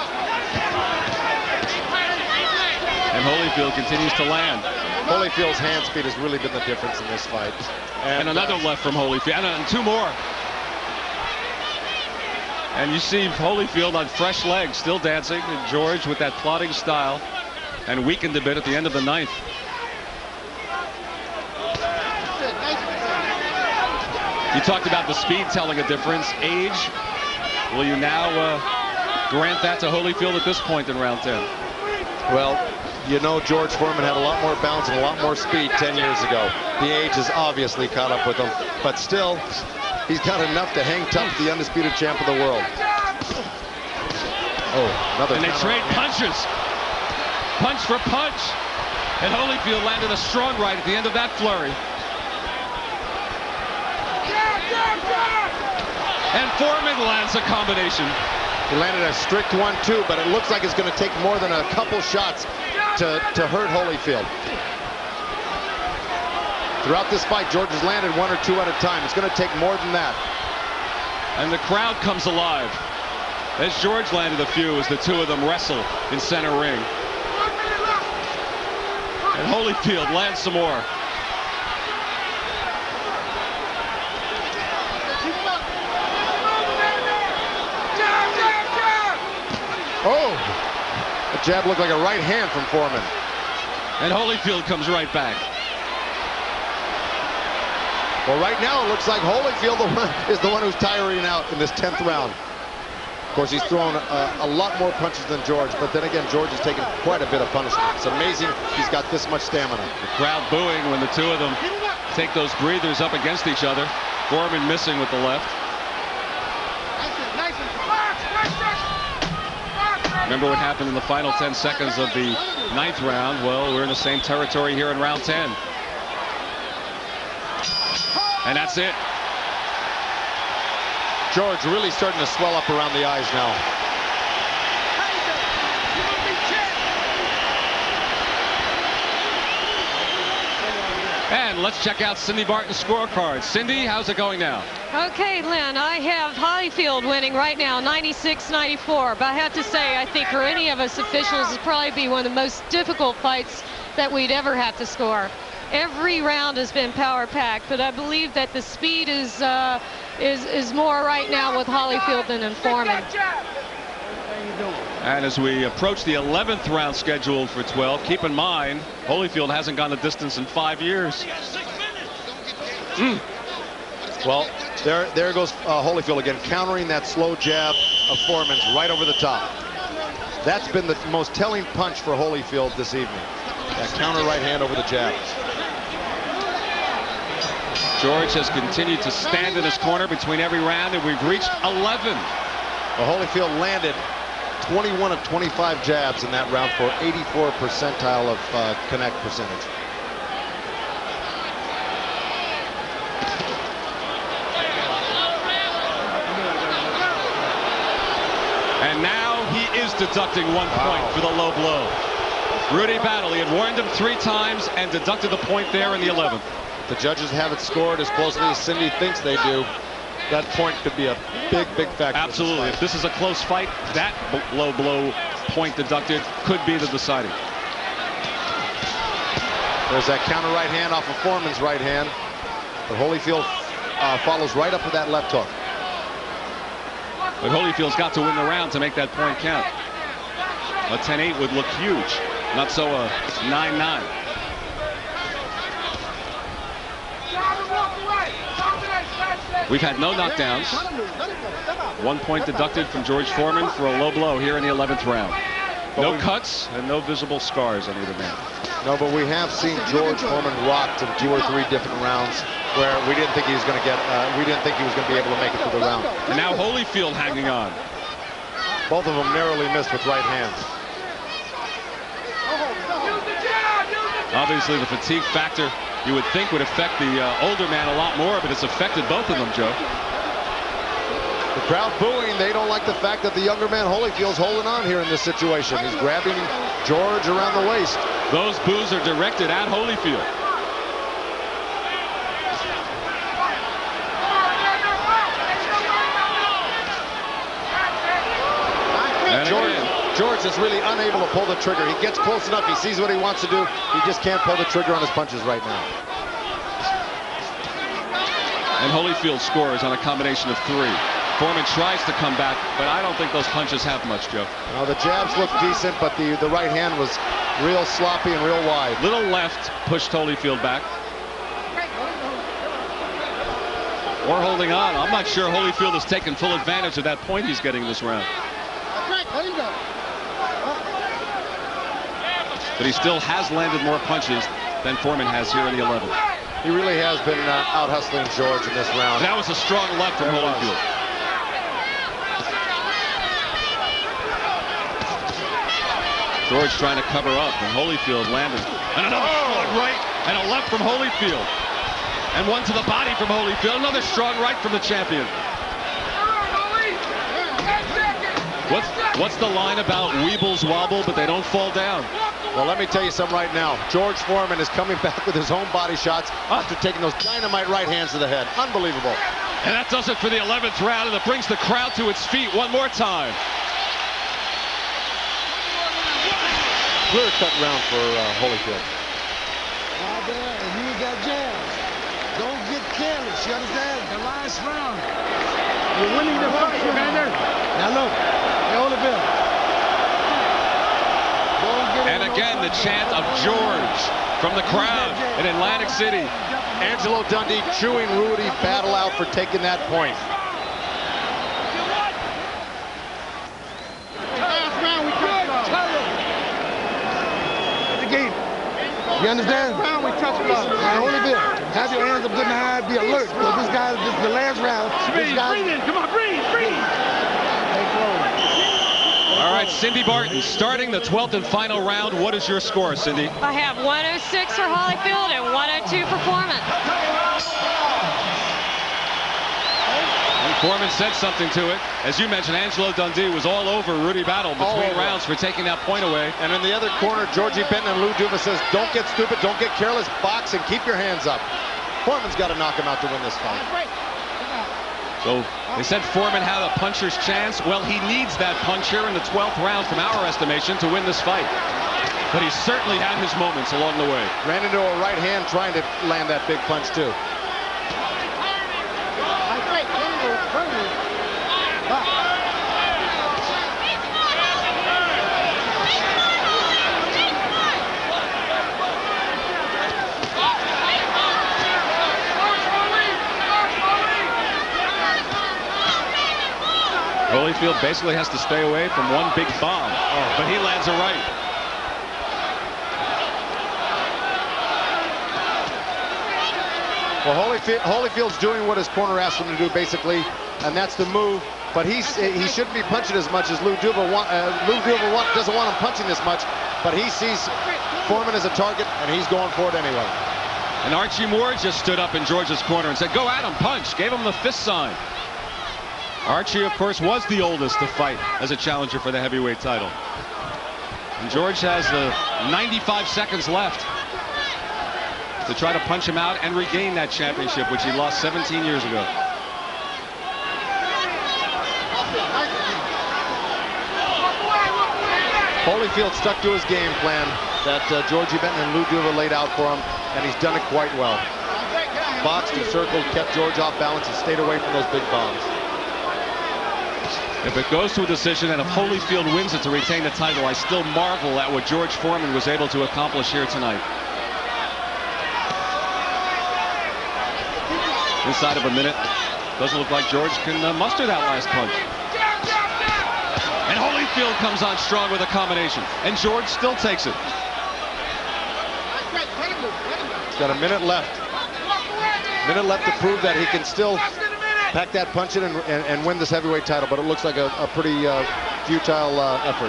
And Holyfield continues to land. Holyfield's hand speed has really been the difference in this fight. And another left from Holyfield, and 2 more. And you see Holyfield on fresh legs, still dancing, and George with that plodding style, and weakened a bit at the end of the 9th. You talked about the speed telling a difference. Age, will you now grant that to Holyfield at this point in round 10? Well, you know, George Foreman had a lot more bounce and a lot more speed 10 years ago. The age has obviously caught up with him, but still, he's got enough to hang tough to the undisputed champ of the world. Oh, another. And they trade punches. Punch for punch. And Holyfield landed a strong right at the end of that flurry. And Foreman lands a combination. He landed a strict 1-2, but it looks like it's going to take more than a couple shots to hurt Holyfield. Throughout this fight, George has landed 1 or 2 at a time. It's going to take more than that. And the crowd comes alive as George landed a few as the 2 of them wrestle in center ring. And Holyfield lands some more. Oh, a That jab looked like a right hand from Foreman. And Holyfield comes right back. Well, right now it looks like Holyfield is the one who's tiring out in this 10th round. Of course, he's thrown a lot more punches than George, but then again, George has taken quite a bit of punishment. It's amazing he's got this much stamina. The crowd booing when the two of them take those breathers up against each other. Foreman missing with the left. Remember what happened in the final 10 seconds of the 9th round? Well, we're in the same territory here in round 10. And that's it. George really starting to swell up around the eyes now. And let's check out Cindy Barton's scorecard. Cindy, how's it going now? Okay, Len, I have Holyfield winning right now, 96-94. But I have to say, I think for any of us officials, it'll probably be one of the most difficult fights that we'd ever have to score. Every round has been power-packed, but I believe that the speed is more right now with Holyfield than in Foreman. And as we approach the 11th round scheduled for 12, keep in mind, Holyfield hasn't gone the distance in 5 years. Well, there goes Holyfield again, countering that slow jab of Foreman's right over the top. That's been the most telling punch for Holyfield this evening. That counter right hand over the jab. George has continued to stand in his corner between every round, and we've reached 11. Well, Holyfield landed 21 of 25 jabs in that round for 84 percentile of connect percentage. And now he is deducting 1 point for the low blow. Rudy Battle, he had warned him 3 times and deducted the point there in the 11th. The judges have it scored as closely as Cindy thinks they do. That point could be a big, big factor. Absolutely. If this is a close fight, that low blow point deducted could be the deciding. There's that counter right hand off of Foreman's right hand. But Holyfield follows right up with that left hook. But Holyfield's got to win the round to make that point count. A 10-8 would look huge. Not so a 9-9. We've had no knockdowns. 1 point deducted from George Foreman for a low blow here in the 11th round. No cuts and no visible scars on either man. No, but we have seen George Foreman rocked in 2 or 3 different rounds where we didn't think he was going to get, we didn't think he was going to be able to make it through the round. And now Holyfield hanging on. Both of them narrowly missed with right hands. Obviously, the fatigue factor you would think would affect the older man a lot more, but it's affected both of them, Joe. The crowd booing. They don't like the fact that the younger man Holyfield's holding on here in this situation. He's grabbing George around the waist. Those boos are directed at Holyfield. George is really unable to pull the trigger. He gets close enough. He sees what he wants to do. He just can't pull the trigger on his punches right now. And Holyfield scores on a combination of 3. Foreman tries to come back, but I don't think those punches have much, Joe. No, the jabs look decent, but the right hand was real sloppy and real wide. Little left pushed Holyfield back. Or holding on. I'm not sure Holyfield has taken full advantage of that point he's getting this round. But he still has landed more punches than Foreman has here in the 11th. He really has been out hustling George in this round. That was a strong left from Holyfield. George trying to cover up, and Holyfield landed. And another strong right, and a left from Holyfield. And one to the body from Holyfield. Another strong right from the champion. What's the line about weebles wobble, but they don't fall down? Well, let me tell you something right now. George Foreman is coming back with his own body shots after taking those dynamite right hands to the head. Unbelievable. And that does it for the 11th round, and it brings the crowd to its feet one more time. Clear-cut round for Holyfield. Out there, and you got jabs. Don't get careless, you understand? The last round. You're winning the fight, Evander. Now look, Holyfield. And again, the chant of George from the crowd in Atlantic City. Angelo Dundee chewing Rudy Battle out for taking that point. The game. You understand? Round we touch gloves. Holyfield, have your hands up good and high, be alert. Because this guy, this is the last round. Breathe in, come on, breathe. All right, Cindy Barton starting the 12th and final round. What is your score, Cindy? I have 106 for Holyfield and 102 for Foreman. And Foreman said something to it. As you mentioned, Angelo Dundee was all over Rudy Battle between rounds for taking that point away. And in the other corner, Georgie Benton and Lou Duva says, don't get stupid, don't get careless, box and keep your hands up. Foreman's got to knock him out to win this fight. So they said Foreman had a puncher's chance. Well, he needs that puncher in the 12th round from our estimation to win this fight. But he certainly had his moments along the way. Ran into a right hand trying to land that big punch too. Holyfield basically has to stay away from one big bomb, but he lands a right. Well, Holyfield's doing what his corner asked him to do, basically, and that's the move. But he shouldn't be punching as much as Lou Duva doesn't want him punching this much, but he sees Foreman as a target, and he's going for it anyway. And Archie Moore just stood up in George's corner and said, go at him, punch, gave him the fist sign. Archie, of course, was the oldest to fight as a challenger for the heavyweight title. And George has 95 seconds left to try to punch him out and regain that championship, which he lost 17 years ago. Holyfield stuck to his game plan that Georgie Benton and Lou Duva laid out for him, and he's done it quite well. Boxed and circled, kept George off balance, and stayed away from those big bombs. If it goes to a decision and if Holyfield wins it to retain the title, I still marvel at what George Foreman was able to accomplish here tonight. Inside of a minute, doesn't look like George can muster that last punch. And Holyfield comes on strong with a combination, and George still takes it. He's got a minute left. Minute left to prove that he can still pack that punch in and win this heavyweight title, but it looks like a pretty futile effort.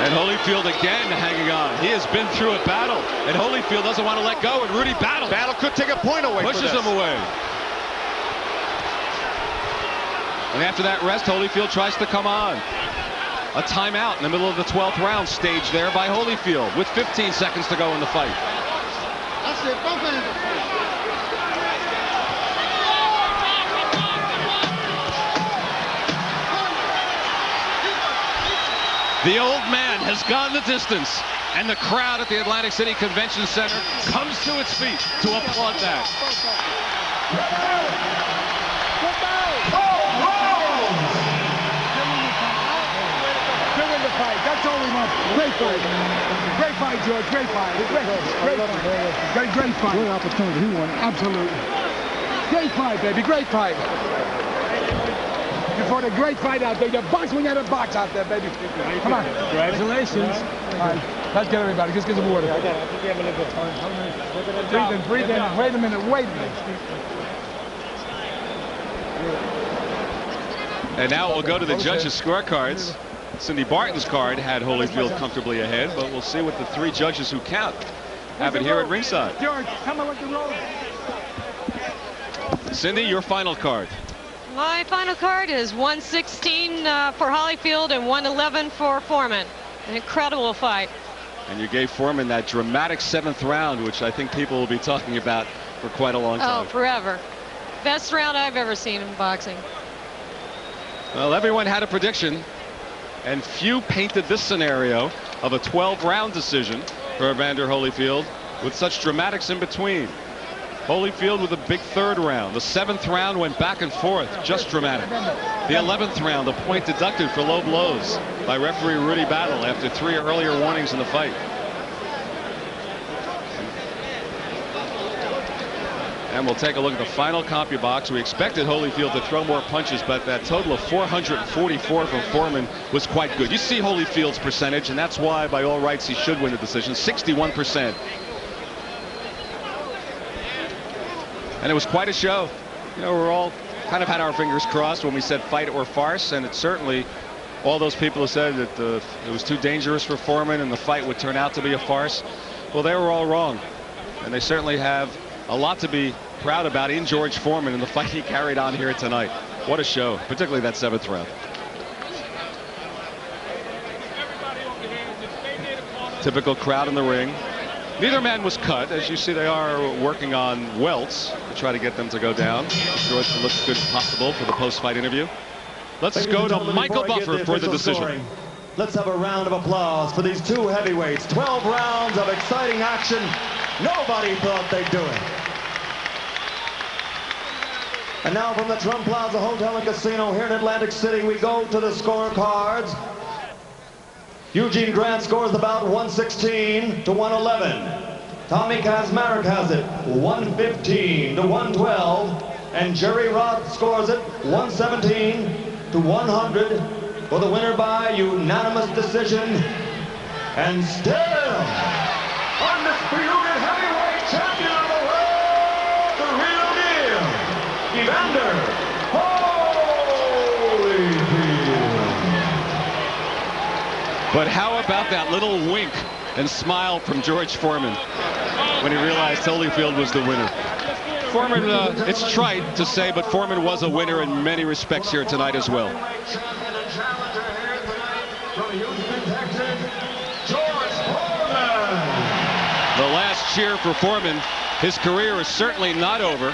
And Holyfield again hanging on. He has been through a battle, and Holyfield doesn't want to let go, and Rudy Battle could take a point away. Pushes him away. And after that rest, Holyfield tries to come on. A timeout in the middle of the 12th round, staged there by Holyfield with 15 seconds to go in the fight. That's it, both hands. The old man has gone the distance, and the crowd at the Atlantic City Convention Center comes to its feet to applaud that. Give him the fight. That's all we want. Great fight. Great fight, George. Great fight. Great fight. Great opportunity. He won. Absolutely. Great fight, baby. Great fight. Before the great fight out there, the box when you had a box out there, baby. Come on. Congratulations. All right, let's get everybody. Just get some water. I think you have a little bit of time. Breathe in. Wait a minute. And now we'll go to the judges' scorecards. Cindy Barton's card had Holyfield comfortably ahead, but we'll see what the three judges who count have it here at ringside. George, come on with the roll. Cindy, your final card. My final card is 116 for Holyfield and 111 for Foreman. An incredible fight. And you gave Foreman that dramatic 7th round, which I think people will be talking about for quite a long time. Oh, forever. Best round I've ever seen in boxing. Well, everyone had a prediction, and few painted this scenario of a 12-round decision for Evander Holyfield with such dramatics in between. Holyfield with a big third round. The 7th round went back and forth, just dramatic. The 11th round, a point deducted for low blows by referee Rudy Battle after 3 earlier warnings in the fight. And we'll take a look at the final CompuBox. We expected Holyfield to throw more punches, but that total of 444 from Foreman was quite good. You see Holyfield's percentage, and that's why, by all rights, he should win the decision. 61%. And it was quite a show. You know, we're all kind of had our fingers crossed when we said fight or farce, and it's certainly all those people who said that it was too dangerous for Foreman and the fight would turn out to be a farce. Well, they were all wrong, and they certainly have a lot to be proud about in George Foreman and the fight he carried on here tonight. What a show, particularly that 7th round. Typical crowd in the ring. Neither man was cut. As you see, they are working on welts to try to get them to go down. George looks as good as possible for the post-fight interview. Let's go to Michael Buffer for the decision. Let's have a round of applause for these 2 heavyweights. 12 rounds of exciting action. Nobody thought they'd do it. And now from the Trump Plaza Hotel and Casino here in Atlantic City, we go to the scorecards. Eugene Grant scores the bout 116 to 111. Tommy Kazmarek has it 115 to 112. And Jerry Roth scores it 117 to 100 for the winner by unanimous decision. And still, undisputed heavyweight champion of the world, the real deal, Evander Holyfield. But how about that little wink and smile from George Foreman when he realized Holyfield was the winner? Foreman, it's trite to say, but Foreman was a winner in many respects here tonight as well. The last cheer for Foreman. His career is certainly not over.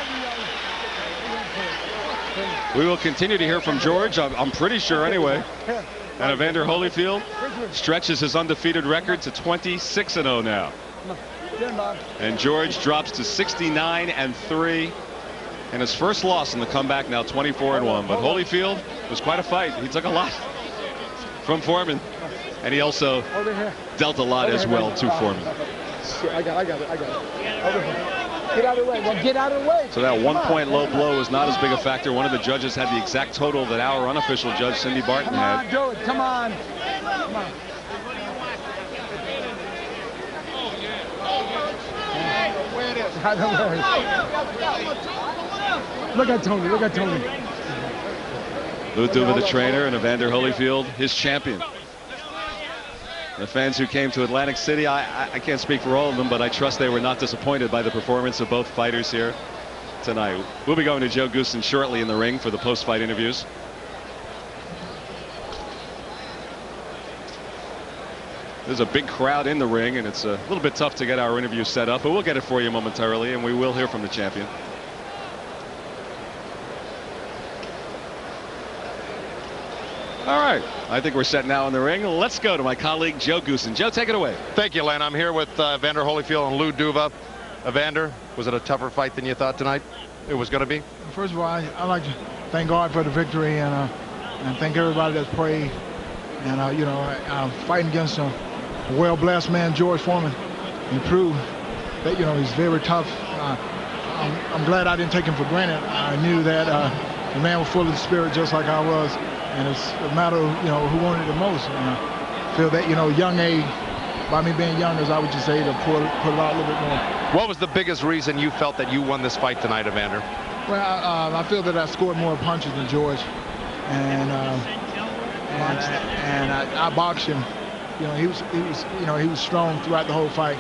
We will continue to hear from George, I'm pretty sure anyway. And Evander Holyfield stretches his undefeated record to 26-0 now. And George drops to 69-3. And his first loss in the comeback, now 24-1. But Holyfield was quite a fight. He took a lot from Foreman. And he also dealt a lot as well to Foreman. I got it. Get out of the way. Well, get out of the way. So that 1-point low blow was not as big a factor. One of the judges had the exact total that our unofficial judge, Cindy Barton, had. Come on, do it. Come on. Come on. Look at Tony. Look at Tony. Lou Duva, the trainer, and Evander Holyfield, his champion. The fans who came to Atlantic City, I can't speak for all of them, but I trust they were not disappointed by the performance of both fighters here tonight. We'll be going to Joe Goossen shortly in the ring for the post-fight interviews. There's a big crowd in the ring, and it's a little bit tough to get our interview set up, but we'll get it for you momentarily, and we will hear from the champion. All right, I think we're set now in the ring. Let's go to my colleague Joe Goossen. Joe, take it away. Thank you, Len. I'm here with Evander Holyfield and Lou Duva. Evander, was it a tougher fight than you thought tonight it was going to be? First of all, I'd like to thank God for the victory and thank everybody that's prayed. And, you know, I'm fighting against a well-blessed man, George Foreman. He proved that, you know, he's very tough. I'm glad I didn't take him for granted. I knew that the man was full of the spirit just like I was. And it's a matter of, you know, who wanted it the most. And I feel that, you know, young age, by me being young, as I would just say, to pull it out a little bit more. What was the biggest reason you felt that you won this fight tonight, Evander? Well, I feel that I scored more punches than George. And I boxed him. You know, he was strong throughout the whole fight.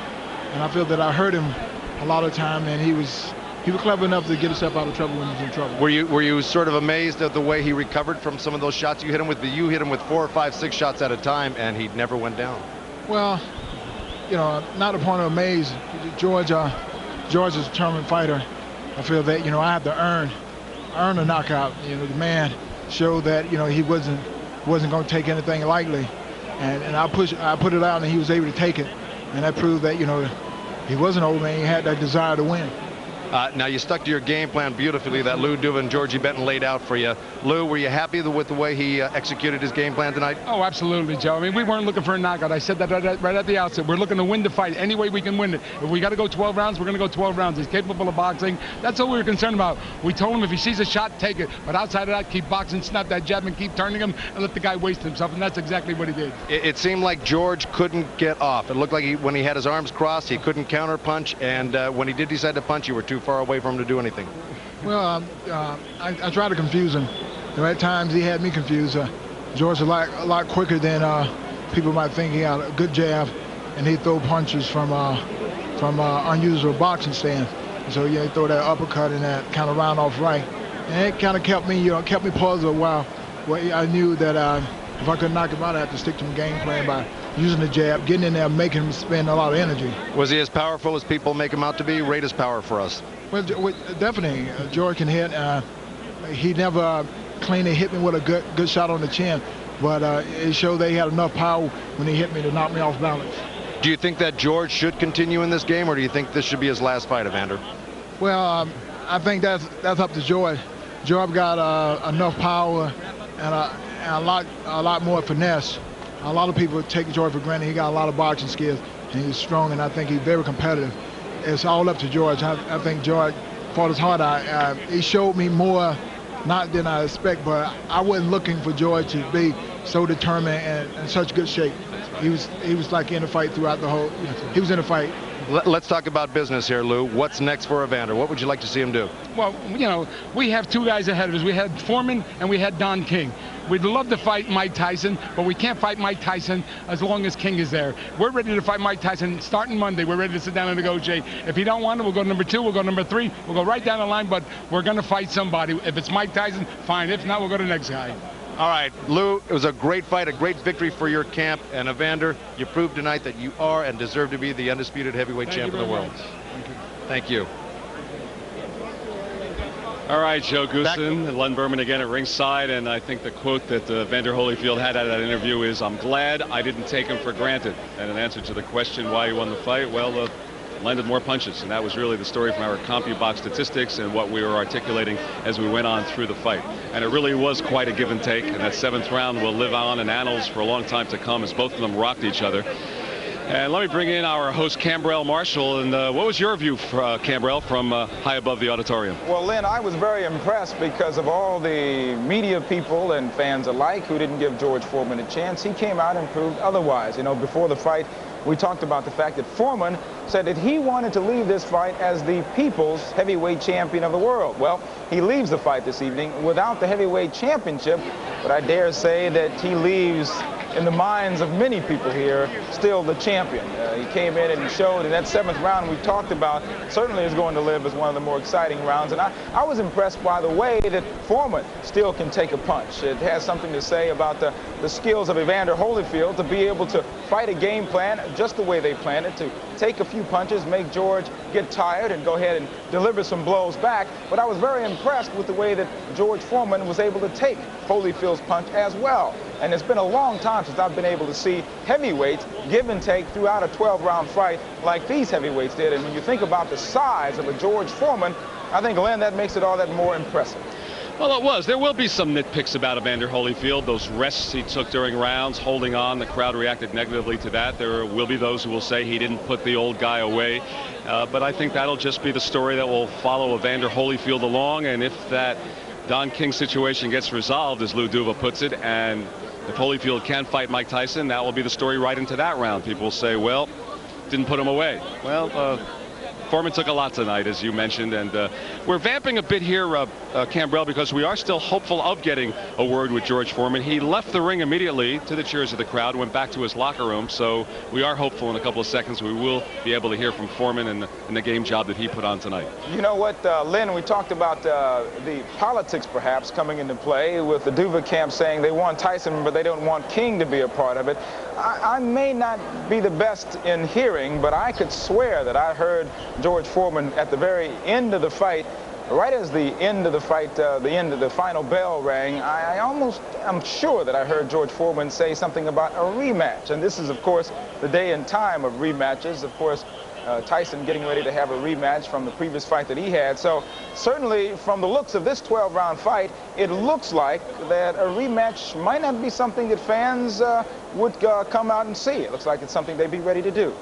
And I feel that I hurt him a lot of time, and he was clever enough to get himself out of trouble when he was in trouble. Were you sort of amazed at the way he recovered from some of those shots you hit him with? You hit him with 4 or 5, 6 shots at a time, and he never went down. Well, you know, not a point of amaze. George is a determined fighter. I feel that, you know, I have to earn a knockout. You know, the man showed that, you know, he wasn't going to take anything lightly, and I put it out, and he was able to take it, and that proved that, you know, he was an old man. He had that desire to win. Now, you stuck to your game plan beautifully that Lou Duva and Georgie Benton laid out for you. Lou, were you happy with the way he executed his game plan tonight? Oh, absolutely, Joe. I mean, we weren't looking for a knockout. I said that right at the outset. We're looking to win the fight any way we can win it. If we got to go 12 rounds, we're going to go 12 rounds. He's capable of boxing. That's all we were concerned about. We told him if he sees a shot, take it. But outside of that, keep boxing, snap that jab, and keep turning him, and let the guy waste himself. And that's exactly what he did. It seemed like George couldn't get off. It looked like when he had his arms crossed, he couldn't counter punch. And when he did decide to punch, you were too far away from him to do anything. Well, I tried to confuse him. At times he had me confused. George is a lot quicker than people might think. He had a good jab, and he throw punches from unusual boxing stance. So yeah, he throw that uppercut and that kind of round off right, and it kind of kept me puzzled a while. Well, I knew that if I could knock him out, I had to stick to my game plan by using the jab, getting in there, making him spend a lot of energy. Was he as powerful as people make him out to be? Rate his power for us. Well, definitely, George can hit. He never cleanly hit me with a good shot on the chin, but it showed they had enough power when he hit me to knock me off balance. Do you think that George should continue in this game, or do you think this should be his last fight, Evander? Well, I think that's up to George. George got enough power and a lot more finesse. A lot of people take George for granted. He got a lot of boxing skills, and he's strong, and I think he's very competitive. It's all up to George. I think George fought his heart out. He showed me more, not than I expect, but I wasn't looking for George to be so determined and in such good shape. He was like in a fight throughout the whole. He was in a fight. Let's talk about business here, Lou. What's next for Evander? What would you like to see him do? Well, you know, we have two guys ahead of us. We had Foreman and we had Don King. We'd love to fight Mike Tyson, but we can't fight Mike Tyson as long as King is there. We're ready to fight Mike Tyson starting Monday. We're ready to sit down and negotiate. If he don't want it, we'll go number 2, we'll go number 3, we'll go right down the line, but we're going to fight somebody. If it's Mike Tyson, fine. If not, we'll go to the next guy. All right, Lou, it was a great fight, a great victory for your camp. And Evander, you proved tonight that you are and deserve to be the undisputed heavyweight champ of the world. Thank you. All right, Joe Goossen and Len Berman again at ringside, and I think the quote that Evander Holyfield had out of that interview is, "I'm glad I didn't take him for granted." And in answer to the question why he won the fight, well, landed more punches, and that was really the story from our CompuBox statistics and what we were articulating as we went on through the fight. And it really was quite a give and take, and that 7th round will live on in annals for a long time to come as both of them rocked each other. And let me bring in our host, Cambrell Marshall. And what was your view, Cambrell, from high above the auditorium? Well, Lynn, I was very impressed because of all the media people and fans alike who didn't give George Foreman a chance. He came out and proved otherwise. You know, before the fight, we talked about the fact that Foreman said that he wanted to leave this fight as the people's heavyweight champion of the world. Well, he leaves the fight this evening without the heavyweight championship, but I dare say that he leaves in the minds of many people here still the champion. He came in and he showed, and that 7th round we talked about certainly is going to live as one of the more exciting rounds. And I was impressed by the way that Foreman still can take a punch. It has something to say about the skills of Evander Holyfield to be able to fight a game plan just the way they planned it, to take a few punches, make George get tired and go ahead and deliver some blows back. But I was very impressed with the way that George Foreman was able to take Holyfield's punch as well. And it's been a long time since I've been able to see heavyweights give and take throughout a 12-round fight like these heavyweights did. And when you think about the size of a George Foreman, I think, Len, that makes it all that more impressive. Well, it was. There will be some nitpicks about Evander Holyfield. Those rests he took during rounds, holding on. The crowd reacted negatively to that. There will be those who will say he didn't put the old guy away. But I think that'll just be the story that will follow Evander Holyfield along. And if that Don King situation gets resolved, as Lou Duva puts it, and if Holyfield can fight Mike Tyson, that will be the story right into that round. People will say, well, didn't put him away. Well, Foreman took a lot tonight, as you mentioned, and we're vamping a bit here, Cambrell, because we are still hopeful of getting a word with George Foreman. He left the ring immediately to the cheers of the crowd, went back to his locker room, so we are hopeful in a couple of seconds we will be able to hear from Foreman and the game job that he put on tonight. You know what, Lynn, we talked about the politics perhaps coming into play with the Duva camp saying they want Tyson, but they don't want King to be a part of it. I may not be the best in hearing, but I could swear that I heard George Foreman at the very end of the fight, right as the end of the fight, the end of the final bell rang, I'm sure that I heard George Foreman say something about a rematch. And this is, of course, the day and time of rematches. Of course, Tyson getting ready to have a rematch from the previous fight that he had. So certainly from the looks of this 12-round fight, it looks like that a rematch might not be something that fans would come out and see. It looks like it's something they'd be ready to do.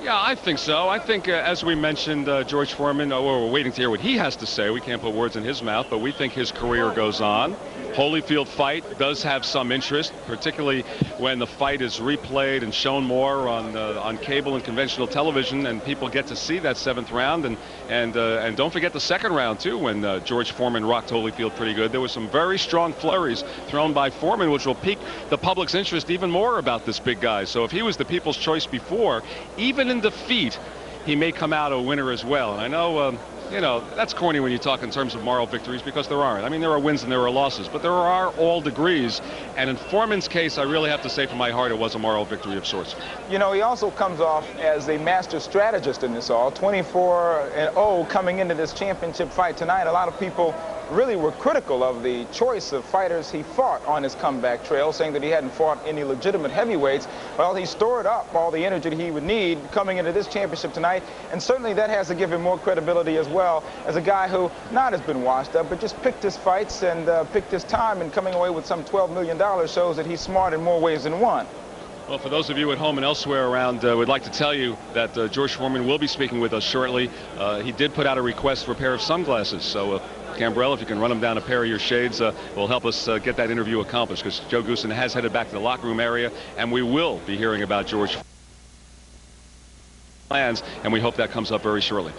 Yeah, I think so. I think, as we mentioned, George Foreman, we're waiting to hear what he has to say. We can't put words in his mouth, but we think his career goes on. Holyfield fight does have some interest, particularly when the fight is replayed and shown more on cable and conventional television, and people get to see that 7th round. And don't forget the 2nd round, too, when George Foreman rocked Holyfield pretty good. There was some very strong flurries thrown by Foreman, which will pique the public's interest even more about this big guy. So if he was the people's choice before, even in defeat, he may come out a winner as well. And I know, you know, that's corny when you talk in terms of moral victories, because there aren't. I mean, there are wins and there are losses, but there are all degrees. And in Foreman's case, I really have to say from my heart, it was a moral victory of sorts. You know, he also comes off as a master strategist in this all. 24-0 coming into this championship fight tonight. A lot of people really were critical of the choice of fighters he fought on his comeback trail, saying that he hadn't fought any legitimate heavyweights. Well, he stored up all the energy that he would need coming into this championship tonight, and certainly that has to give him more credibility as well, as a guy who not has been washed up, but just picked his fights and picked his time, and coming away with some $12 million shows that he's smart in more ways than one. Well, for those of you at home and elsewhere around, we'd like to tell you that George Foreman will be speaking with us shortly. He did put out a request for a pair of sunglasses, so Cambrell, if you can run him down a pair of your shades, will help us get that interview accomplished, because Joe Goossen has headed back to the locker room area, and we will be hearing about George plans, and we hope that comes up very shortly.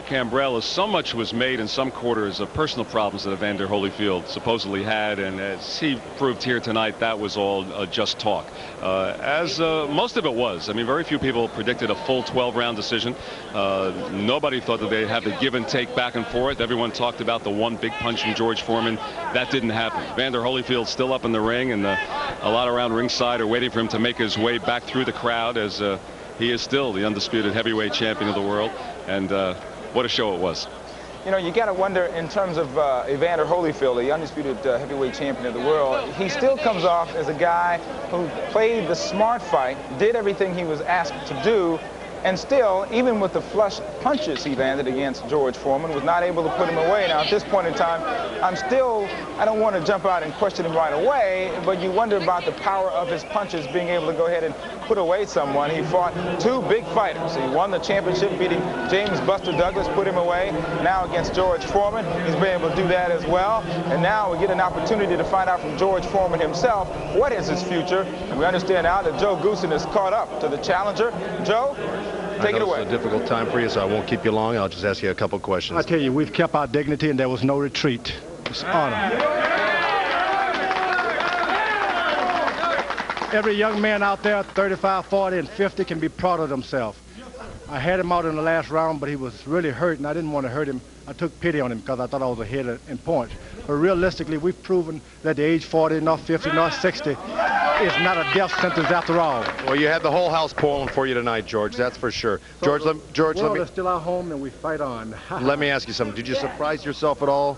Cambrell, as so much was made in some quarters of personal problems that Evander Holyfield supposedly had, and as he proved here tonight, that was all just talk. As most of it was. I mean, very few people predicted a full 12-round decision. Nobody thought that they'd have the give and take back and forth. Everyone talked about the one big punch from George Foreman. That didn't happen. Evander Holyfield still up in the ring, and a lot around ringside are waiting for him to make his way back through the crowd, as he is still the undisputed heavyweight champion of the world. And what a show it was. You know, you got to wonder, in terms of Evander Holyfield, the undisputed heavyweight champion of the world, he still comes off as a guy who played the smart fight, did everything he was asked to do, and still, even with the flush punches he landed against George Foreman, was not able to put him away. Now, at this point in time, I don't want to jump out and question him right away, but you wonder about the power of his punches being able to go ahead and put away someone. He fought 2 big fighters. He won the championship, beating James Buster Douglas, put him away. Now against George Foreman, he's been able to do that as well. And now we get an opportunity to find out from George Foreman himself what is his future. And we understand now that Joe Goossen is caught up to the challenger. Joe, take it away. It's a difficult time for you, so I won't keep you long. I'll just ask you a couple questions. I tell you, we've kept our dignity, and there was no retreat. It's honor. Every young man out there, 35, 40, and 50, can be proud of themselves. I had him out in the last round, but he was really hurt, and I didn't want to hurt him. I took pity on him because I thought I was ahead in points. But realistically, we've proven that the age 40, not 50, not 60, is not a death sentence after all. Well, you had the whole house pulling for you tonight, George. That's for sure. So George, let me. It's still our home, and we fight on. Let me ask you something. Did you surprise yourself at all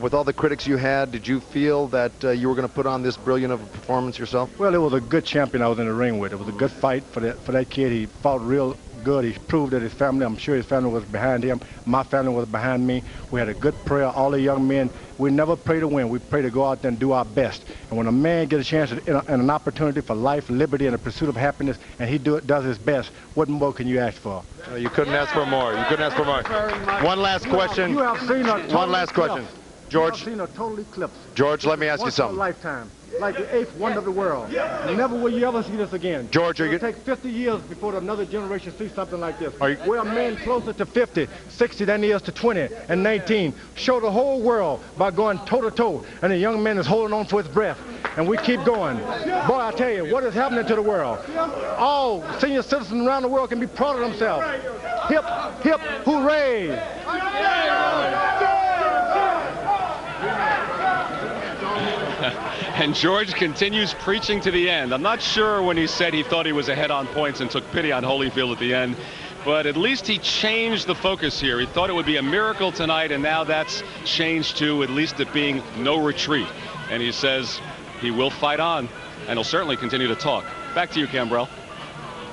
with all the critics you had? Did you feel that you were going to put on this brilliant of a performance yourself? Well, it was a good champion I was in the ring with. It was a good fight for that kid. He fought real good. He proved that his family, I'm sure his family was behind him. My family was behind me. We had a good prayer. All the young men, we never pray to win. We pray to go out there and do our best. And when a man gets a chance and an opportunity for life, liberty, and the pursuit of happiness, and he does his best, what more can you ask for? You couldn't ask for more. You couldn't ask for more. One last question. You have seen a One last question. George. You have seen a total eclipse. George, let me ask you something. Once in a lifetime. Like the 8th wonder of the world. Never will you ever see this again. George, it'll take 50 years before another generation sees something like this. We're a man closer to 50, 60 than he is to 20 and 19. Show the whole world by going toe-to-toe. And the young man is holding on for his breath. And we keep going. Boy, I tell you, what is happening to the world? All senior citizens around the world can be proud of themselves. Hip, hip, hooray! And George continues preaching to the end. I'm not sure when he said he thought he was ahead on points and took pity on Holyfield at the end, but at least he changed the focus here. He thought it would be a miracle tonight, and now that's changed to at least it being no retreat. And he says he will fight on, and he'll certainly continue to talk. Back to you, Cambrell.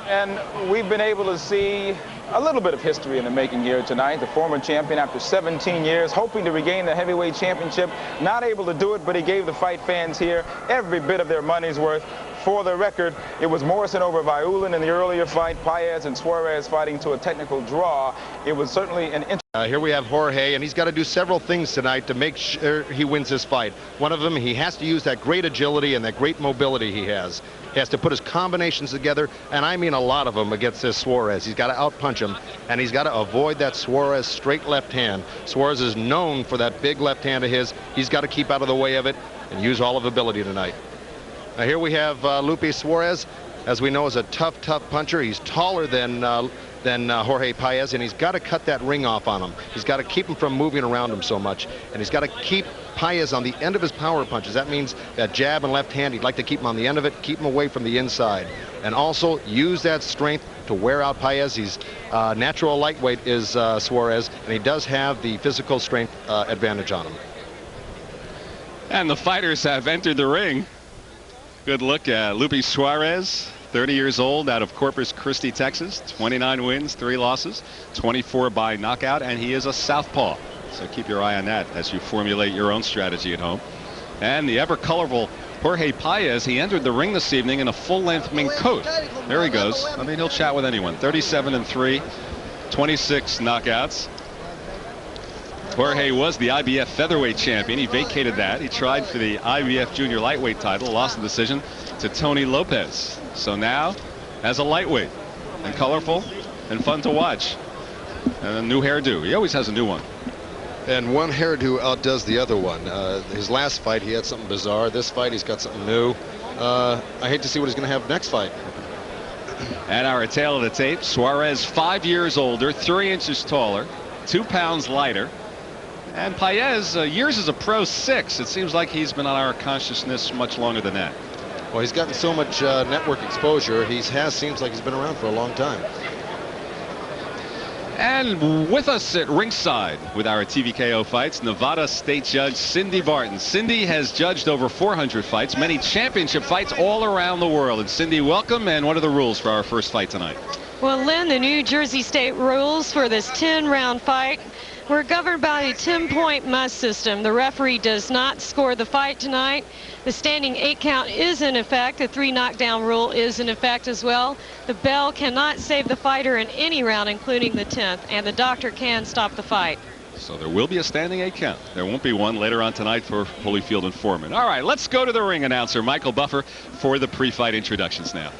And we've been able to see a little bit of history in the making here tonight. The former champion, after 17 years, hoping to regain the heavyweight championship, not able to do it, but he gave the fight fans here every bit of their money's worth. For the record, it was Morrison over Violin in the earlier fight, Paez and Suarez fighting to a technical draw. It was certainly an here we have Jorge, and he's got to do several things tonight to make sure he wins this fight. One of them, he has to use that great agility and that great mobility he has. He has to put his combinations together, and I mean a lot of them against this Suarez. He's got to outpunch him, and he's got to avoid that Suarez straight left hand. Suarez is known for that big left hand of his. He's got to keep out of the way of it and use all of ability tonight. Now here we have Lupe Suarez, as we know, is a tough puncher. He's taller than Jorge Paez, and he's got to cut that ring off on him. He's got to keep him from moving around him so much, and he's got to keep Paez on the end of his power punches. That means that jab and left hand, he'd like to keep him on the end of it, keep him away from the inside, and also use that strength to wear out Paez. He's natural lightweight is Suarez, and he does have the physical strength advantage on him. And the fighters have entered the ring. Good look at Lupe Suarez, 30 years old, out of Corpus Christi, Texas. 29 wins, 3 losses, 24 by knockout, and he is a southpaw. So keep your eye on that as you formulate your own strategy at home. And the ever colorful Jorge Paez, he entered the ring this evening in a full-length mink coat. There he goes. I mean, he'll chat with anyone. 37-3, 26 knockouts. Jorge was the IBF featherweight champion. He vacated that. He tried for the IBF junior lightweight title, lost the decision to Tony Lopez. So now, as a lightweight, and colorful, and fun to watch, and a new hairdo. He always has a new one. And one hairdo outdoes the other one. His last fight, he had something bizarre. This fight, he's got something new. I hate to see what he's going to have next fight. And our tail of the tape, Suarez 5 years older, 3 inches taller, 2 pounds lighter. And Paez, years as a pro, 6. It seems like he's been on our consciousness much longer than that. Well, he's gotten so much network exposure. Seems like he's been around for a long time. And with us at ringside with our TVKO fights, Nevada State Judge Cindy Barton. Cindy has judged over 400 fights, many championship fights all around the world. And Cindy, welcome. And what are the rules for our first fight tonight? Well, Lynn, the New Jersey State rules for this 10-round fight, we're governed by a 10-point must system. The referee does not score the fight tonight. The standing 8 count is in effect. The 3 knockdown rule is in effect as well. The bell cannot save the fighter in any round, including the 10th, and the doctor can stop the fight. So there will be a standing 8 count. There won't be one later on tonight for Holyfield and Foreman. All right, let's go to the ring announcer, Michael Buffer, for the pre-fight introductions now.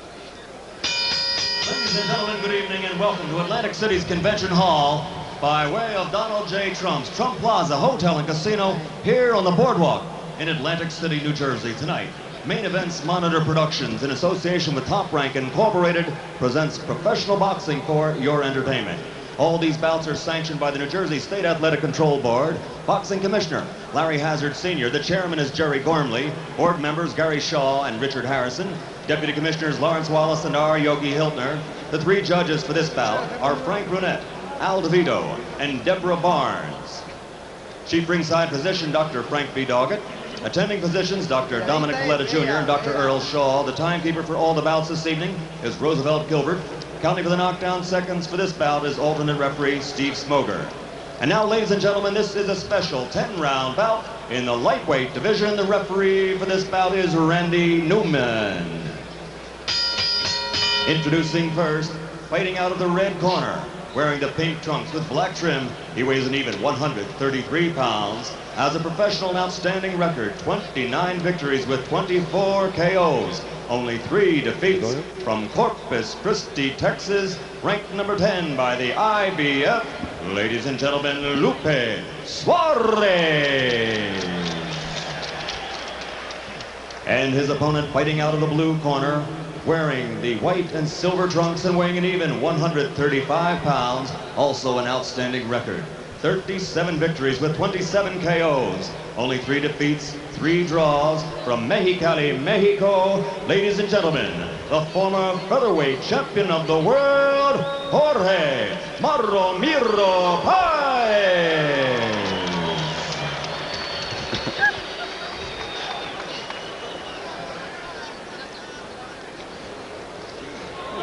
Ladies and gentlemen, good evening and welcome to Atlantic City's Convention Hall by way of Donald J. Trump's Trump Plaza Hotel and Casino here on the boardwalk in Atlantic City, New Jersey. Tonight, Main Events Monitor Productions, in association with Top Rank Incorporated, presents professional boxing for your entertainment. All these bouts are sanctioned by the New Jersey State Athletic Control Board. Boxing Commissioner Larry Hazard Sr. The chairman is Jerry Gormley. Board members Gary Shaw and Richard Harrison. Deputy Commissioners Lawrence Wallace and R. Yogi Hiltner. The 3 judges for this bout are Frank Brunette, Al DeVito, and Deborah Barnes. Chief ringside physician Dr. Frank B. Doggett. Attending physicians Dr. Dominic Coletta Jr. and Dr. Earl Shaw. The timekeeper for all the bouts this evening is Roosevelt Gilbert. Counting for the knockdown seconds for this bout is alternate referee Steve Smoger. And now, ladies and gentlemen, this is a special 10-round bout in the lightweight division. The referee for this bout is Randy Newman. Introducing first, fighting out of the red corner, wearing the pink trunks with black trim, he weighs an even 133 pounds. Has a professional and outstanding record, 29 victories with 24 KOs. Only 3 defeats from Corpus Christi, Texas, ranked number 10 by the IBF. Ladies and gentlemen, Lupe Suarez. And his opponent fighting out of the blue corner, wearing the white and silver trunks and weighing an even 135 pounds, also an outstanding record. 37 victories with 27 KOs. Only 3 defeats, 3 draws from Mexicali, Mexico. Ladies and gentlemen, the former featherweight champion of the world, Jorge Marromiro Paez.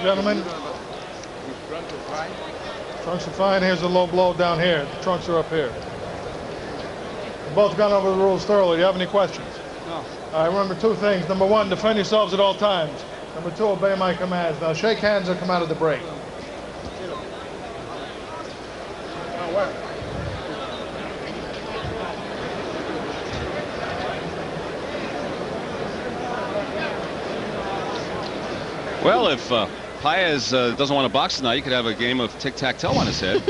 Gentlemen, Trunks are fine. Here's a low blow down here. The trunks are up here. We've both gone over the rules thoroughly. Do you have any questions? No. All right, remember two things. Number one, defend yourselves at all times. Number two, obey my commands. Now shake hands or come out of the break. Well, if Paez doesn't want to box tonight, you could have a game of tic-tac-toe on his head.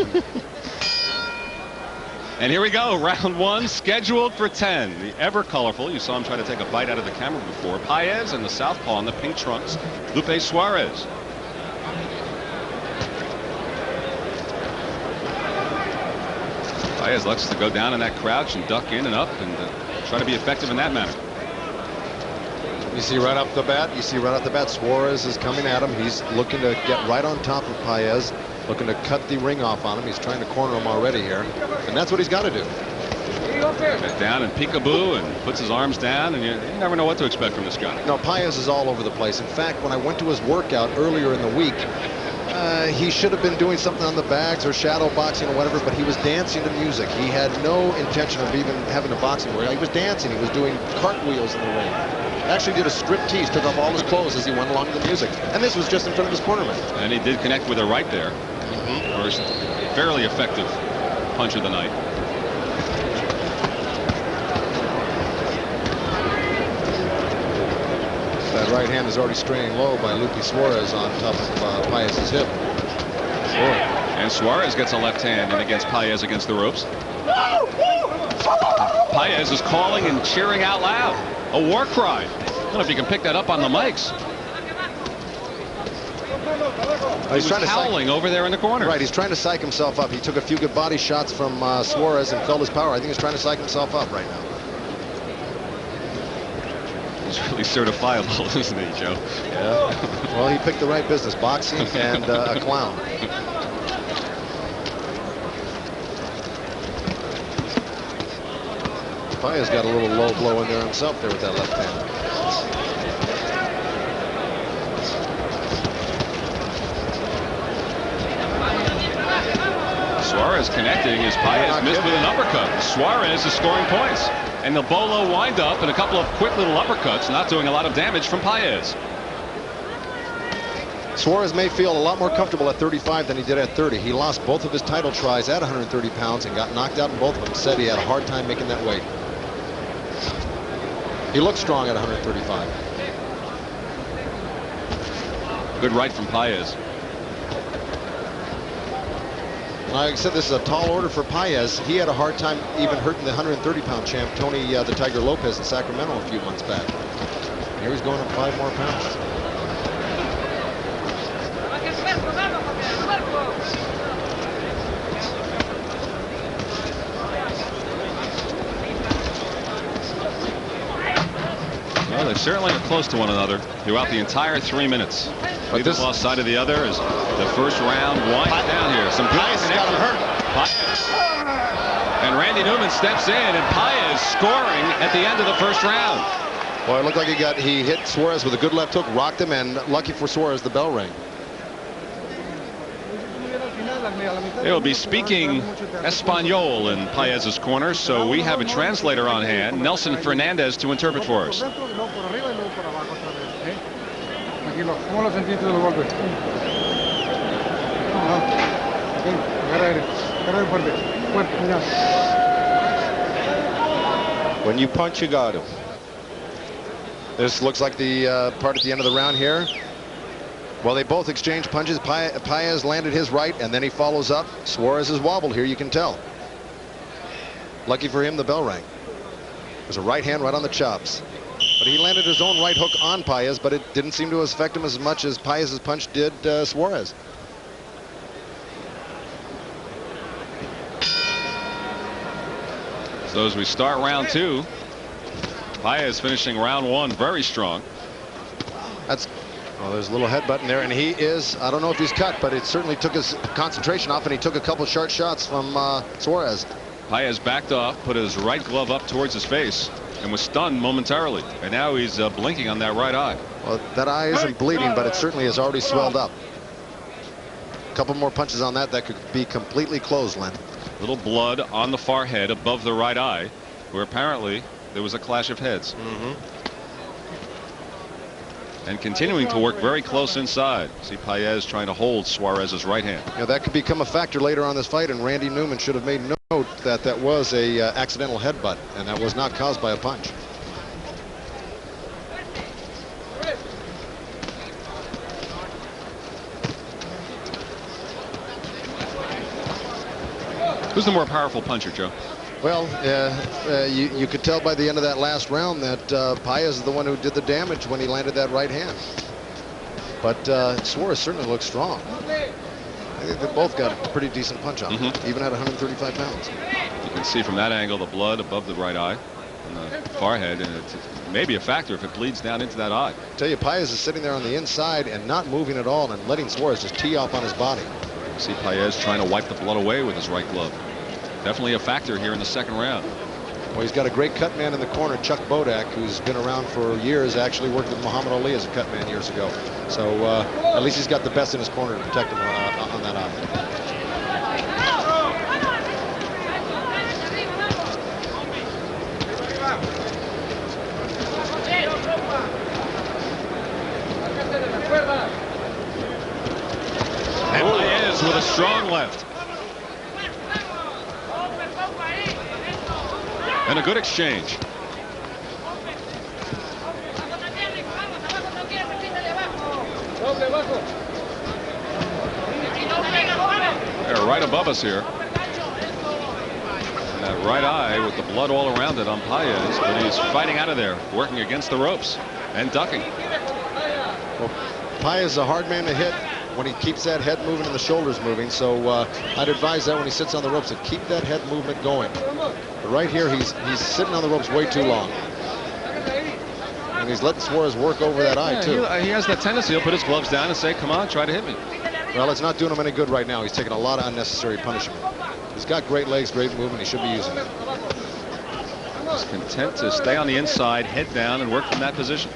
And here we go, round one, scheduled for 10. The ever colorful, you saw him try to take a bite out of the camera before. Paez and the southpaw in the pink trunks, Lupe Suarez. Paez likes to go down in that crouch and duck in and up and try to be effective in that manner. You see right off the bat, Suarez is coming at him. He's looking to get right on top of Paez, looking to cut the ring off on him. He's trying to corner him already here, and that's what he's got to do. Get down and peekaboo and puts his arms down, and you never know what to expect from this guy. No, Paez is all over the place. In fact, when I went to his workout earlier in the week, he should have been doing something on the bags or shadow boxing or whatever, but he was dancing to music. He had no intention of even having a boxing workout. He was dancing. He was doing cartwheels in the ring. Actually did a striptease, took off all his clothes as he went along to the music. And this was just in front of his cornerman. And he did connect with her right there. First fairly effective punch of the night. That right hand is already straying low by Lupe Suarez on top of Paez's hip. And Suarez gets a left hand in against Paez against the ropes. Paez is calling and cheering out loud. A war cry. I don't know if you can pick that up on the mics. He's trying to howling over there in the corner. Right, he's trying to psych himself up. He took a few good body shots from Suarez and felt his power. I think he's trying to psych himself up right now. He's really certifiable, isn't he, Joe? Yeah. Well, he picked the right business, boxing and a clown. Paez got a little low blow in there himself there with that left hand. Suarez connecting as Paez missed with an uppercut. Suarez is scoring points. And the bolo wind up and a couple of quick little uppercuts, not doing a lot of damage from Paez. Suarez may feel a lot more comfortable at 35 than he did at 30. He lost both of his title tries at 130 pounds and got knocked out in both of them. Said he had a hard time making that weight. He looks strong at 135. Good right from Paez. Like I said, this is a tall order for Paez. He had a hard time even hurting the 130-pound champ, Tony the Tiger Lopez in Sacramento a few months back. Here he's going up 5 more pounds. Well, they certainly are close to one another throughout the entire 3 minutes. Neither lost sight of the other as the first round winds down here. Some Paez got him hurt. Paez. And Randy Newman steps in, and Paez scoring at the end of the first round. Well, it looked like he hit Suarez with a good left hook, rocked him, and lucky for Suarez, the bell rang. They will be speaking Espanol in Paez's corner, so we have a translator on hand, Nelson Fernandez, to interpret for us. When you punch, you got him. This looks like the part at the end of the round here. Well, they both exchanged punches. Paez landed his right, and then he follows up. Suarez is wobbled here, you can tell. Lucky for him, the bell rang. There's a right hand right on the chops. But he landed his own right hook on Paez, but it didn't seem to affect him as much as Paez's punch did Suarez. So as we start round 2, Paez finishing round 1 very strong. Well, there's a little headbutt in there, and he is, I don't know if he's cut, but it certainly took his concentration off, and he took a couple sharp shots from Suarez. Paez backed off, put his right glove up towards his face, and was stunned momentarily. And now he's blinking on that right eye. Well, that eye isn't bleeding, but it certainly has already swelled up. A couple more punches on that could be completely closed, Len. Little blood on the far head above the right eye, where apparently there was a clash of heads. And continuing to work very close inside. See Paez trying to hold Suarez's right hand. You know, that could become a factor later on this fight, and Randy Newman should have made note that that was a accidental headbutt, and that was not caused by a punch. Who's the more powerful puncher, Joe? Well, you could tell by the end of that last round that Paez is the one who did the damage when he landed that right hand. But Suarez certainly looks strong. I think they both got a pretty decent punch on them, even at 135 pounds. You can see from that angle the blood above the right eye and the forehead, and it may be a factor if it bleeds down into that eye. I tell you, Paez is sitting there on the inside and not moving at all and letting Suarez just tee off on his body. See Paez trying to wipe the blood away with his right glove. Definitely a factor here in the second round. Well, he's got a great cut man in the corner, Chuck Bodak, who's been around for years, actually worked with Muhammad Ali as a cut man years ago. So at least he's got the best in his corner to protect him on that eye. And Paez with a strong left. And a good exchange. They're right above us here. And that right eye with the blood all around it on Paez, but he's fighting out of there, working against the ropes and ducking. Well, Paez is a hard man to hit when he keeps that head moving and the shoulders moving. So I'd advise that when he sits on the ropes to keep that head movement going. But right here, he's sitting on the ropes way too long. And he's letting Suarez work over that eye, too. He has that tendency. He'll put his gloves down and say, come on, try to hit me. Well, it's not doing him any good right now. He's taking a lot of unnecessary punishment. He's got great legs, great movement. He should be using it. He's content to stay on the inside, head down, and work from that position.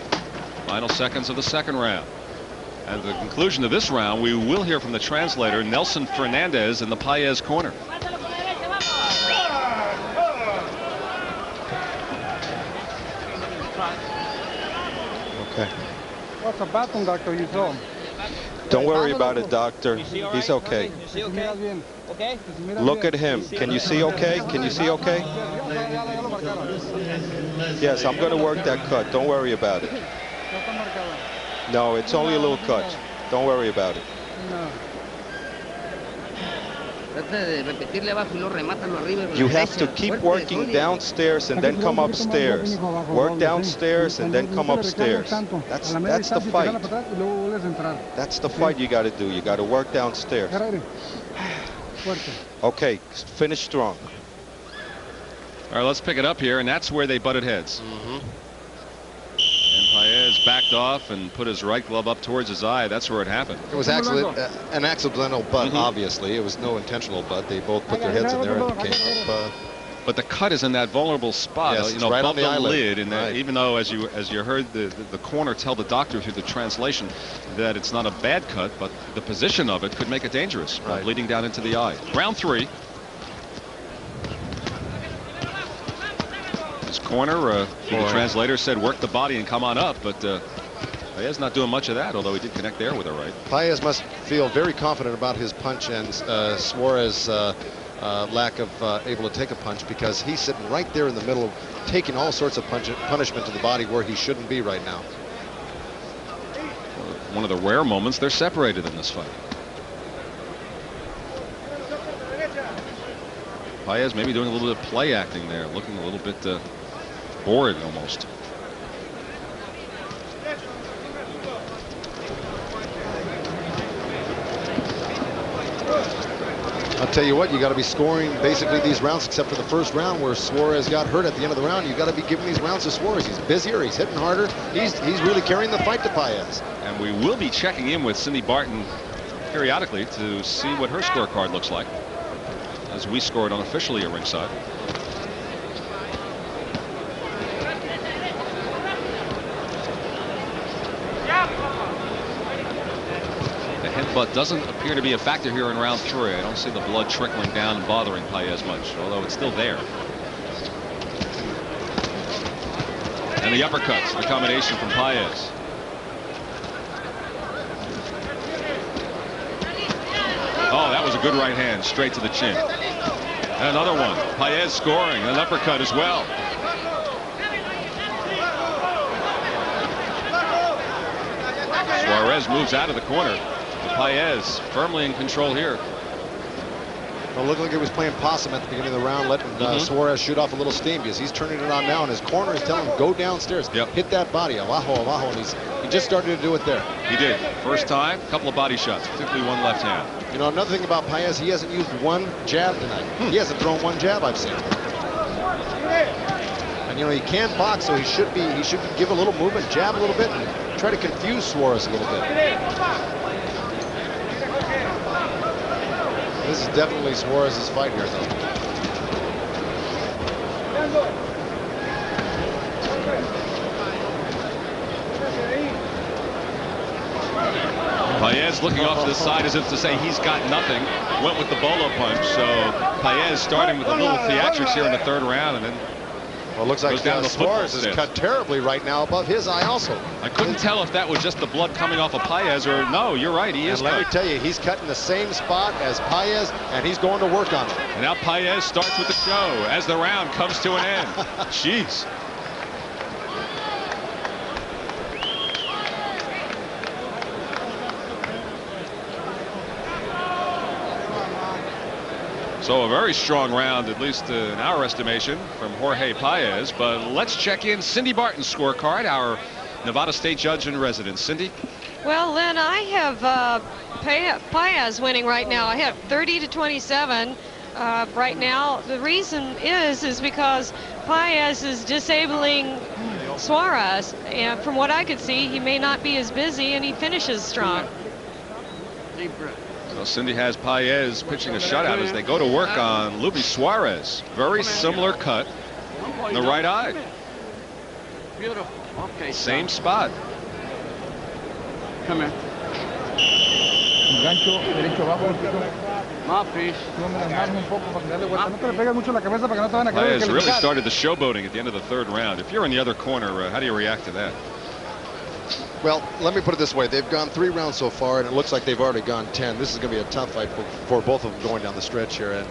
Final seconds of the second round. At the conclusion of this round, we will hear from the translator, Nelson Fernandez, in the Paez corner. Okay. What's the baton, doctor, you saw? Don't worry about it, doctor. He's okay. Look at him. Can you see okay? Can you see okay? Yes, I'm going to work that cut. Don't worry about it. No, it's only a little cut. Don't worry about it. You have to keep working downstairs and then come upstairs. Work downstairs and then come upstairs. That's the fight. That's the fight you got to do. You got to work downstairs. Okay, finish strong. All right, let's pick it up here, and that's where they butted heads. And Paez backed off and put his right glove up towards his eye. That's where it happened. It was actually an accidental butt, obviously. It was no intentional butt. They both put their heads in there and came up. But the cut is in that vulnerable spot, yes, you know, right above on the eyelid. lid. And even though, as you heard the corner tell the doctor through the translation that it's not a bad cut, but the position of it could make it dangerous, bleeding down into the eye. Round 3. His corner, the translator said work the body and come on up, but Paez not doing much of that, although he did connect there with a right. Paez must feel very confident about his punch and Suarez lack of able to take a punch, because he's sitting right there in the middle, taking all sorts of punishment to the body where he shouldn't be right now. One of the rare moments they're separated in this fight. Paez maybe doing a little bit of play acting there, looking a little bit bored almost. I'll tell you what, you got to be scoring basically these rounds, except for the first round where Suarez got hurt at the end of the round. You got to be giving these rounds to Suarez. He's busier, he's hitting harder, he's really carrying the fight to Paez. And we will be checking in with Cindy Barton periodically to see what her scorecard looks like, as we scored unofficially at ringside. The but doesn't appear to be a factor here in round 3. I don't see the blood trickling down and bothering Paez much, although it's still there. And the uppercuts, the combination from Paez. Oh, that was a good right hand, straight to the chin. And another one. Paez scoring, an uppercut as well. Suarez moves out of the corner. Paez firmly in control here. Well, it looked like he was playing possum at the beginning of the round, letting Suarez shoot off a little steam, because he's turning it on now, and his corner is telling him, go downstairs, hit that body, abajo, abajo, and he just started to do it there. He did. First time, a couple of body shots, particularly one left hand. You know, another thing about Paez, he hasn't used one jab tonight. He hasn't thrown one jab I've seen. And, you know, he can box, so he should give a little movement, jab a little bit, and try to confuse Suarez a little bit. This is definitely Suarez's fight here, though. Paez looking off to the side as if to say he's got nothing. Went with the bolo punch, so Paez starting with a little theatrics here in the 3rd round, and then well, it looks like Suarez is cut terribly right now above his eye also. I couldn't tell if that was just the blood coming off of Paez or no, you're right, he is. And let me tell you, he's cut in the same spot as Paez, and he's going to work on it. And now Paez starts with the show as the round comes to an end. Jeez. So a very strong round, at least in our estimation, from Jorge Paez. But let's check in Cindy Barton's scorecard, our Nevada State judge in residence. Cindy? Well, Len, I have Paez winning right now. I have 30-27 right now. The reason is because Paez is disabling Suarez. And from what I could see, he may not be as busy, and he finishes strong. Deep breath. So Cindy has Paez pitching a shutout as they go to work on Luis Suarez. Very similar cut in the right eye. Beautiful. Okay. Same spot. Come here. Gancho derecho abajo. Paez really started the showboating at the end of the 3rd round. If you're in the other corner, how do you react to that? Well, let me put it this way. They've gone 3 rounds so far, and it looks like they've already gone 10. This is going to be a tough fight for both of them going down the stretch here. And,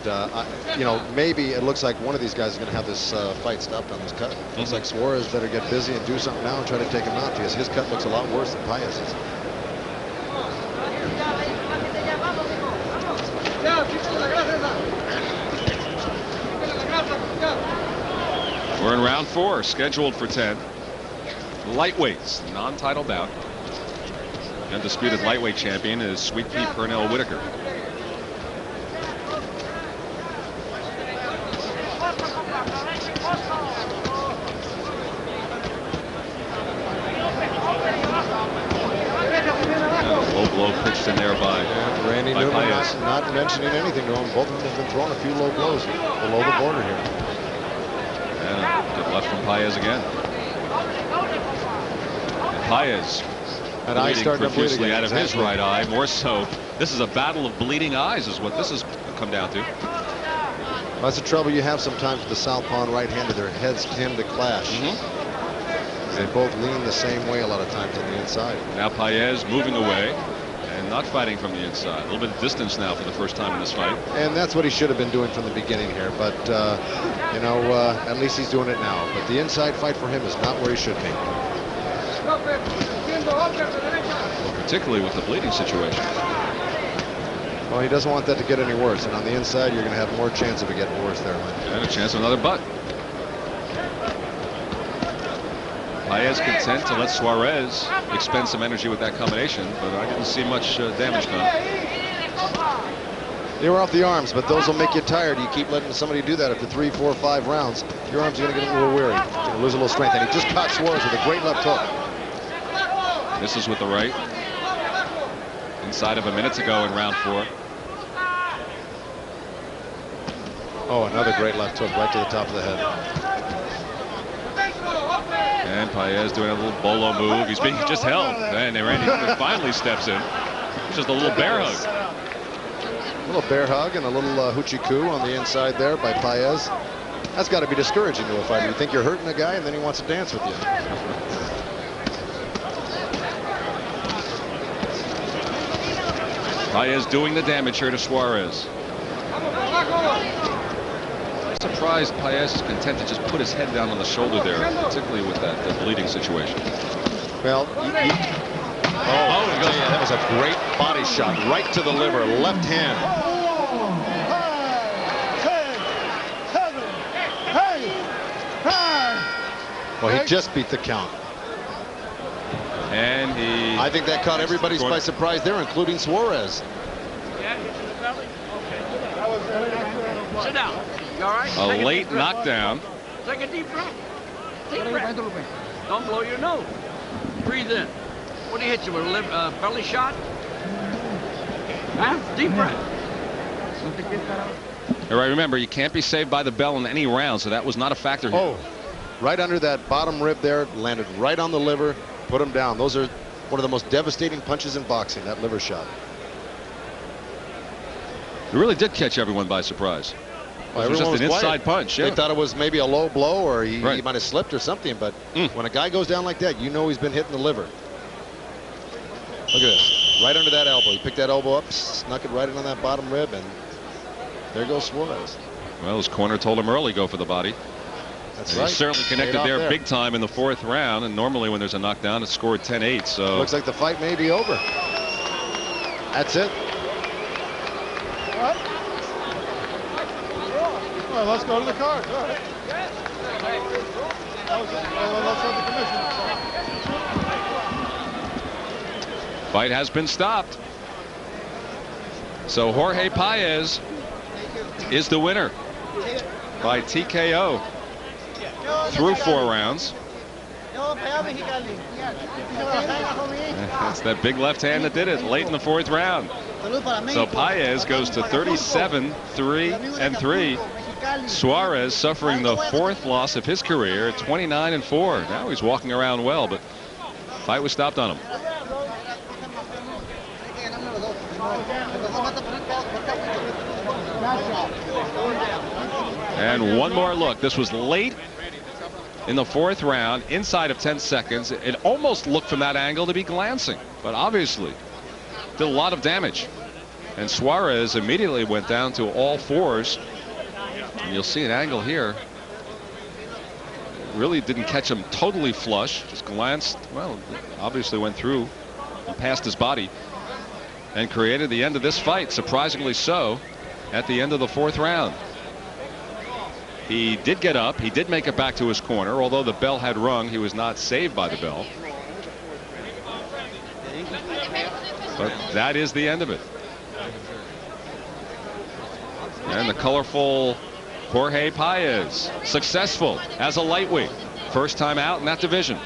you know, maybe it looks like one of these guys is going to have this fight stopped on this cut. Looks like Suarez better get busy and do something now and try to take him out, because his cut looks a lot worse than Paez's. We're in round 4, scheduled for 10. Lightweights, non-title bout. Undisputed lightweight champion is Sweet Pea Pernell Whitaker. Low blow pitched in there by Randy Newman not mentioning anything to him. Both of them have been throwing a few low blows below the border here. And good left from Paez again. Paez bleeding profusely out of his right eye. More so, this is a battle of bleeding eyes is what this has come down to. Well, that's the trouble you have sometimes with the southpaw and right-hander. Their heads tend to clash. They both lean the same way a lot of times on the inside. Now Paez moving away and not fighting from the inside. A little bit of distance now for the first time in this fight. And that's what he should have been doing from the beginning here. But, you know, at least he's doing it now. But the inside fight for him is not where he should be. Particularly with the bleeding situation. Well, he doesn't want that to get any worse. And on the inside, you're going to have more chance of it getting worse there, Lynn. And a chance of another butt. Paez content to let Suarez expend some energy with that combination, but I didn't see much damage done. They were off the arms, but those will make you tired. You keep letting somebody do that after 3, 4, 5 rounds. Your arms are going to get a little weary. You're going to lose a little strength. And he just caught Suarez with a great left hook. Misses with the right. Inside of a minute to go in round 4. Oh, another great left hook right to the top of the head. And Paez doing a little bolo move. He's being just held. And Randy finally steps in. just a little bear hug. A little bear hug and a little hoochie coo on the inside there by Paez. That's got to be discouraging to a fighter. You think you're hurting a guy and then he wants to dance with you. Paez doing the damage here to Suarez. I'm surprised Paez is content to just put his head down on the shoulder there, particularly with that bleeding situation. Well, that was a great body shot right to the liver, left hand. Well, he just beat the count. And I think that caught everybody by surprise there, including Suarez. Sit down. You all right? A late knockdown. Take a deep breath. Deep breath. Don't blow your nose. Breathe in. What did he hit you with? A belly shot? Huh? Deep breath. All right, remember, you can't be saved by the bell in any round, so that was not a factor here. Oh, right under that bottom rib there, landed right on the liver, put him down. Those are one of the most devastating punches in boxing, that liver shot. It really did catch everyone by surprise. Well, it was just an inside punch. Yeah. They thought it was maybe a low blow or he might have slipped or something, but when a guy goes down like that, you know he's been hitting the liver. Look at this, right under that elbow. He picked that elbow up, snuck it right in on that bottom rib, and there goes Suarez. Well, his corner told him early go for the body. That's right. He certainly connected there big time in the 4th round, and normally when there's a knockdown, it's scored 10-8. So looks like the fight may be over. That's it. All right, let's go to the cards. All right. Let's have the commission. Fight has been stopped. So Jorge Paez is the winner by TKO through 4 rounds. That's that big left hand that did it late in the 4th round. So Paez goes to 37-3-3. Suarez suffering the 4th loss of his career, 29-4. Now he's walking around well, but fight was stopped on him. And one more look. This was late in the 4th round, inside of 10 seconds. It almost looked from that angle to be glancing, but obviously did a lot of damage. And Suarez immediately went down to all 4s. And you'll see an angle here. Really didn't catch him totally flush. Just glanced. Well, obviously went through and past his body and created the end of this fight, surprisingly so, at the end of the 4th round. He did get up. He did make it back to his corner. Although the bell had rung, he was not saved by the bell. But that is the end of it. And the colorful Jorge Paez, successful as a lightweight. First time out in that division.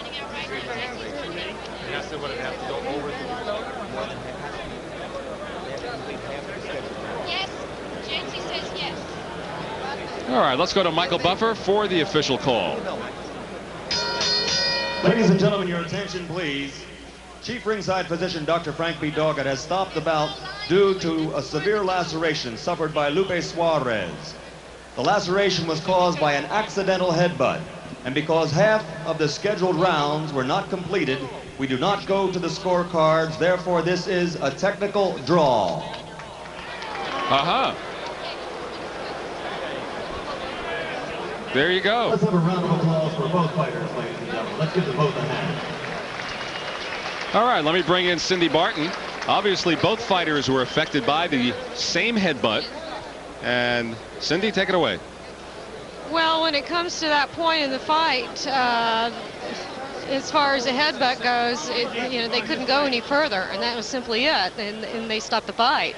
All right, let's go to Michael Buffer for the official call. Ladies and gentlemen, your attention, please. Chief ringside physician Dr. Frank B. Doggett has stopped the bout due to a severe laceration suffered by Lupe Suarez. The laceration was caused by an accidental headbutt, and because half of the scheduled rounds were not completed, we do not go to the scorecards. Therefore, this is a technical draw. There you go. Let's have a round of applause for both fighters, ladies and gentlemen. Let's give them both a hand. All right, let me bring in Cindy Barton. Obviously, both fighters were affected by the same headbutt. And Cindy, take it away. Well, when it comes to that point in the fight, as far as the headbutt goes, they couldn't go any further, and that was simply it. And they stopped the fight.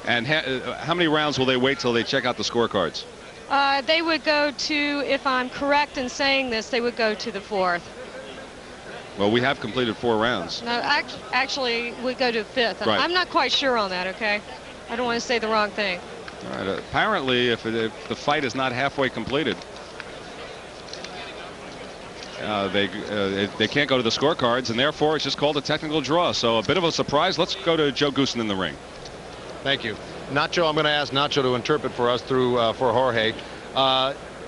And how many rounds will they wait till they check out the scorecards? They would go to, if I'm correct in saying this, they would go to the 4th. Well, we have completed 4 rounds. No, actually, we go to 5th. Right. I'm not quite sure on that, okay? I don't want to say the wrong thing. All right, apparently, if the fight is not halfway completed. They can't go to the scorecards, and therefore it's just called a technical draw. So a bit of a surprise. Let's go to Joe Goossen in the ring. Thank you. Nacho, I'm going to ask Nacho to interpret for us through for Jorge.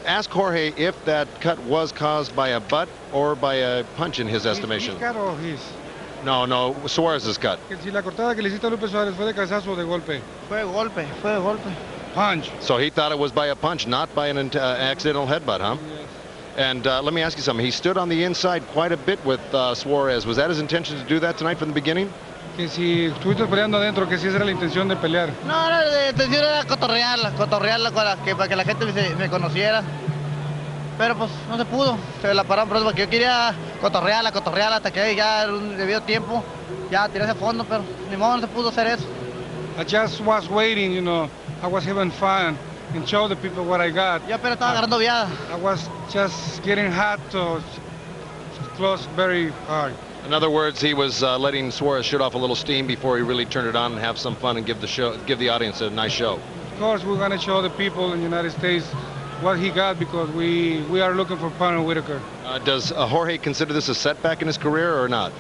Ask Jorge if that cut was caused by a butt or by a punch in his estimation. His cut or his? No, Suarez's cut. Que si la cortada que le hiciste a Lupe Suárez fue de cabezazo o de golpe. Fue de golpe, fue de golpe. Punch. So he thought it was by a punch, not by an accidental headbutt, huh? Yes. And let me ask you something. He stood on the inside quite a bit with Suarez. Was that his intention to do that tonight from the beginning? Que si estuviste peleando adentro, que si esa era la intención de pelear. No, la intención era cotorrearla para que la gente me conociera. Pero pues no se pudo. Se la pararon pronto porque yo quería cotorrearla hasta que ya era un debido tiempo. Ya tiré a fondo, pero ni modo no se pudo hacer eso. I just was waiting, you know. I was having fun and show the people what I got. Yo apenas estaba agarrando viada. I was just getting hot to close very hard. In other words, he was letting Suarez shoot off a little steam before he really turned it on and have some fun and give the audience a nice show. Of course, we're going to show the people in the United States what he got because we are looking for Pano Whitaker. Does Jorge consider this a setback in his career or not?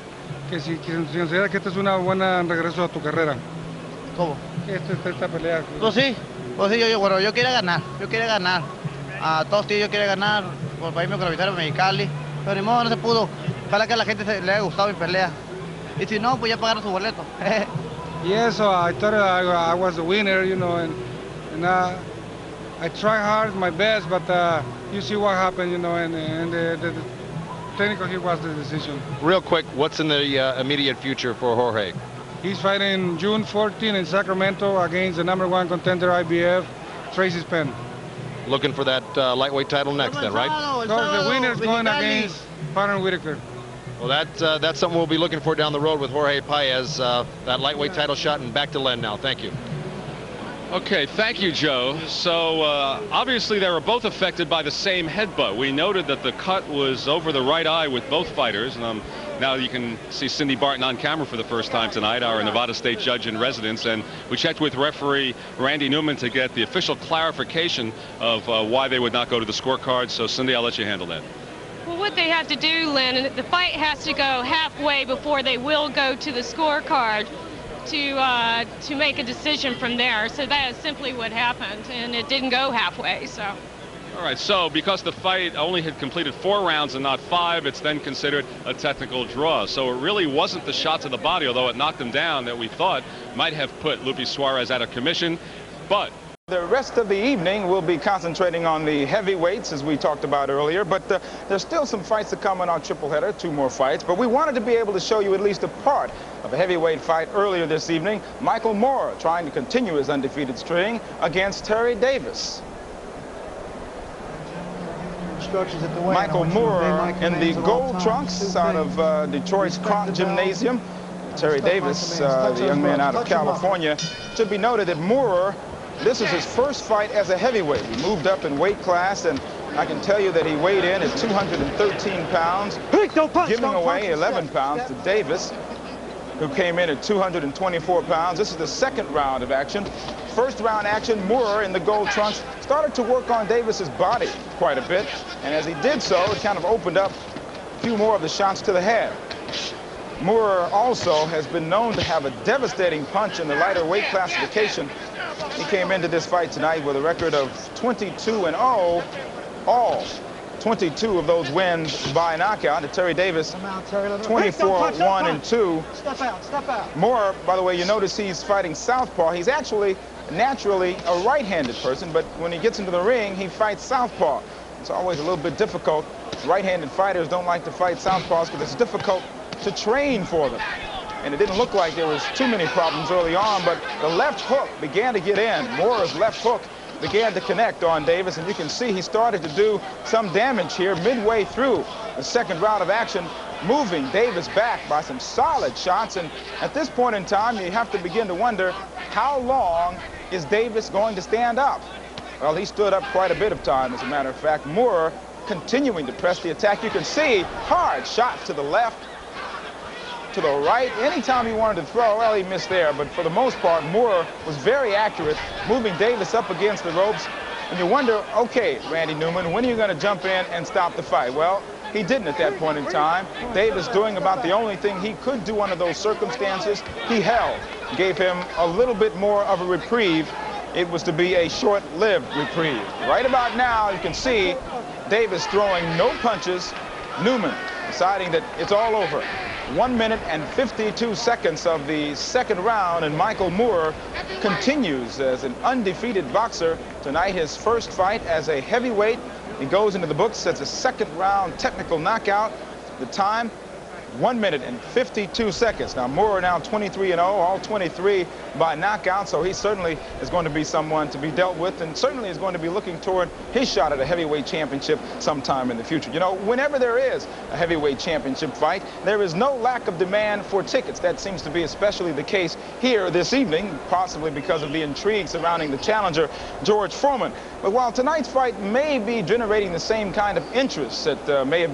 Que si considera que esta es una buena regreso a tu carrera. ¿Cómo? Esta pelea. Pues sí, yo quería ganar. A todos tíos yo quería ganar por irme con la victoria Mexicali, pero ni modo no se pudo. Ojalá que a la gente le haya gustado mi pelea. Y si no, pues ya pagaron su boleto. Yes, so I thought I was the winner, you know, and I tried hard, my best, but you see what happened, you know, and the technically was the decision. Real quick, what's in the immediate future for Jorge? He's fighting June 14 in Sacramento against the #1 contender IBF, Tracy Spen. Looking for that lightweight title next then, right? So the winner's going against Pano Whitaker. Well, that's something we'll be looking for down the road with Jorge Paez, that lightweight title shot, and back to Len now. Thank you. Okay, thank you, Joe. So obviously they were both affected by the same headbutt. We noted that the cut was over the right eye with both fighters. Now you can see Cindy Barton on camera for the first time tonight, our Nevada State judge in residence, and we checked with referee Randy Newman to get the official clarification of why they would not go to the scorecard. So Cindy, I'll let you handle that. Well, what they have to do, Lynn, the fight has to go halfway before they will go to the scorecard to make a decision from there. So that is simply what happened, and it didn't go halfway. So. All right, so because the fight only had completed 4 rounds and not 5, it's then considered a technical draw. So it really wasn't the shot to the body, although it knocked him down, that we thought might have put Lupe Suarez out of commission. But the rest of the evening we'll be concentrating on the heavyweights, as we talked about earlier, but there's still some fights to come in our triple header, 2 more fights, but we wanted to be able to show you at least a part of a heavyweight fight earlier this evening. Michael Moorer trying to continue his undefeated string against Terry Davis. Michael Moorer in the gold trunks out of Detroit's Kronk Gymnasium. Terry Davis, the young man out of California. It should be noted that Moorer, this is his first fight as a heavyweight. He moved up in weight class, and I can tell you that he weighed in at 213 pounds, giving away 11 pounds to Davis, who came in at 224 pounds. This is the second round of action. First round action, Moorer in the gold trunks started to work on Davis's body quite a bit, and as he did so, it kind of opened up a few more of the shots to the head. Moorer also has been known to have a devastating punch in the lighter weight classification. He came into this fight tonight with a record of 22-0, all 22 of those wins by knockout. Terry Davis, 24-1-2. Step out. Moorer, by the way, you notice he's fighting southpaw. He's actually naturally a right-handed person, but when he gets into the ring, he fights southpaw. It's always a little bit difficult. Right-handed fighters don't like to fight southpaws because it's difficult to train for them. And it didn't look like there was too many problems early on, but the left hook began to get in. Moorer's left hook began to connect on Davis, and you can see he started to do some damage here midway through the second round of action, moving Davis back by some solid shots. And at this point in time, you have to begin to wonder, how long is Davis going to stand up? Well, he stood up quite a bit of time, as a matter of fact. Moorer continuing to press the attack. You can see hard shot to the left, to the right. Anytime he wanted to throw, well, he missed there. But for the most part, Moorer was very accurate, moving Davis up against the ropes. And you wonder, okay, Randy Newman, when are you going to jump in and stop the fight? Well, he didn't at that point in time. Davis doing about the only thing he could do under those circumstances. He held, gave him a little bit more of a reprieve. It was to be a short-lived reprieve. Right about now, you can see Davis throwing no punches. Newman deciding that it's all over. 1 minute and 52 seconds of the second round, and Michael Moorer continues as an undefeated boxer. Tonight, his first fight as a heavyweight. He goes into the books as a second round technical knockout. The time, 1 minute and 52 seconds. Now, Moorer now 23-0, all 23 by knockout, so he certainly is going to be someone to be dealt with, and certainly is going to be looking toward his shot at a heavyweight championship sometime in the future. You know, whenever there is a heavyweight championship fight, there is no lack of demand for tickets. That seems to be especially the case here this evening, possibly because of the intrigue surrounding the challenger, George Foreman. But while tonight's fight may be generating the same kind of interest that may have